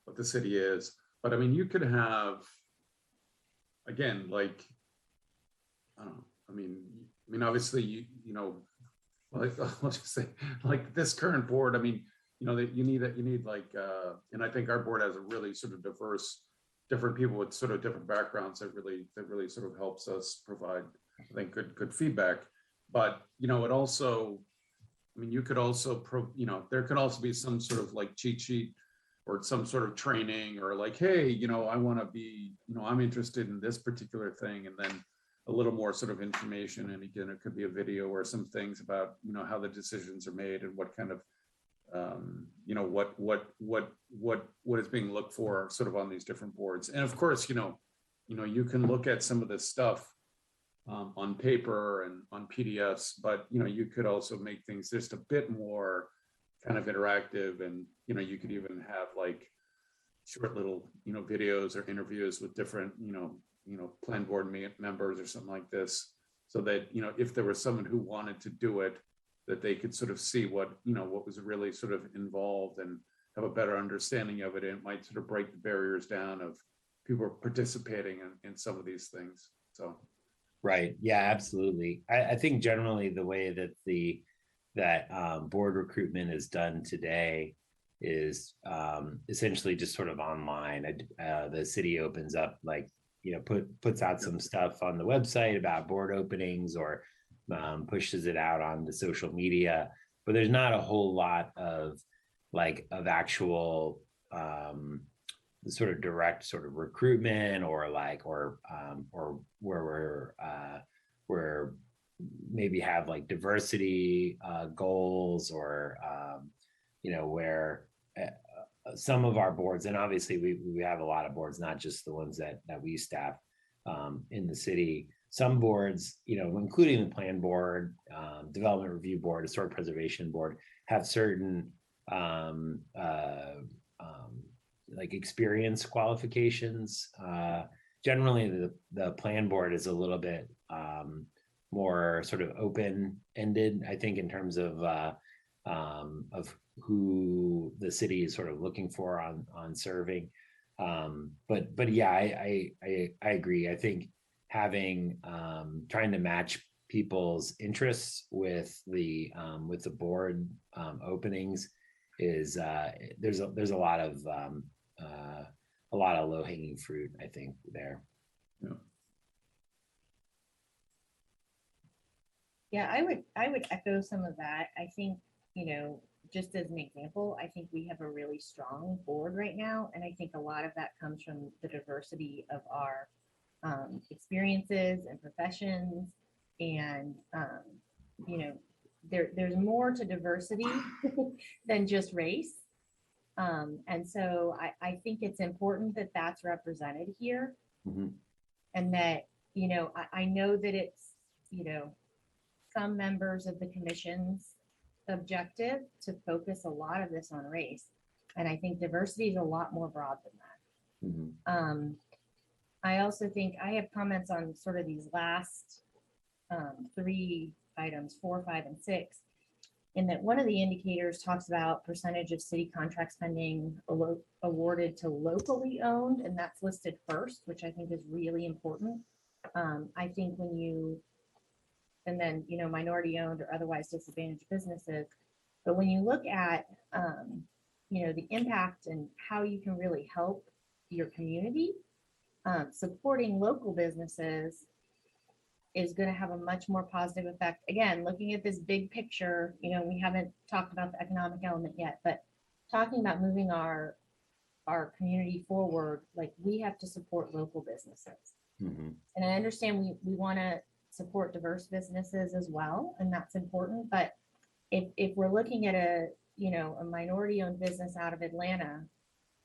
what the city is, but I mean you could have, again, like I don't know, I mean obviously like let's just say like this current board, I mean that you need like and I think our board has a really sort of diverse, different people with sort of different backgrounds that really sort of helps us provide, I think, good feedback. But it also, I mean, you could also there could also be some sort of like cheat sheet or some sort of training, or like, hey, I want to be, I'm interested in this particular thing, and then a little more sort of information. And again, it could be a video or some things about how the decisions are made and what kind of what is being looked for sort of on these different boards. And of course, you can look at some of this stuff on paper and on PDFs, but you could also make things just a bit more kind of interactive, and you could even have like short little videos or interviews with different plan board members or something like this, so that if there was someone who wanted to do it, that they could sort of see what was really sort of involved and have a better understanding of it. And it might sort of break the barriers down of people participating in some of these things. So right, yeah, absolutely. I think generally the way that board recruitment is done today is essentially just sort of online. The city opens up, like puts out some stuff on the website about board openings, or pushes it out on the social media, but there's not a whole lot of actual sort of direct sort of recruitment, or where we're maybe have like diversity goals, or where some of our boards, and obviously we have a lot of boards, not just the ones that we staff in the city. Some boards, including the plan board, development review board, historic preservation board, have certain like experience qualifications. Generally, the plan board is a little bit more sort of open-ended, I think, in terms of who the city is sort of looking for on serving. But yeah, I agree. I think having trying to match people's interests with the board openings is there's a lot of low-hanging fruit, I think, there. Yeah, I would echo some of that. I think, just as an example, I think we have a really strong board right now, and I think a lot of that comes from the diversity of our experiences and professions, and there's more to diversity than just race, and so I think it's important that that's represented here. Mm-hmm. And that I know that it's some members of the commission's objective to focus a lot of this on race, and I think diversity is a lot more broad than that. Mm-hmm. I also think I have comments on sort of these last 3 items, 4, 5, and 6, in that one of the indicators talks about percentage of city contract spending awarded to locally owned, and that's listed first, which I think is really important. I think when you, and then minority owned or otherwise disadvantaged businesses, but when you look at the impact and how you can really help your community, supporting local businesses is going to have a much more positive effect. Again, looking at this big picture, we haven't talked about the economic element yet, but talking about moving our community forward, like, we have to support local businesses. Mm-hmm. And I understand we want to support diverse businesses as well, and that's important. But if we're looking at a minority owned business out of Atlanta,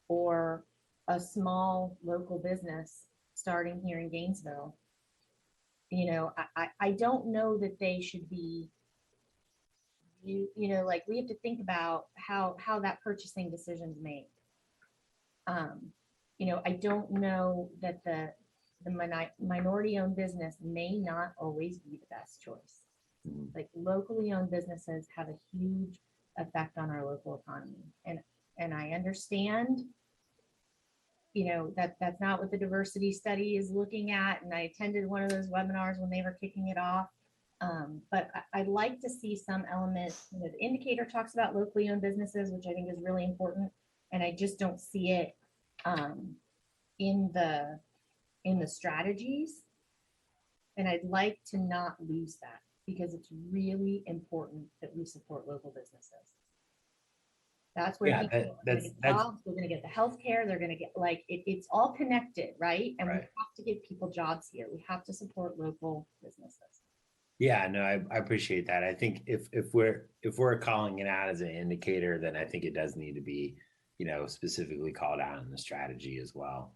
or a small local business starting here in Gainesville, you know, I don't know that they should be, you know, like we have to think about how that purchasing decision's made. You know, I don't know that the minority-owned business may not always be the best choice. Like locally owned businesses have a huge effect on our local economy, and I understand, you know, that that's not what the diversity study is looking at. And I attended one of those webinars when they were kicking it off. But I'd like to see some element, you know, the indicator talks about locally owned businesses, which I think is really important. And I just don't see it in the strategies. And I'd like to not lose that because it's really important that we support local businesses. That's where people are gonna get jobs, they're going to get the healthcare, they're going to get like it's all connected, right? And we have to give people jobs here. We have to support local businesses. Yeah, no, I appreciate that. I think if we're calling it out as an indicator, then I think it does need to be, you know, specifically called out in the strategy as well.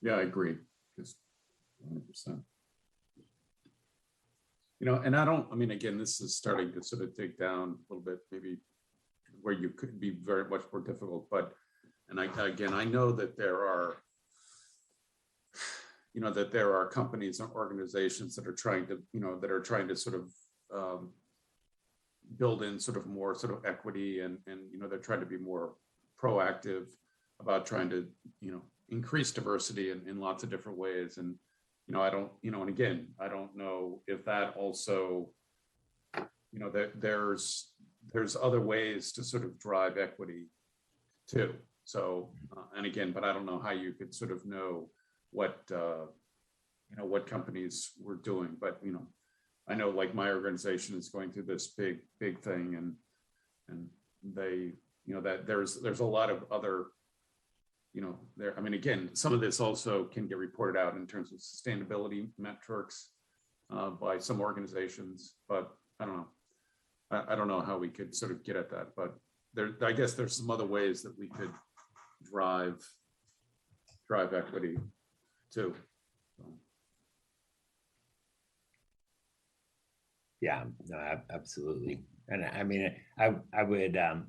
Yeah, I agree. Just 100%. You know, and I mean, again, this is starting to sort of dig down a little bit, maybe where you could be very much more difficult, but, and I know that there are, you know, that there are companies and organizations that are trying to, you know, that are trying to sort of build in sort of more sort of equity and, you know, they're trying to be more proactive about trying to, you know, increase diversity in lots of different ways. And, you know, I don't, you know, and again, I don't know if that also, you know, that there's other ways to sort of drive equity too. So, and again, but I don't know how you could sort of know what, you know, what companies were doing, but, you know, I know like my organization is going through this big thing and they, you know, that there's a lot of other, you know, there, I mean, again, some of this also can get reported out in terms of sustainability metrics by some organizations, but I don't know. I don't know how we could sort of get at that, but there, I guess there's some other ways that we could drive equity too. So. Yeah, no, absolutely. And I mean, I would, I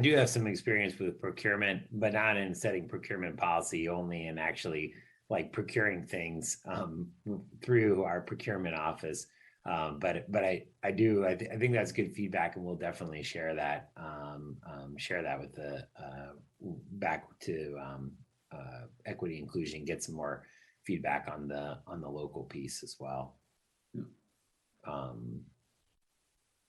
do have some experience with procurement, but not in setting procurement policy, only in actually like procuring things through our procurement office. But I think that's good feedback, and we'll definitely share that with the back to equity inclusion, get some more feedback on the local piece as well.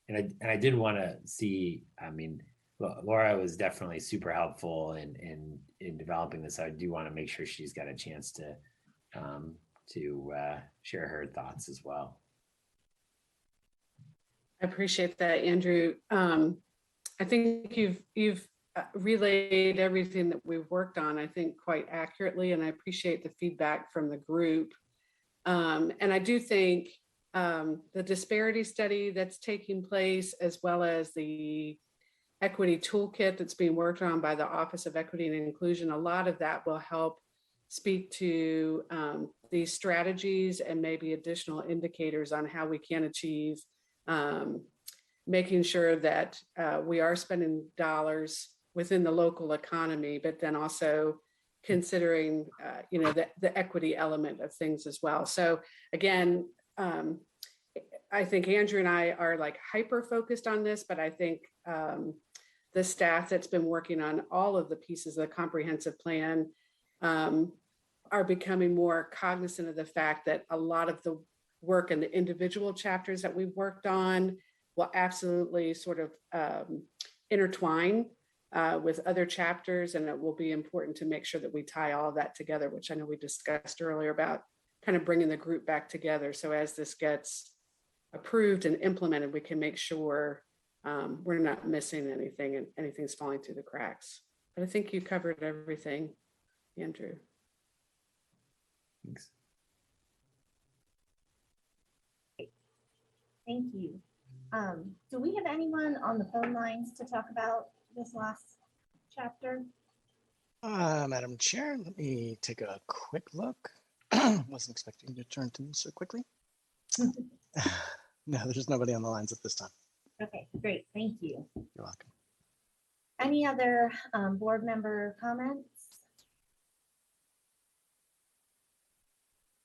And I did want to see, I mean, Laura was definitely super helpful in developing this. I do want to make sure she's got a chance to share her thoughts as well. I appreciate that, Andrew. I think you've relayed everything that we've worked on, I think, quite accurately, and I appreciate the feedback from the group. And I do think the disparity study that's taking place, as well as the equity toolkit that's being worked on by the Office of Equity and Inclusion, a lot of that will help speak to these strategies and maybe additional indicators on how we can achieve making sure that we are spending dollars within the local economy, but then also considering, you know, the equity element of things as well. So again, I think Andrew and I are like hyper focused on this, but I think the staff that's been working on all of the pieces of the comprehensive plan are becoming more cognizant of the fact that a lot of the work in the individual chapters that we've worked on will absolutely sort of intertwine with other chapters, and it will be important to make sure that we tie all of that together, which I know we discussed earlier about kind of bringing the group back together. So as this gets approved and implemented, we can make sure we're not missing anything and anything's falling through the cracks. But I think you covered everything, Andrew. Thanks. Thank you. Do we have anyone on the phone lines to talk about this last chapter? Madam Chair, let me take a quick look. Wasn't expecting you to turn to me so quickly. No, there's nobody on the lines at this time. Okay, great. Thank you. You're welcome. Any other board member comments?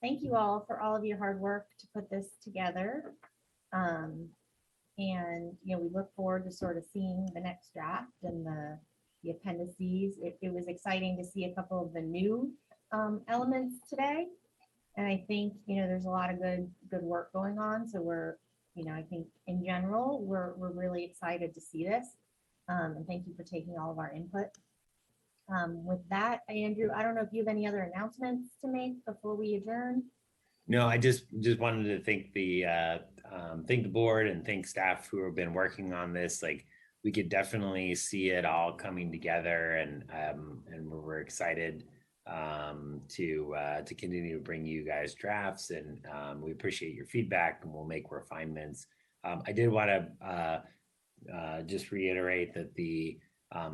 Thank you all for all of your hard work to put this together. And, you know, we look forward to sort of seeing the next draft and the appendices. It was exciting to see a couple of the new elements today. And I think, you know, there's a lot of good work going on. So we're, you know, I think in general, we're really excited to see this. And thank you for taking all of our input. With that, Andrew, I don't know if you have any other announcements to make before we adjourn. No, I just wanted to thank the board and thank staff who have been working on this. Like, we could definitely see it all coming together, and we're excited to continue to bring you guys drafts, and we appreciate your feedback, and we'll make refinements. I did want to just reiterate that the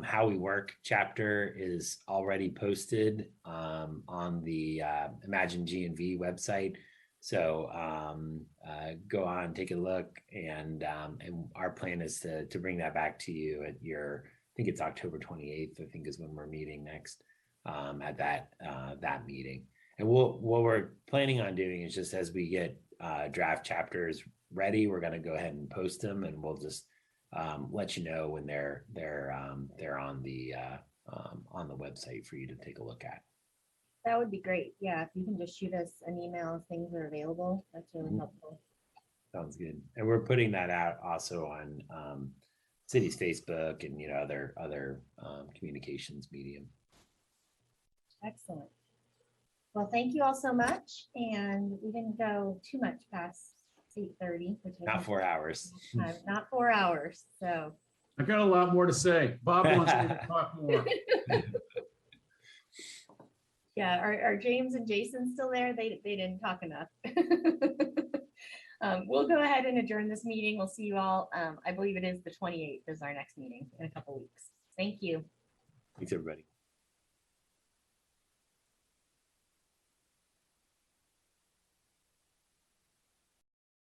How We Work chapter is already posted on the Imagine GNV website. So go on, take a look, and our plan is to bring that back to you at your, I think it's October 28th, I think is when we're meeting next at that meeting. And what we're planning on doing is just as we get draft chapters ready, we're going to go ahead and post them, and we'll just let you know when they're on the website for you to take a look at. That would be great. Yeah, if you can just shoot us an email if things are available, that's really helpful. Sounds good. And we're putting that out also on city's Facebook and, you know, other communications medium. Excellent. Well, thank you all so much. And we didn't go too much past 8:30. Not 4 hours. Not 4 hours. So I got a lot more to say. Bob wants me to talk more. yeah, are James and Jason still there? They didn't talk enough. We'll go ahead and adjourn this meeting. We'll see you all. I believe it is the 28th is our next meeting in a couple weeks. Thank you. Thanks, everybody.